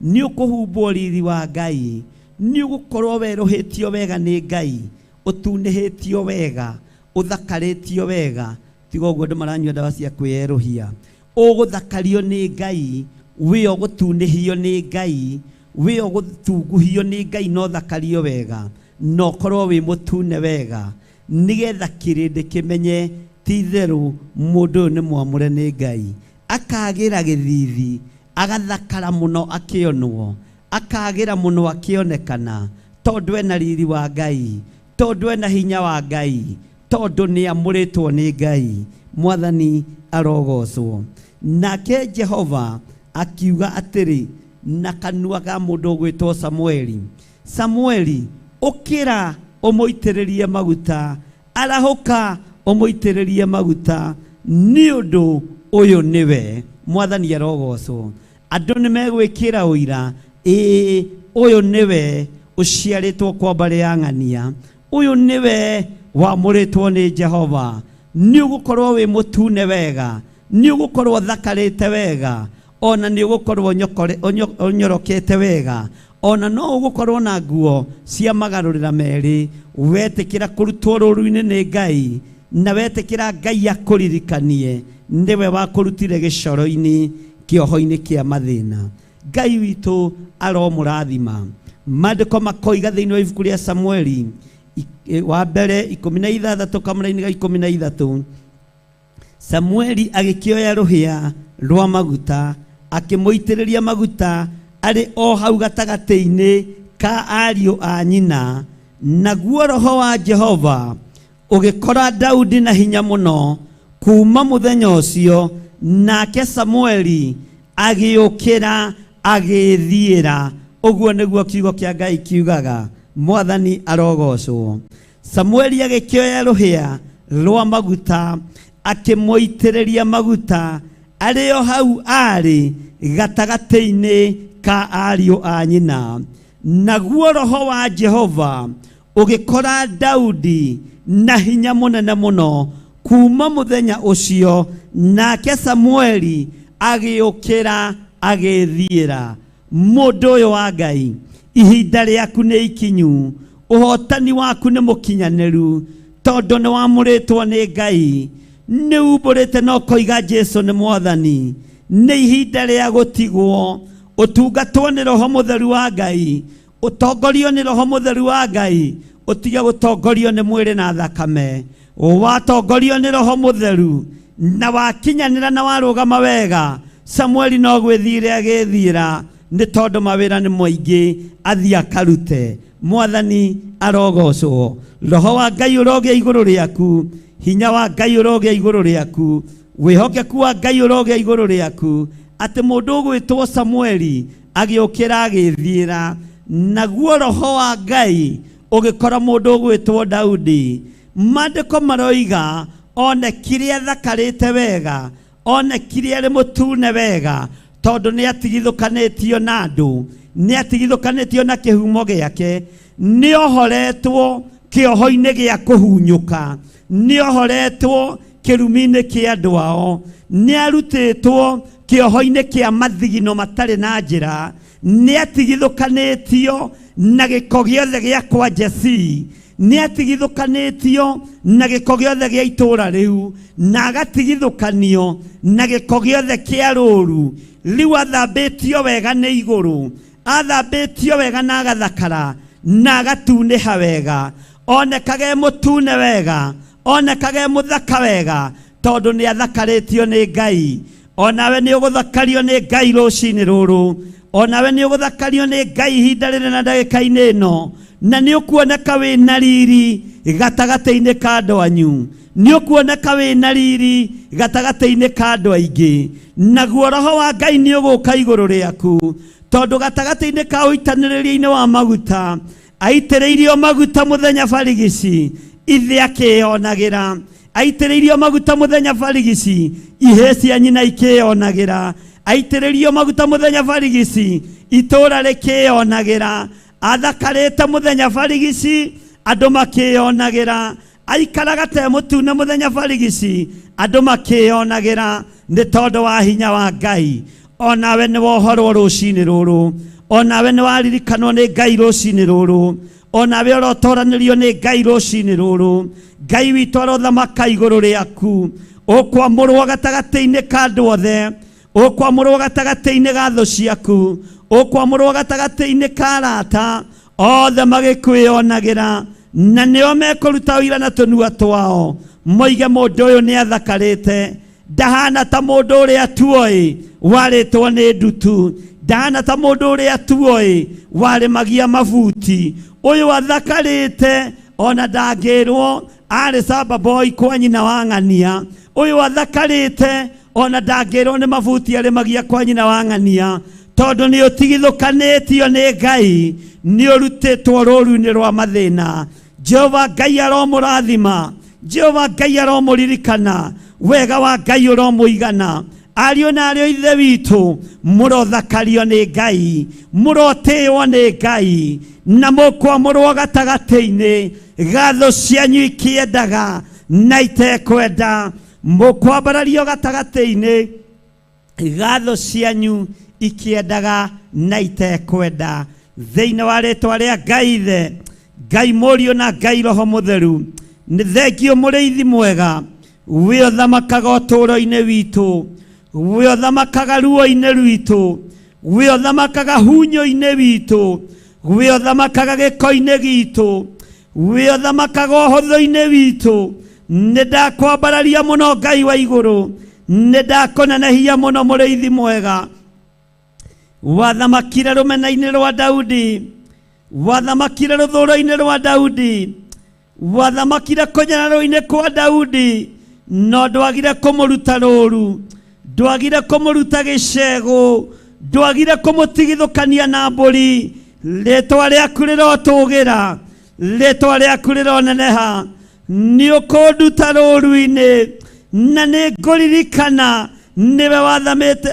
Nĩ ũkũhumbwo riri wa Ngai, nĩ ũgũkorwo werũhĩtio wega nĩ Ngai, ũtunĩhĩtio wega, ũthakarĩtio wega. Tiga ũguo andũ maranyua ndawa cia kwĩyerũhia. Ũgũthakario nĩ Ngai, wĩo gũtunĩhio nĩ Ngai, wĩo gũtunguhio nĩ Ngai, no thakario wega, no korwo wĩ mũtune wega, nĩgetha kĩrĩndĩ kĩmenye ti therũ mũndũ ũyũ nĩ mwamũre nĩ Ngai. Akagĩra gĩthithi agathakara mũno akĩonwo, akagĩra mũno akĩonekana, tondũ ena riri wa Ngai, tondũ ena hinya wa Ngai, tondũ nĩ amũrĩtwo nĩ Ngai. Mwathani arogocwo. Nake Jehova akiuga atĩrĩ na kanua ga mũndũ ũgwĩtwo Samueli, Samueli, ũkĩra ũmũitĩrĩrie maguta, arahũka ũmũitĩrĩrie maguta, nĩ ũndũ ũyũ nĩwe. Mwathani arogocwo. Andũ nĩ megwĩkĩra ũira, ũyũ nĩwe ũciarĩtwo kwa mbarĩ ya ng'ania, ũyũ nĩwe wamũrĩtwo nĩ Jehova. Nĩ ũgũkorwo wĩ mũtune wega, nĩ ũgũkorwo thakarĩte wega, ona nĩ ũgũkorwo ũnyorokete wega, ona no ũgũkorwo na nguo cia magarũrĩra merĩ, wetĩkĩra kũrutwo rũũru-inĩ nĩ Ngai, na wetĩkĩra Ngai akũririkanie nĩwe wakũrutire gĩcoro-inĩ kĩoho-inĩ kĩa mathĩna. Ngai witũ aromũrathima. Maandĩko makoiga thĩinĩ wa ibuku rĩa Samueli wa mbere 16 kamũra-inĩ ga 13, Samueli agĩkĩoya rũhĩa rwa maguta akĩmũitĩrĩria maguta arĩ o hau gatagatĩ-inĩ ka ariũ a nyina, naguo roho wa Jehova ũgĩkora Daudi na hinya mũno. Kuma mũthenya ũcio nake Samueli agĩũkĩra agĩthiĩra. Ũguo nĩguo kiugo kĩa Ngai kiugaga. Mwathani arogocwo. Samueli agĩkĩoya rũhĩa rwa maguta akĩmũitĩrĩria maguta arĩ o hau arĩ gatagatĩ-inĩ ka ariũ a nyina, naguo roho wa Jehova ũgĩkora Daudi na hinya mũnene mũno. Kuma mũthenya ũcio nake Samueli agĩũkĩra agĩthiĩra. Mũndũ ũyũ wa Ngai, ihinda rĩaku nĩ ikinyu, ũhotani waku nĩ mũkinyanĩru, tondũ nĩ wamũrĩtwo nĩ Ngai, nĩ umbũrĩte na ũkoiga Jesũ nĩ Mwathani. Nĩ ihinda rĩa gũtigwo, ũtungatwo nĩ Roho Mũtheru wa Ngai, ũtongorio nĩ Roho Mũtheru wa Ngai, ũtige gũtongorio nĩ mwĩrĩ na thakame. Watongorio nĩ Roho Mũtheru na wakinyanĩra na warũgama wega, Samueli no gwĩthiĩra agĩthiĩra, nĩ tondũ mawĩra nĩ maingĩ, athiĩ akarute. Mwathani arogocwo. Roho wa Ngai ũrogĩa igũrũ rĩaku, hinya wa Ngai ũrogĩa igũrũ rĩaku, wĩhokeku wa Ngai ũrogĩa igũrũ rĩaku, atĩ mũndũ ũgwĩtwo Samueli agĩũkĩra agĩthiĩra, naguo roho wa Ngai ũgĩkora mũndũ ũgwĩtwo Daudi. Maandĩko maroiga onekire athakarĩte wega, onekire arĩ mũtune wega, tondũ nĩ atigithũkanĩtio na andũ, nĩ atigithũkanĩtio na kĩhumo gĩake, nĩ ohoretwo kĩoho-inĩ gĩa kũhunyũka, nĩ ohoretwo kĩrumi-inĩ kĩa andũ ao, nĩ arutĩtwo kĩoho-inĩ kĩa mathigino matarĩ na njĩra, nĩ atigithũkanĩtio na gĩko gĩothe gĩa kwa Jesii, nĩ atigithũkanĩtio na gĩko gĩothe gĩa itũũra rĩu, na agatigithũkanio na gĩko gĩothe kĩa rũũru. Rĩu athambĩtio wega nĩ igũrũ, athambĩtio wega na agathakara na agatunĩha wega, onekage mũtune wega, onekage mũthaka wega, tondũ nĩ athakarĩtio nĩ Ngai. Onawe nĩ ũgũthakario nĩ Ngai rũciinĩ rũrũ, onawe nĩ ũgũthakario nĩ Ngai ihinda rĩrĩ na ndagĩka-inĩ ĩno, na nĩ ũkuoneka wĩ na riri gatagatĩ-inĩ ka andũ anyu, nĩ ũkuoneka wĩ na riri gatagatĩ-inĩ ka andũ aingĩ, naguo roho wa Ngai nĩ ũgũka igũrũ rĩaku, tondũ gatagatĩ-inĩ ka ũitanĩrĩria-inĩ wa maguta aitĩrĩirio maguta mũthenya barigici, ithe akĩyonagĩra, aitĩrĩirio maguta mũthenya barigici, ihĩ cia nyina ikĩyonagĩra, aitĩrĩirio maguta mũthenya barigici, itũũra rĩkĩyonagĩra, athakarĩte mũthenya barigici, andũ makĩyonagĩra, aikaraga te mũtune mũthenya barigici, andũ makĩyonagĩra, nĩ tondũ wa hinya wa Ngai. Onawe nĩ wohorwo rũciinĩ rũrũ, onawe nĩ waririkanwo nĩ Ngai rũciinĩ rũrũ, onawe ũrotoranĩrio nĩ Ngai rũciinĩ rũrũ. Ngai witũ arothamaka igũrũ rĩaku, ũkwamũrwo gatagatĩ-inĩ ka andũ othe, ũkwamũrwo gatagatĩ-inĩ ga thũ ciaku, ũkwamũrwo gatagatĩ-inĩ ka arata othe magĩkwĩyonagĩra, na nĩo mekũruta ũira na tũnua twao, moige mũndũ ũyũ nĩ athakarĩte, ndahana ta mũndũ ũrĩa tuoĩ warĩtwo nĩ ndutu, ndana ta mundu uria tuoi waremagia mabuti uyu wathakarite ona ndangirwo ari saba boy kwa nyina wa ng'ania uyu wathakarite ona ndangirwo ni mabuti aremagia kwa nyina wa ng'ania tondu ni utigithukanitio ni Ngai ni urutitwo ruru-ini rwa mathina. Jehova Ngai aromurathima, Jehova Ngai aromuririkana, wega wa Ngai uromuigana. Ariũ na ariũ ithe witũ mũrothakario nĩ Ngai, mũrotĩĩo nĩ Ngai, na mũkwamũrwo gatagatĩ-inĩ ga thũ cianyu ikĩendaga na itekwenda. Mũkwambarario gatagatĩ-inĩ ga thũ cianyu ikĩendaga na itekwenda. Thĩinĩ wa rĩĩtwa rĩa Ngai Ithe, Ngai Mũriũ na Ngai Roho Mũtheru, nĩ thengio mũrĩithi mwega, we ũthamakaga ũtũũro-inĩ witũ, we ũthamakaga ruo-inĩ rwitũ, we ũthamakaga hunyo-inĩ witũ, we ũthamakaga gĩko-inĩ gitũ, we ũthamakaga ũhũthũ-inĩ witũ. Nĩ ndakwambararia mũno Ngai wa igũrũ, nĩ ndakũnenehia mũno mũrĩithi mwega. Wathamakire rũmena-inĩ rwa Daudi, wathamakire rũthũũro-inĩ rwa Daudi, wathamakire kũnyararo-inĩ kwa Daudi, no ndwagire kũmũruta rũũru, ndwagire kũmũruta gĩcegũ, ndwagire kũmũtigithũkania na mbũri. Rĩĩtwa rĩaku rĩrotũũgĩra, rĩĩtwa rĩaku rĩroneneha. Nĩ ũkũnduta rũũru-inĩ, na nĩ ngũririkana nĩwe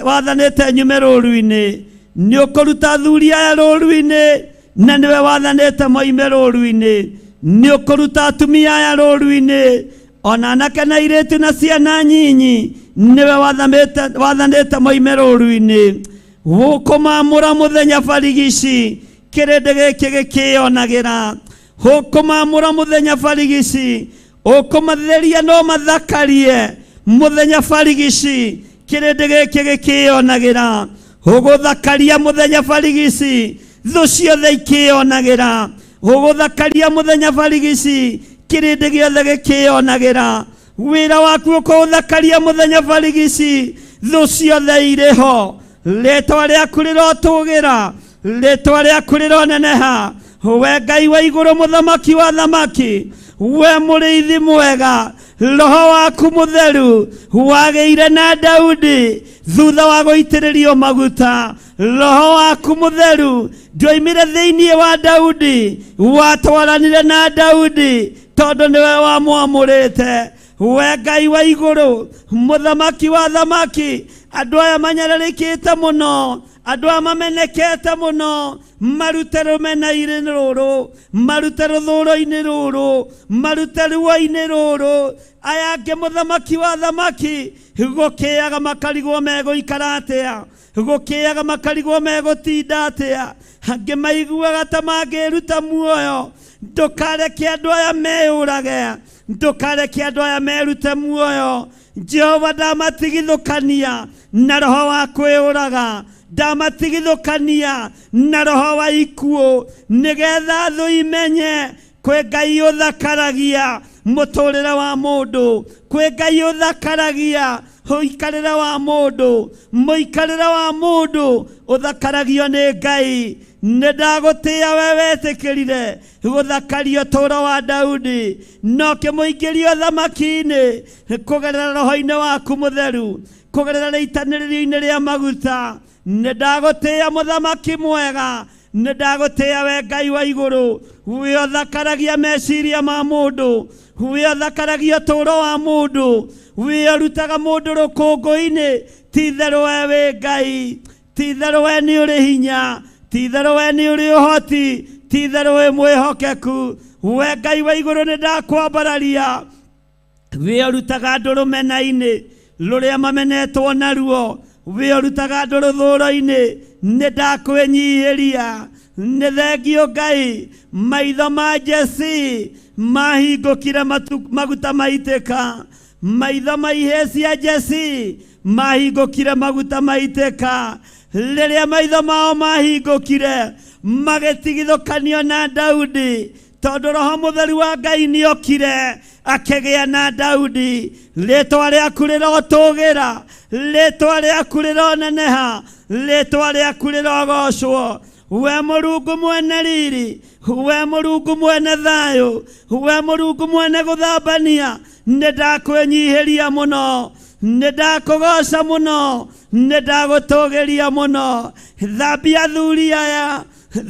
wathanĩte nyume rũũru-inĩ. Nĩ ũkũruta athuri aya rũũru-inĩ, na nĩwe wathanĩte moime rũũru-inĩ. Nĩ ũkũruta atumia aya rũũru-inĩ, ona anake na airĩtu na ciana nyinyi, nĩwe wathanĩte moime rũũru-inĩ. Ũkũmamũra mũthenya barigici, kĩrĩndĩ gĩkĩ gĩkĩonagĩra. Ũkũmamũra mũthenya barigici, ũkũmatheria no mathakarie mũthenya barigici, kĩrĩndĩ gĩkĩ gĩkĩonagĩra. Ũgũthakaria mũthenya barigici, thũ ciothe ikĩonagĩra. Ũgũthakaria mũthenya barigici, kĩrĩndĩ gĩothe gĩkĩonagĩra. Wĩra waku ũkũũthakaria mũthenya barigici, thũ ciothe irĩ ho. Rĩĩtwa rĩaku rĩrotũũgĩra, rĩĩtwa rĩaku rĩroneneha. We Ngai wa igũrũ mũthamaki wa thamaki, we mũrĩithi mwega, Roho waku mũtheru wagĩire na Daudi thutha wa gũitĩrĩrio maguta. Roho waku mũtheru ndwoimire thĩinĩ wa Daudi, watwaranire na Daudi tondũ nĩwe wamwamũrĩte. We Ngai wa igũrũ mũthamaki wa thamaki, andũ aya manyararĩkĩte mũno, andũ aya mamenekete mũno, marute rũmena-inĩ rũrũ, marute rũthũũro-inĩ rũrũ, marute ruo-inĩ rũrũ. Aya angĩ mũthamaki wa thamaki gũkĩaga makarigwo megũikara atĩa, gũkĩaga makarigwo megũtinda atĩa. Angĩ maiguaga ta mangĩruta muoyo. Ndũkareke andũ aya meyũrage, ndũkareke andũ aya merute muoyo. Jehova ndamatigithũkania na roho wa kwĩyũraga, ndamatigithũkania na roho wa ikuũ, nĩgetha thũ imenye kwĩ Ngai ũthakaragia mũtũũrĩre wa mũndũ, kwĩ Ngai ũthakaragia mũikarĩre wa mũndũ, mũikarĩre wa mũndũ ũthakaragio nĩ Ngai. Nĩ ndagũtĩĩa we wetĩkĩrire gũthakaria ũtũũro wa Daudi, no kĩmũingĩria ũthamaki-inĩ kũgerera roho-inĩ waku mũtheru, kũgerera rĩitanĩrĩrio-inĩ rĩa maguta. Nĩ ndagũtĩĩa mũthamaki mwega, nĩ ndagũtĩĩa we Ngai wa igũrũ, we ũthakaragia meciria ma mũndũ, we ũthakaragia ũtũũro wa mũndũ, we ũrutaga mũndũ rũkũngũ-inĩ. Ti-itherũ we wĩ Ngai, ti-itherũ we nĩ ũrĩ hinya, ti-itherũ we nĩ ũrĩ ũhoti, ti-itherũ wĩ mwĩhokeku. We Ngai wa igũrũ nĩ ndakwambararia, we ũrutaga andũ rũmena-inĩ rũrĩa mamenetwo naruo, we ũrutaga andũ rũthũũro-inĩ. Nĩ ndakwĩnyihĩria, nĩ thengio Ngai. Maitho ma Jesi mahingũkire maguta maitĩka, maitho ma ihĩĩ cia Jesi mahingũkire maguta maitĩka. Rĩrĩa maitho mao mahingũkire magĩtigithũkanio na Daudi, tondũ Roho Mũtheru wa Ngai nĩokire akĩgĩa na Daudi. Rĩĩtwa rĩaku rĩrotũũgĩra, rĩĩtwa rĩaku rĩroneneha. rĩtwa rĩaku rĩrogocwo. We Mũrungu mwene riri, we Mũrungu mwene thayũ, we Mũrungu mwene gũthambania, nĩndakwĩnyihĩria mũno, nĩndakũgoca mũno, nĩndagũtũgĩria mũno. Thambia athuri aya,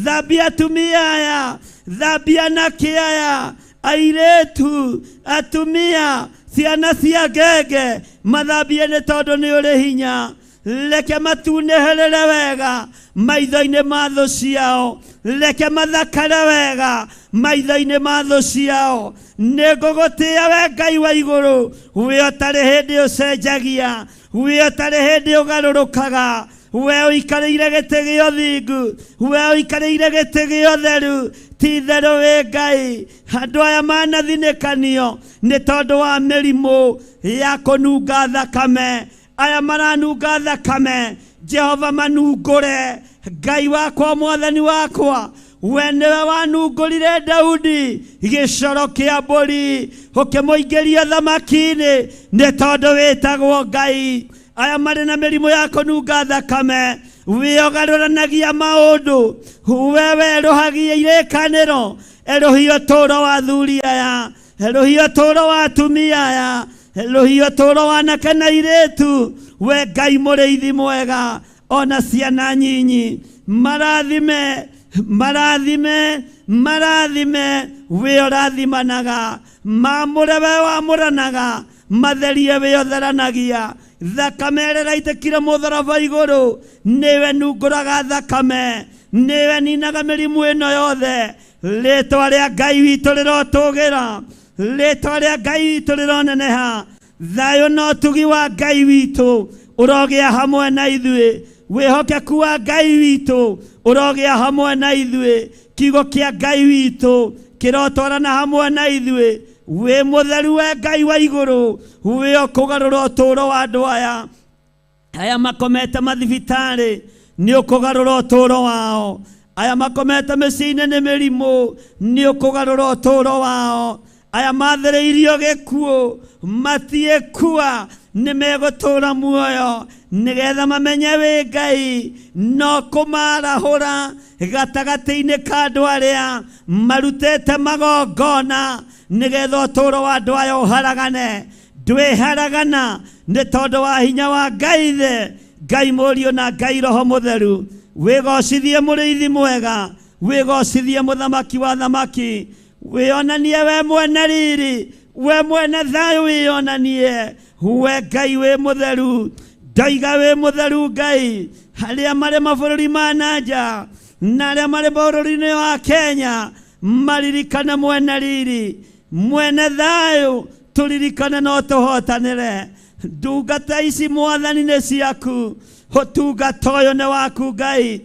thambia atumia aya, thambia anake aya, airĩtu, atumia, ciana cia ngenge, mathambie nĩ tondũ nĩ ũrĩ hinya. Reke matunĩhĩrĩre wega maitho-inĩ ma thũ ciao, reke mathakare wega maitho-inĩ ma thũ ciao. Nĩngũgũtĩĩa we Ngai wa igũrũ, we ũtarĩ hĩndĩ ũcenjagia, we ũtarĩ hĩndĩ ũgarũrũkaga, we ũikarĩire gĩtĩ gĩa ũthingu, we ũikarĩire gĩtĩ gĩa ũtheru. Ti itherũ wĩ Ngai. Andũ aya manathinĩkanio nĩ tondũ wa mĩrimũ ya kũnunga thakame. Aya maranunga thakame, Jehova manungũre. Ngai wakwa, mwathani wakwa, we nĩwe wanungũrire Daudi gĩcoro kĩa mbũri, ũkĩmũingĩria thamaki-inĩ nĩ tondũ wĩtagwo Ngai. Aya marĩ na mĩrimũ ya kũnunga thakame, we ũgarũranagia maũndũ, we werũhagia irĩkanĩro. Erũhia ũtũũro wa athuri aya, erũhia ũtũũro wa atumia aya, erũhia ũtũũro wa anake na airĩtu. We Ngai mũrĩithi mwega, ona ciana nyinyi marathime, marathime, marathime. We ũrathimanaga, mamũre we wamũranaga, matherie we ũtheranagia. Thakame ĩrĩa ĩraitĩkire mũtharaba igũrũ, nĩwe nungũraga thakame, nĩwe ninaga mĩrimũ ĩno yothe. Rĩtwa rĩa Ngai witũ rĩrotũgĩra, rĩtwa rĩa Ngai witũ rĩroneneha. Thayũ na ũtugi wa Ngai witũ ũrogĩa hamwe na ithuĩ, wĩhokeku wa Ngai witũ ũrogĩa hamwe na ithuĩ, kiugo kĩa Ngai witũ kĩrotwarana hamwe na ithuĩ. We mũtheru we Ngai wa igũrũ, we ũkũgarũra ũtũũro wa andũ aya. Aya makomete mathibitarĩ, nĩ ũkũgarũra ũtũũro wao. Aya makomete mĩciĩ-inĩ nĩ mĩrimũ, nĩ ũkũgarũra ũtũũro wao. Aya mathereirio gĩkuũ, matiĩkua, nĩ megũtũũra muoyo, nĩgetha mamenye wĩ Ngai. No kũmarahũra gatagatĩ-inĩ ka andũ arĩa marutĩte magongona, nĩgetha ũtũũro wa andũ aya ũharagane. Ndwĩharagana nĩ tondũ wa hinya wa Ngai Ithe, Ngai Mũriũ na Ngai Roho Mũtheru. Wĩgocithie mũrĩithi mwega, wĩgocithie mũthamaki wa thamaki, wĩonanie we mwene riri, we mwene thayũ wĩonanie. We Ngai wĩ mũtheru, ndoiga wĩ mũtheru Ngai. Arĩa marĩ mabũrũri ma nanja na arĩa marĩ bũrũri-inĩ wa Kenya, maririkane mwene riri, mwene thayũ, tũririkane no tũhotanĩre. Ndungata ici mwathani nĩ ciaku, ũtungata ũyũ nĩ waku Ngai.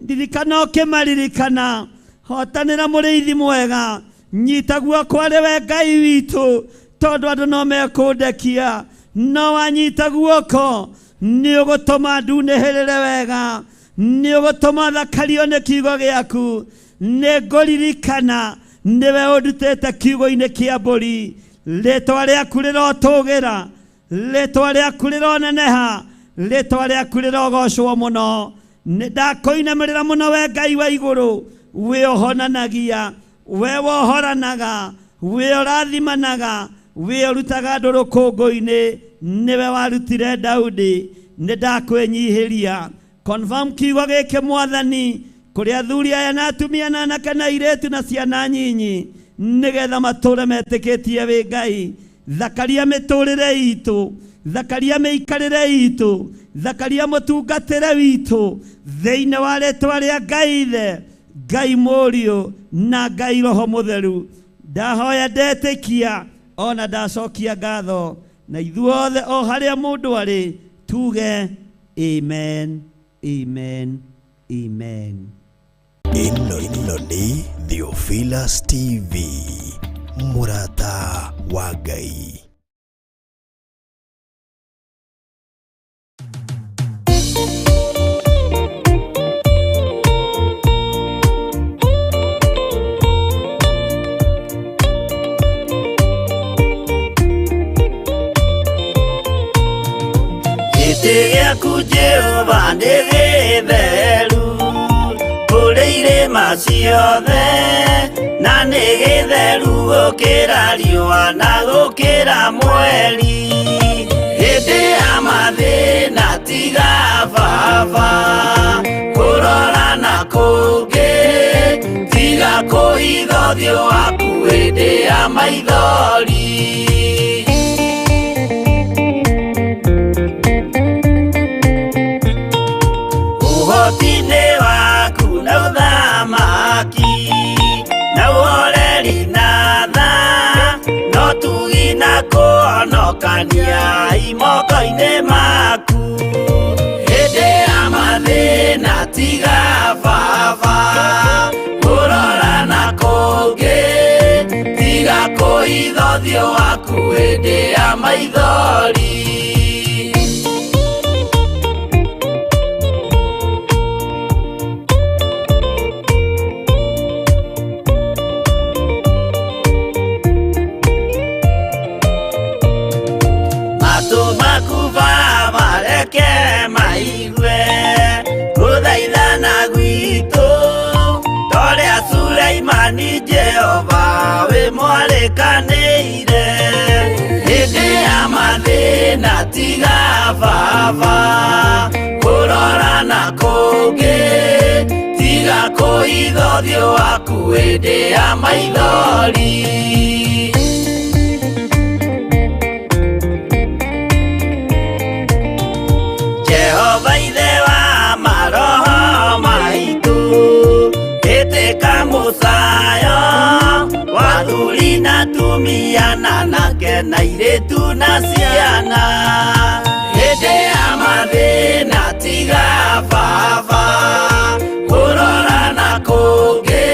Ririkana ũkĩmaririkana, hotanĩra mũrĩithi mwega, nyita guoko arĩ we Ngai witũ, tondũ andũ no mekũndekia. No wanyita guoko, nĩ ũgũtũma ndunĩhĩrĩre wega, nĩ ũgũtũma thakario nĩ kiugo gĩaku. Nĩ ngũririkana nĩwe ũndutĩte kiugo-inĩ kĩa mbũri. Rĩtwa rĩaku rĩrotũgĩra, rĩtwa rĩaku rĩroneneha, rĩtwa rĩaku rĩrogocwo mũno. Nĩndakũinamĩrĩra mũno we Ngai wa igũrũ, we ũhonanagia, we wohoranaga, we ũrathimanaga, we ũrutaga andũ rũkũngũ-inĩ. Nĩwe warutire Daudi. Nĩndakwĩnyihĩria. Confirm kiugo gĩkĩ mwathani kũrĩ athuri aya na atumia na anake na airĩtu na ciana nyinyi, nĩgetha matũũre metĩkĩtie wĩ Ngai. Thakaria mĩtũũrĩre itũ, thakaria mĩikarĩre itũ, thakaria mũtungatĩre witũ, thĩinĩ wa rĩtwa rĩa Ngai Ithe, Ngai Mũriũ na Ngai Roho Mũtheru. Ndahoya ndetĩkia, ona ndacokia ngatho, na ithuothe o harĩa mũndũ arĩ tuge amen, amen, amen. Ĩno nĩ Theophilus TV, mũrata wa Ngai. Gĩtĩ giaku Jehova nĩ gĩtheru kũrĩ irĩma ciothe, na nĩ gĩtheru gũkĩra riũa na gũkĩra mweri. Hĩndĩ ya mathĩna tiga baba kũrora na kũngĩ, tiga kũhitha ũthiũ waku hĩndĩ ya maithori. Ũhoti-inĩ waku na ũthamaki na ũhoreri na tha, no tugi na kũhonokania imoko-inĩ maku. Hĩndĩ ya mathĩna tiga baba kũrora na kũngĩ, tiga kũhitha ũthiũ waku hĩndĩ ya maithori. Matũ maku baba reke maigue gũthaithana gwitũ, torĩa Sulaimani Jehova wĩ mwarĩkanĩire. Hĩndĩ ya mathĩna tiga baba kũrora na kũngĩ, tiga kũhitha ũthiũ waku hĩndĩ ya maithori. Jehova ithe wa maroho maitũ, ĩtĩka mũcayo wa athuri na atumia na anake na airĩtu na ciana. Hĩndĩ ya mathĩna tiga baba kũrora na kũngĩ,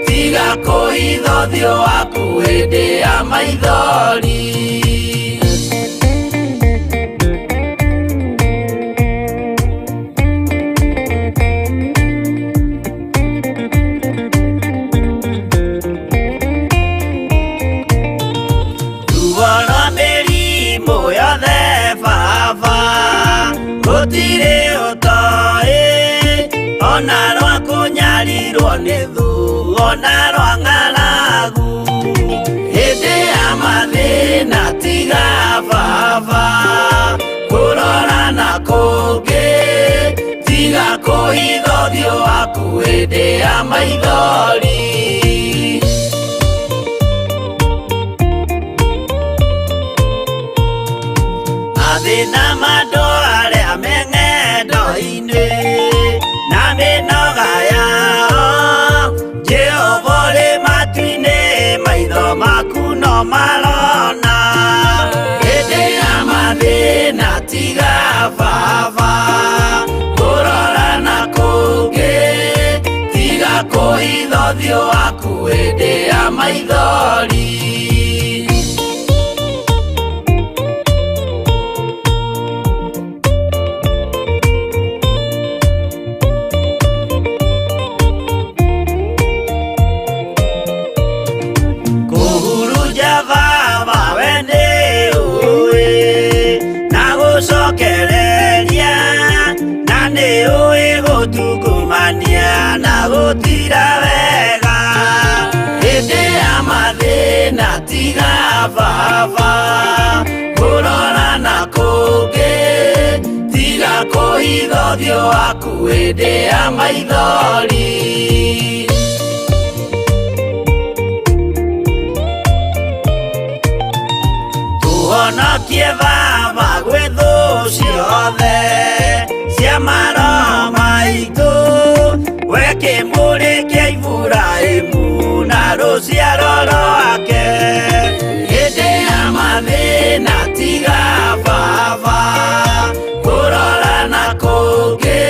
tiga kũhitha ũthiũ waku hĩndĩ ya maithori. Gũtirĩ ũtoĩ ona rwa kũnyarirwo nĩ thu ona rwa ng'aragu. Hĩndĩ ya mathĩna tiga baba kũrora na kũngĩ, tiga kũhitha ũthiũ waku hĩndĩ ya maithori. Mathĩna mandũ arĩa me ng'endo-inĩ na mĩnoga yao, Jehova ũrĩ matu-inĩ maitho maku no marona. Hĩndĩ ya mathĩna tiga baba kũrora na kũngĩ, tiga kũhitha ũthiũ waku hĩndĩ ya maithori. Na gũtira wega hĩndĩ ya mathĩna tiga baba kũrora na kũngĩ, tiga kũhitha ũthiũ waku hĩndĩ ya maithori. Tũhonokie baba gwĩ thũ ciothe cia maroho maitũ, we kĩmũrĩ kĩa Iburahĩmu na rũciaro rwake. Hĩndĩ ya mathĩna tiga baba kũrora na kũngĩ,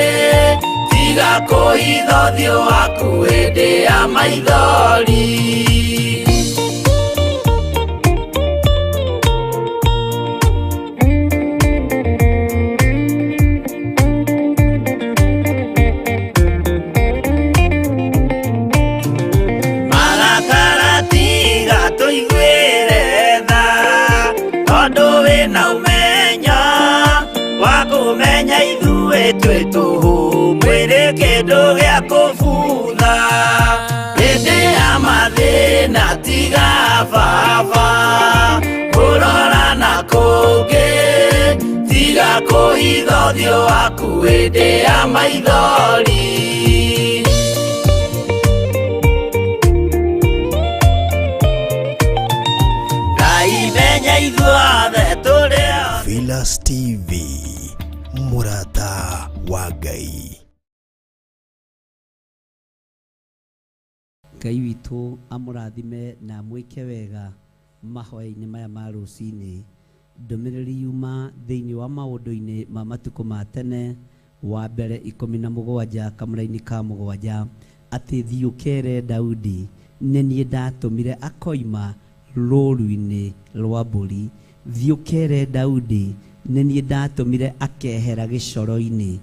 tiga kũhitha ũthiũ waku hĩndĩ ya maithori. twĩ tũhũ mwĩrĩ kĩndũ gĩa kũbutha hĩndĩ ya mathĩna tiga baba kũrora na kũngĩ tiga kũhitha ũthiũ waku hĩndĩ ya maithori Ngai menya ithuothe tũrĩa Philas TV, mũrata wa Ngai. Ngai witũ amũrathime na mwĩke wega mahoya-inĩ maya ma rũcinĩ. Ndũmĩrĩri yuma thĩinĩ wa maũndũ-inĩ ma matukũ ma tene wa mbere 17 kamũra-inĩ ka 7 atĩ thiũkere Daudi nĩ niĩ ndatũmire akoima rũũru-inĩ rwa mbũri. Thiũkere Daudi nĩ niĩ ndatũmire akehera gĩcoro-inĩ.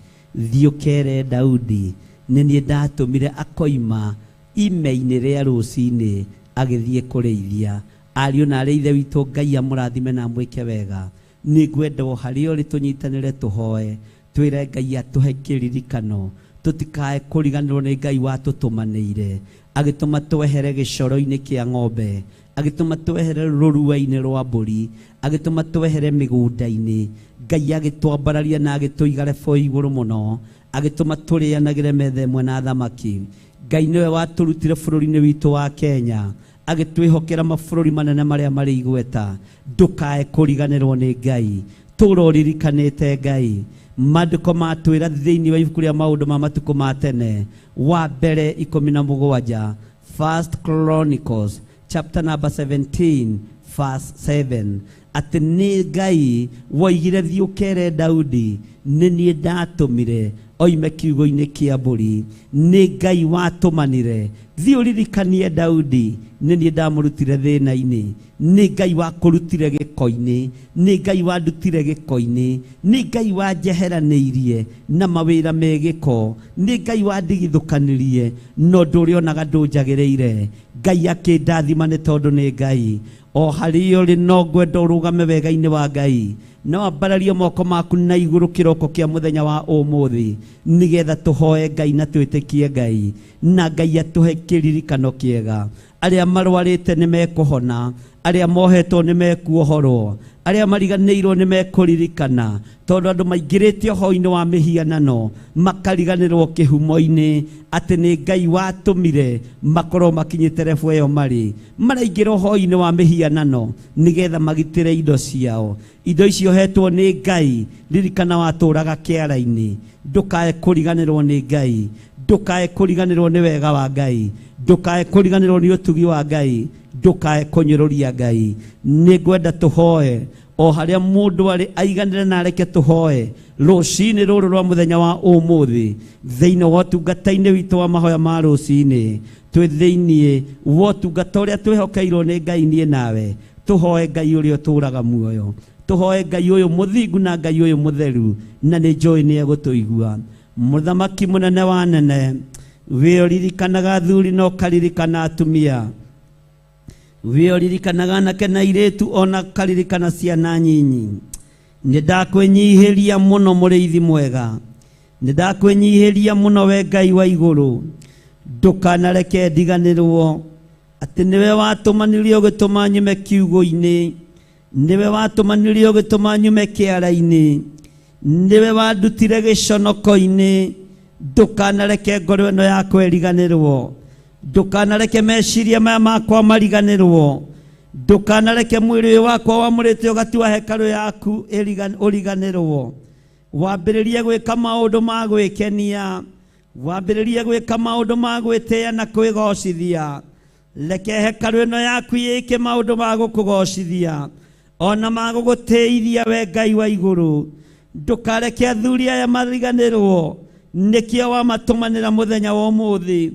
Thiũkere Daudi nĩ niĩ ndatũmire akoima ime-inĩ rĩa rũcinĩ agĩthiĩ kũrĩithia. Ariũ na arĩ ithe witũ Ngai amũrathime na mwĩke wega. Nĩ ngwenda o harĩa ũrĩ tũnyitanĩre tũhoe twĩre Ngai atũhe kĩririkano tũtikae kũriganĩrwo nĩ Ngai watũtũmanĩire agĩtũma twehere gĩcoro-inĩ kĩa ng'ombe, agĩtũma twehere rũrua-inĩ rwa mbũri, agĩtũma twehere mĩgũnda-inĩ. Ngai agĩtwambararia na agĩtũiga rebo igũrũ mũno, agĩtũma tũrĩanagĩre metha ĩmwe na thamaki. Ngai nĩwe watũrutire bũrũri-inĩ witũ wa Kenya agĩtwĩhokera mabũrũri manene marĩa marĩ igweta. Ndũkae kũriganĩrwo nĩ Ngai, tũra ũririkanĩte Ngai. Maandĩko matwĩra thĩinĩ wa ibuku rĩa maũndũ ma matukũ ma tene wa mbere 17 First Chronicles chapter number 17 verse 7 atĩ nĩ Ngai woigire thiũkere Daudi nĩ niĩ ndatũmire oime kiugo-inĩ kĩa mbũri. Nĩ Ngai watũmanire. Thiĩ ũririkanie Daudi nĩ niĩ ndamũrutire thĩna-inĩ. Nĩ Ngai wakũrutire gĩko-inĩ. Nĩ Ngai wandutire gĩko-inĩ. Nĩ Ngai wanjeheranĩirie na mawĩra megĩko. Nĩ Ngai wandigithũkanirie no ũndũ ũrĩa onaga ndũnjagĩrĩire. Ngai akĩndathima nĩ tondũ nĩ Ngai. O harĩa ũrĩ no ngwenda ũrũgame wega-inĩ wa Ngai na wambararie moko maku na igũrũ kĩroko kĩa mũthenya wa ũmũthĩ nĩgetha tũhoe Ngai na twĩtĩkie Ngai na Ngai atũhe kĩririkano kĩega. Arĩa marwarĩte nĩ mekũhona, arĩa mohetwo nĩ mekuohorwo, arĩa mariganĩirwo nĩ mekũririkana, tondũ andũ maingĩrĩte ũhoro-inĩ wa mĩhianano makariganĩrwo kĩhumo-inĩ atĩ nĩ Ngai watũmire makorwo makinyĩte rebo ĩyo marĩ. Maraingĩra ũhoro-inĩ wa mĩhianano nĩgetha magitĩre indo ciao. Indo icio hetwo nĩ Ngai. Ririkana watũũraga kĩara-inĩ. Ndũkae kũriganĩrwo nĩ Ngai. Ndũkae kũriganĩrwo nĩ wega wa Ngai. Ndũkae kũriganĩrwo nĩ ũtugi wa Ngai. Ndũkae kũnyũrũria Ngai. Nĩ ngwenda tũhoe o harĩa mũndũ arĩ aiganĩre na areke tũhoe rũcinĩ rũrũ rwa mũthenya wa ũmũthĩ thĩinĩ wa ũtungata-inĩ witũ wa mahoya ma rũcinĩ. Twĩ thĩinĩ wa ũtungata ũrĩa twĩhokeirwo nĩ Ngai niĩ nawe. Tũhoe Ngai ũrĩa ũtũũraga muoyo. Tũhoe Ngai ũyũ mũthingu na Ngai ũyũ mũtheru na nĩ njũĩ nĩ egũtũigua. Mũthamaki mũnene wa nene, wĩ ũririkanaga athuri na ũkaririkana atumia. Wĩ ũririkanaga anake na airĩtu ona ũkaririkana ciana nyinyi. Nĩ ndakwĩnyihĩria mũno mũrĩithi mwega. Nĩ ndakwĩnyihĩria mũno we Ngai wa igũrũ. Ndũkanareke ndiganĩrwo atĩ nĩwe watũmanirie ũgĩtũma nyume kiugo-inĩ. Nĩwe watũmanirie ũgĩtũma nyume kĩara-inĩ. Nĩwe wandutire gĩconoko-inĩ. Ndũkanareke ngoro ĩno yakwa ĩriganĩrwo. Ndũkanareke meciria maya makwa mariganĩrwo. Ndũkanareke mwĩrĩ ũyũ wakwa wamũrĩte ũgatua hekarũ yaku ũriganĩrwo. Wambĩrĩrie gwĩka maũndũ ma gwĩkenia. Wambĩrĩrie gwĩka maũndũ ma gwĩtĩĩa na kwĩgocithia. Reke hekarũ ĩno yaku yĩke maũndũ ma gũkũgocithia ona ma gũgũtĩithia we Ngai wa igũrũ. Ndũkareke athuri aya mariganĩrwo nĩkĩo wamatũmanĩra mũthenya wa ũmũthĩ.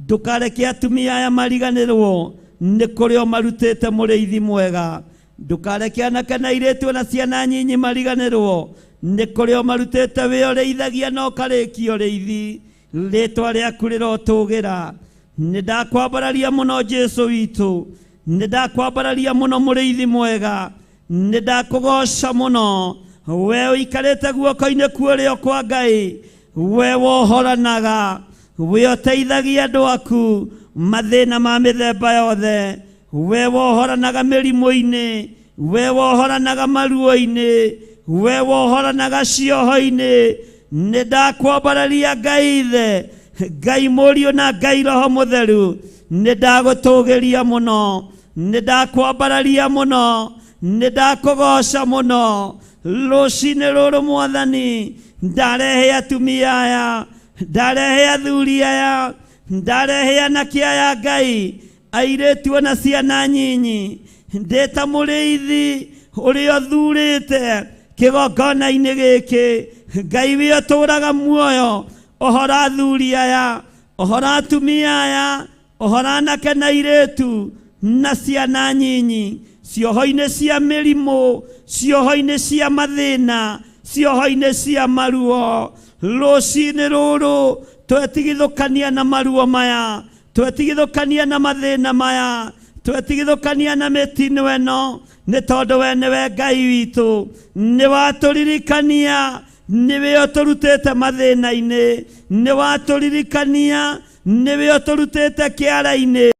Ndũkareke atumia aya mariganĩrwo nĩ kũrĩa marutĩte mũrĩithi mwega. Ndũkareke anake na airĩtu na ciana nyinyi mariganĩrwo nĩ kũrĩa marutĩte wĩ ũrĩithagia na ũkarĩkia ũrĩithi. Rĩtwa rĩaku rĩrotũgĩra. Nĩ ndakwambararia mũno Jesũ witũ. Nĩ ndakwambararia mũno mũrĩithi mwega. Nĩ ndakũgoca mũno we uikarite guoko-ini kuorio kwa Ngai, we wohoranaga, we uteithagia andu aku mathina ma mithemba yothe, we wohoranaga mirimu-ini, we wohoranaga maruo-ini, we wohoranaga cioho-ini. Nindakwambararia Ngai Ithe, Ngai Mũriũ na Ngai Roho Mũtheru, nindagũtũgĩria mũno, nindakwambararia mũno, nindakũgoca mũno. Rũcinĩ rũrũ Mwathani, ndarehe atumia aya, ndarehe athuri aya, ndarehe anake aya Ngai, airĩtu na ciana nyinyi, ndĩta mũrĩithi ũrĩa ũthurĩte kĩgongona-inĩ gĩkĩ. Ngai we ũtũũraga muoyo, ũhora athuri aya, ũhora atumia aya, ũhora anake na airĩtu na ciana nyinyi, cioho-inĩ cia mĩrimũ, cioho-inĩ cia mathĩna, cioho-inĩ cia maruo. Rũcinĩ rũrũ twetigithũkania na maruo maya, twetigithũkania na mathĩna maya, twetigithũkania na mĩtino ĩno, nĩ tondũ we nĩwe Ngai witũ, nĩ watũririkania, niwe ũtũrutĩte mathĩna-inĩ, nĩ watũririkania, niwe ũtũrutĩte kĩara-inĩ.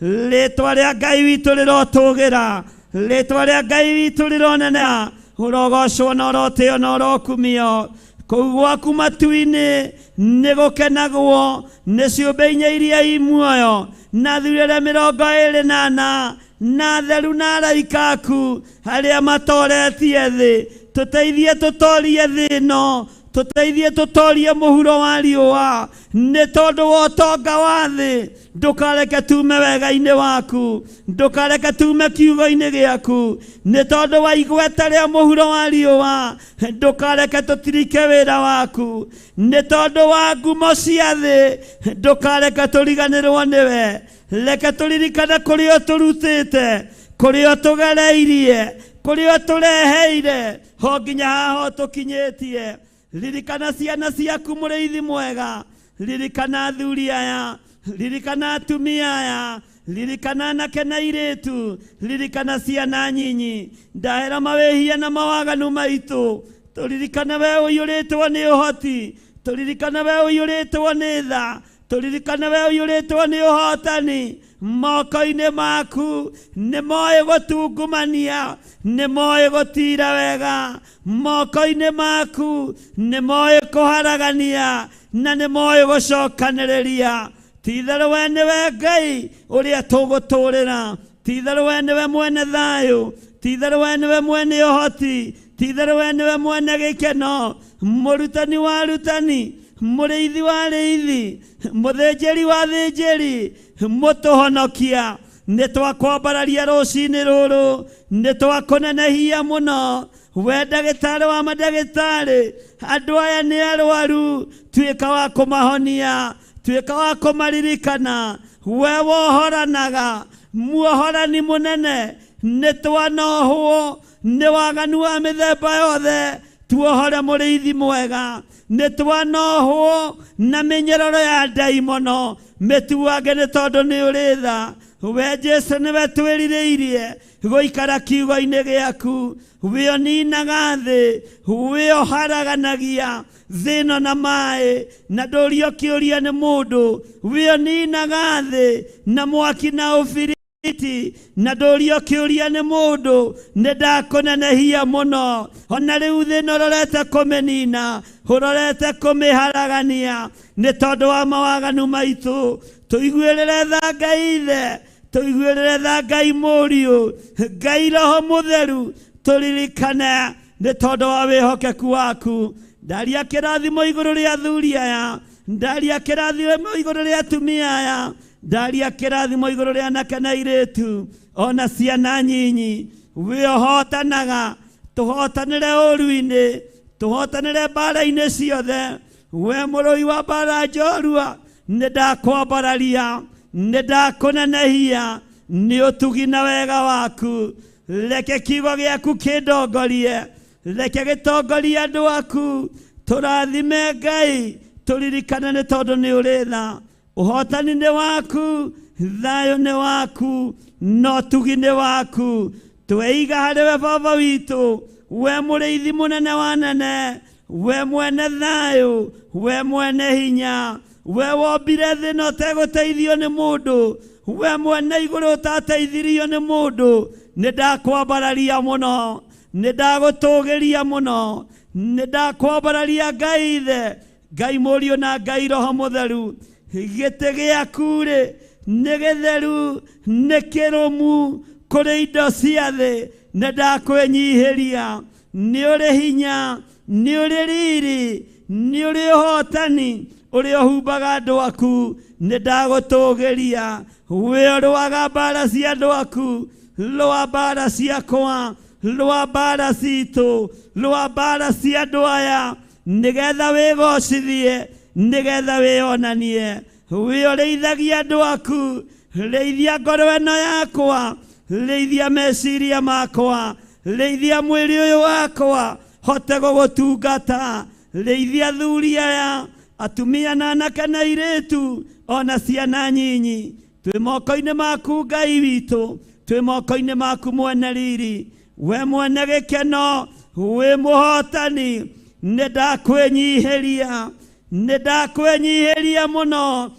Rĩtwa rĩa Ngai witũ rĩrotũgĩra, rĩtwa rĩa Ngai witũ rĩroneneha, ũrogocwo na ũrotĩo na ũrokumio. Kũu gwaku matu-inĩ nĩ gũkenagwo nĩ ciũmbe inya iria i muoyo, na athuri arĩa 24 na theru na araika aku arĩa matoretie thĩ. Tũteithie tũtorie thĩ ĩno, tũteithie tũtorie mũhuro wa riũa, nĩ tondũ wa ũtonga wa thĩ. Ndũkareke tume wega-inĩ waku, ndũkareke tume kiugo-inĩ gĩaku, nĩ tondũ wa igweta rĩa mũhuro wa riũa. Ndũkareke tũtirike wĩra waku, nĩ tondũ wa ngumo cia thĩ. Ndũkareke tũriganĩrwo nĩwe, reke tũririkane kũrĩa ũtũrutĩte, kũrĩa ũtũgereirie, kũrĩa ũtũreheire, ho nginya haha ũtũkinyĩtie. Ririkana ciana ciaku mũrĩithi mwega, ririkana athuri aya, ririkana atumia aya, ririkana anake na airĩtu, ririkana ciana nyinyi. Ndahera mawĩhia na mawaganu maitũ, tũririkane we ũiyũrĩtwo nĩ ũhoti, tũririkane we ũiyũrĩtwo nĩ tha, tũririkane we ũiyũrĩtwo nĩ ũhotani. Moko-inĩ maku nĩ moĩ gũtungumania, nĩ moĩ gũtira wega. Moko-inĩ maku nĩ moĩ kũharagania, na nĩ moĩ gũcokanĩrĩria. Ti-itherũ we nĩwe Ngai ũrĩa tũgũtũũrĩra, ti-itherũ we nĩwe mwene thayũ, ti-itherũ we nĩwe mwene ũhoti, ti-itherũ we nĩwe mwene gĩkeno, mũrutani wa arutani, mũrĩithi wa arĩithi, mũthĩnjĩri wa athĩnjĩri, mũtũhonokia. Nĩ twakwambararia rũcinĩ rũrũ, nĩ twakũnenehia mũno, we ndagĩtarĩ wa mandagĩtarĩ. Andũ aya nĩ arwaru, tuĩka wa kũmahonia, tuĩka wa kũmaririkana. We wohoranaga, muohorani mũnene, nĩ twanohwo nĩ waganu wa mĩthemba yothe. Tuohore mũrĩithi mwega, nĩ twanohwo na mĩnyerero ya ndaimono, mĩtuange nĩ tondũ nĩ ũrĩ tha. We Jesu nĩwe twĩrirĩirie gũikara kiugo-inĩ gĩaku. We ũninaga thĩ, we ũharaganagia thĩ ĩno na maĩ, na ndũrio kĩũria nĩ mũndũ. We ũninaga thĩ na mwaki na ũbiriti, na ndũrio kĩũria nĩ mũndũ. Nĩ ndakũnenehia mũno, ona rĩu thĩ ĩno ũrorete kũmĩnina, ũrorete kũmĩharagania, nĩ tondũ wa mawaganu maitũ. Tũiguĩrĩre tha Ngai Ithe, tũiguĩrĩre tha Ngai Mũriũ, Ngai Roho Mũtheru. Tũririkane nĩ tondũ wa wĩhokeku waku. Ndaria kĩrathimo igũrũ rĩa athuri aya, ndaria kĩrathimo igũrũ rĩa atumia aya, ndaria kĩrathimo igũrũ rĩa anake na airĩtu, ona ciana nyinyi. We ũhotanaga, tũhotanĩre ũru-inĩ, tũhotanĩre mbara-inĩ ciothe. We mũrũi wa mbara njorua, nĩ ndakwambararia, nĩ ndakũnenehia, nĩ ũtugi na wega waku. Reke kiugo gĩaku kĩndongorie, reke gĩtongorie andũ aku. Tũrathime Ngai, tũririkane nĩ tondũ nĩ ũrĩ tha. Ũhotani nĩ waku, thayũ nĩ waku, no ũtugi nĩ waku. Tweiga harĩ we Baba witũ, we mũrĩithi mũnene wa nene, we mwene thayũ, we mwene hinya, we wombire thĩ na ũtegũteithio nĩ mũndũ, we mwene igũrũ ũtateithirio nĩ mũndũ. Nĩ ndakwambararia mũno, nĩ ndagũtũgĩria mũno, nĩ ndakwambararia Ngai Ithe, Ngai Mũriũ na Ngai Roho Mũtheru. Gĩtĩ gĩaku-rĩ nĩ gĩtheru, nĩ kĩrũmu kũrĩ indo cia thĩ. Nĩ ndakwĩnyihĩria, nĩ ũrĩ hinya, nĩ ũrĩ riri, nĩ ũrĩ ũhotani, ũrĩa ũhumbaga andũ aku. Nĩ ndagũtũgĩria, we ũrũaga mbara cia andũ aku, rũa mbara ciakwa, rũa mbara citũ, rũa mbara cia andũ aya, nĩgetha wĩgocithie, nĩgetha wĩonanie. We ũrĩithagia andũ aku, rĩithia ngoro ĩno yakwa, rĩithia meciria makwa, rĩithia mwĩrĩ ũyũ wakwa, hote gũgũtungata. Rĩithia athuri aya, atumia na anake na airĩtu, ona ciana nyinyi. Twĩ moko-inĩ maku Ngai witũ, twĩ moko-inĩ maku mwene riri, we mwene gĩkeno, we mũhotani. Nĩ ndakwĩnyihĩria, nĩ ndakwĩnyihĩria mũno,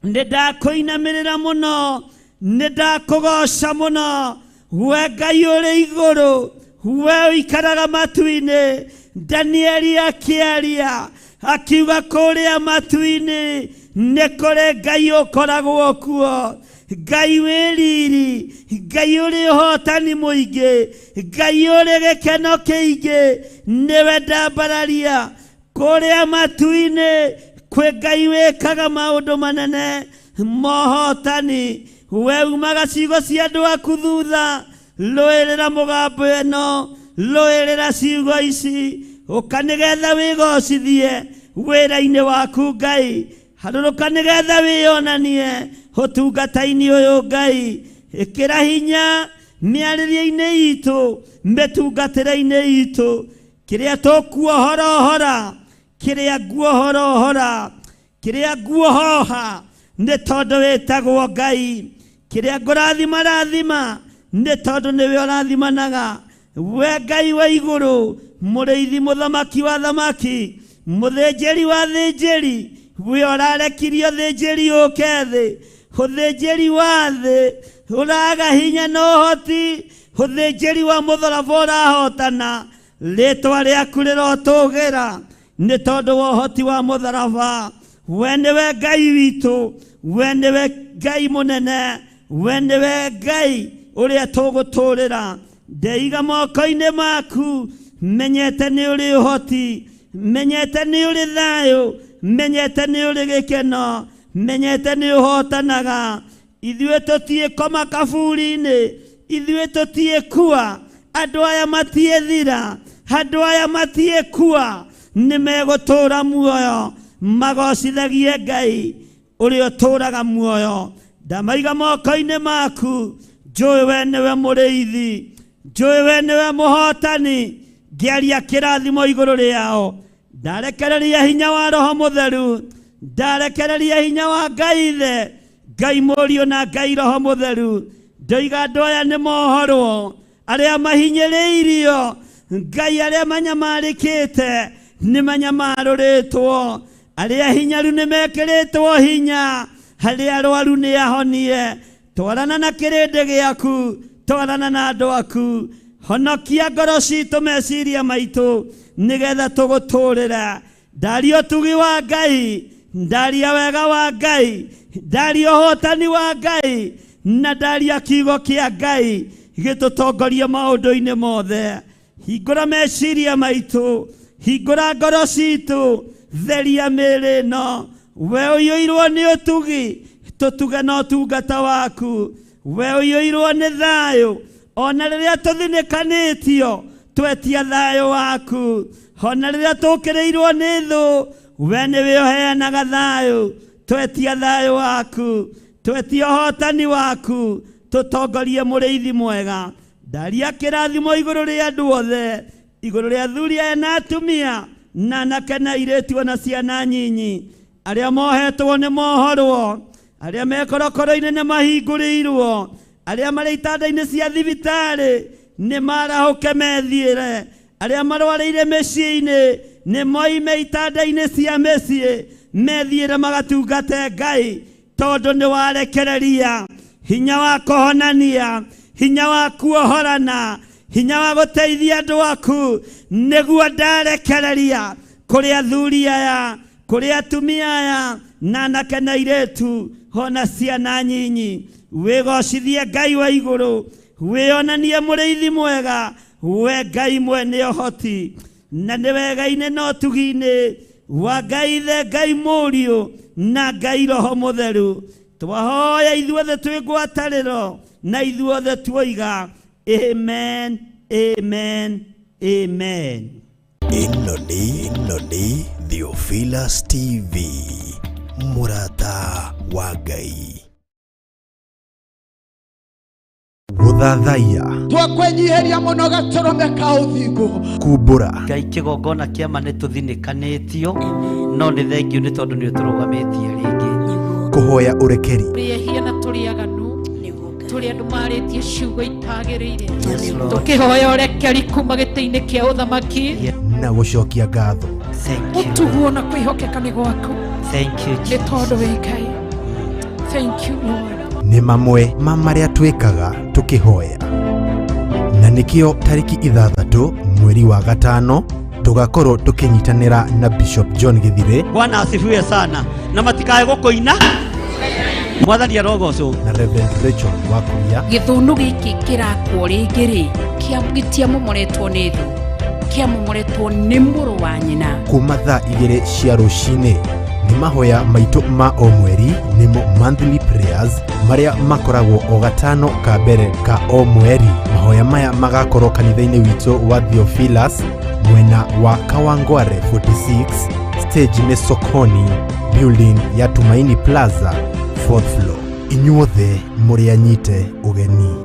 nĩ ndakwĩinamĩrĩra mũno, nĩ ndakũgoca mũno. We Ngai ũrĩ igũrũ, we ũikaraga matu-inĩ. Danieli akĩaria akiuga kũrĩa matu-inĩ nĩ kũrĩ Ngai ũkoragwo kuo, Ngai wĩ riri, Ngai ũrĩ ũhotani mũingĩ, Ngai ũrĩ gĩkeno kĩingĩ. Nĩwe ndambararia kũrĩa matu-inĩ, kwĩ Ngai wĩkaga maũndũ manene mohotani. We umaga ciugo cia andũ aku thutha, rũĩrĩra mũgambo ĩno, rũĩrĩra ciugo ici, ũkanĩgetha wĩgocithie wĩra-inĩ waku Ngai. Harũrũka nĩgetha wĩonanie ũtungata-inĩ ũyũ Ngai. Ĩkĩra hinya mĩarĩrie-inĩ itũ, mĩtungatĩre-inĩ itũ. Kĩrĩa tũkuohora, kĩrĩa nguohora, kĩrĩa nguohoha, nĩ tondũ wĩtagwo Ngai. Kĩrĩa ngũrathima, nĩ tondũ nĩwe ũrathimanaga. We Ngai wa igũrũ, mũrĩithi mũthamaki wa thamaki, mũthĩnjĩri wa thĩnjĩri, we ũrarekirio thĩnjĩri ũke thĩ. Ũthĩnjĩri wa thĩ ũraga hinya na ũhoti, ũthĩnjĩri wa mũtharaba ũrahotana. Rĩtwa rĩaku rĩrotũgĩra nĩ tondũ wa ũhoti wa mũtharaba. We nĩwe Ngai witũ, we nĩwe Ngai mũnene, we nĩwe Ngai ũrĩa tũgũtũrĩra. Ndeiga moko-inĩ maku, menyete nĩ ũrĩ ũhoti, menyete nĩ ũrĩ thayũ, menyete nĩ ũrĩ gĩkeno, menyete nĩ ũhotanaga. Ithuĩ tũtiĩkoma kaburi-inĩ, ithuĩ tũtiĩkua, andũ aya matiĩthira, andũ aya matiĩkua, nĩ megũtũra muoyo magocithagie Ngai ũrĩa ũtũraga muoyo. Ndamaiga moko-inĩ maku, njũĩ we nĩwe mũrĩithi, njũĩ we nĩwe mũhotani. Ngĩaria kĩrathimo igũrũ rĩao, ndarekereria hinya wa Roho Mũtheru, ndarekereria hinya wa Ngai Ithe, Ngai Mũriũ na Ngai Roho Mũtheru. Ndoiga andũ aya nĩ mohorwo, arĩa mahinyĩrĩirio, Ngai arĩa manyamarĩkĩte nĩ manyamarũrĩtwo, arĩa hinyaru nĩ mekĩrĩtwo hinya, arĩa arwaru nĩ ahonie. Twarana na kĩrĩndĩ gĩaku, twarana na andũ aku, honokia ngoro citũ meciria maitũ, nĩgetha tũgũtũrĩra. Ndaria ũtugi wa Ngai, ndaria wega wa Ngai, ndaria ũhotani wa Ngai, na ndaria kiugo kĩa Ngai gĩtũtongorie maũndũ-inĩ mothe. Hingũra meciria maitũ, hingũra ngoro citũ, theria mĩĩrĩ ĩno. We ũiyũirwo nĩ ũtugi, tũtuge na ũtungata waku. We ũiyũirwo nĩ thayũ, ona rĩrĩa tũthinĩkanĩtio, twetia thayũ waku. Ona rĩrĩa tũkĩrĩirwo nĩ thũ, we nĩwe ũheanaga thayũ. Twetia thayũ waku, twetia ũhotani waku, tũtongorie mũrĩithi mwega. Ndaria kĩrathimo igũrũ rĩa andũ othe, igũrũ rĩa athuri aya na atumia, na anake na airĩtu na ciana nyinyi, arĩa mohetwo nĩ mohorwo, arĩa me korokoro-inĩ nĩ mahingũrĩirwo, arĩa marĩ itanda-inĩ cia thibitarĩ, nĩ marahũke methiĩre, arĩa marwarĩire mĩciĩ-inĩ nĩ moime itanda-inĩ cia mĩciĩ methiĩre magatungate Ngai, tondũ nĩ warekereria hinya wa kũhonania, hinya wa kuohorana, hinya wa gũteithia andũ aku, nĩguo ndarekereria kũrĩ athuri aya, kũrĩ atumia aya, na anake na airĩtu, hona ciana nyinyi. Wĩgocithie Ngai wa igũrũ, wĩonanie mũrĩithi mwega, we Ngai mwene ũhoti, na nĩ wega-inĩ na ũtugi-inĩ wa Ngai Ithe, Ngai Mũriũ na Ngai Roho Mũtheru. Twahoya ithuothe twĩ ngwatanĩro na ithuothe tuoiga amen, amen, amen. Ĩno nĩ Theophilus TV, mũrata wa Ngai. Gũthathaiya, twakwenyiheria mũno gatũrũme ka ũthingu, kumbũra, Ngai kĩgongona kĩama nĩ tũthinĩkanĩtio, no nĩ thengiũ nĩ tondũ nĩ ũtũrũgamĩtie rĩngĩ. kũhoya ũrekeri, tũrĩehia na tũrĩ aganu, tũrĩ andũ marĩtie ciugo itagĩrĩire, tũkĩhoya ũrekeri kuma gĩtĩ-inĩ kĩa ũthamaki na gũcokia ngatho. ũtuguo na kwĩhokeka nĩ gwaku, nĩ tondũ wĩ Ngai. Thank you Lord. Nĩ mamwe ma marĩa twĩkaga tũkĩhoya, na nĩkĩo tarĩki 6 mweri wa gatano tugakorwo tũkĩnyitanĩra na Bishop John Githire. Bwana asifiwe sana, na matikae gũkũina mwathani arogocwo, na Reverend Rachel Wakuria. gĩthũnũ gĩkĩ kĩrakwo rĩngĩ-rĩ, gĩtiamomoretwo nĩ thũ, kĩamomoretwo nĩ mũrũ wa nyina. Kuma thaa 2 cia rũcinĩ nĩ mahoya maitũ ma o mweri, nĩmo monthly prayers, marĩa makoragwo o gatano ka mbere ka o mweri. Mahoya maya magakorwo kanitha-inĩ witũ wa Theophilus mwena wa Kawangware 46, stage nĩ Sokoni, building ya Tumaini Plaza, 4th floor. Inyuothe mũrĩ anyite ũgeni.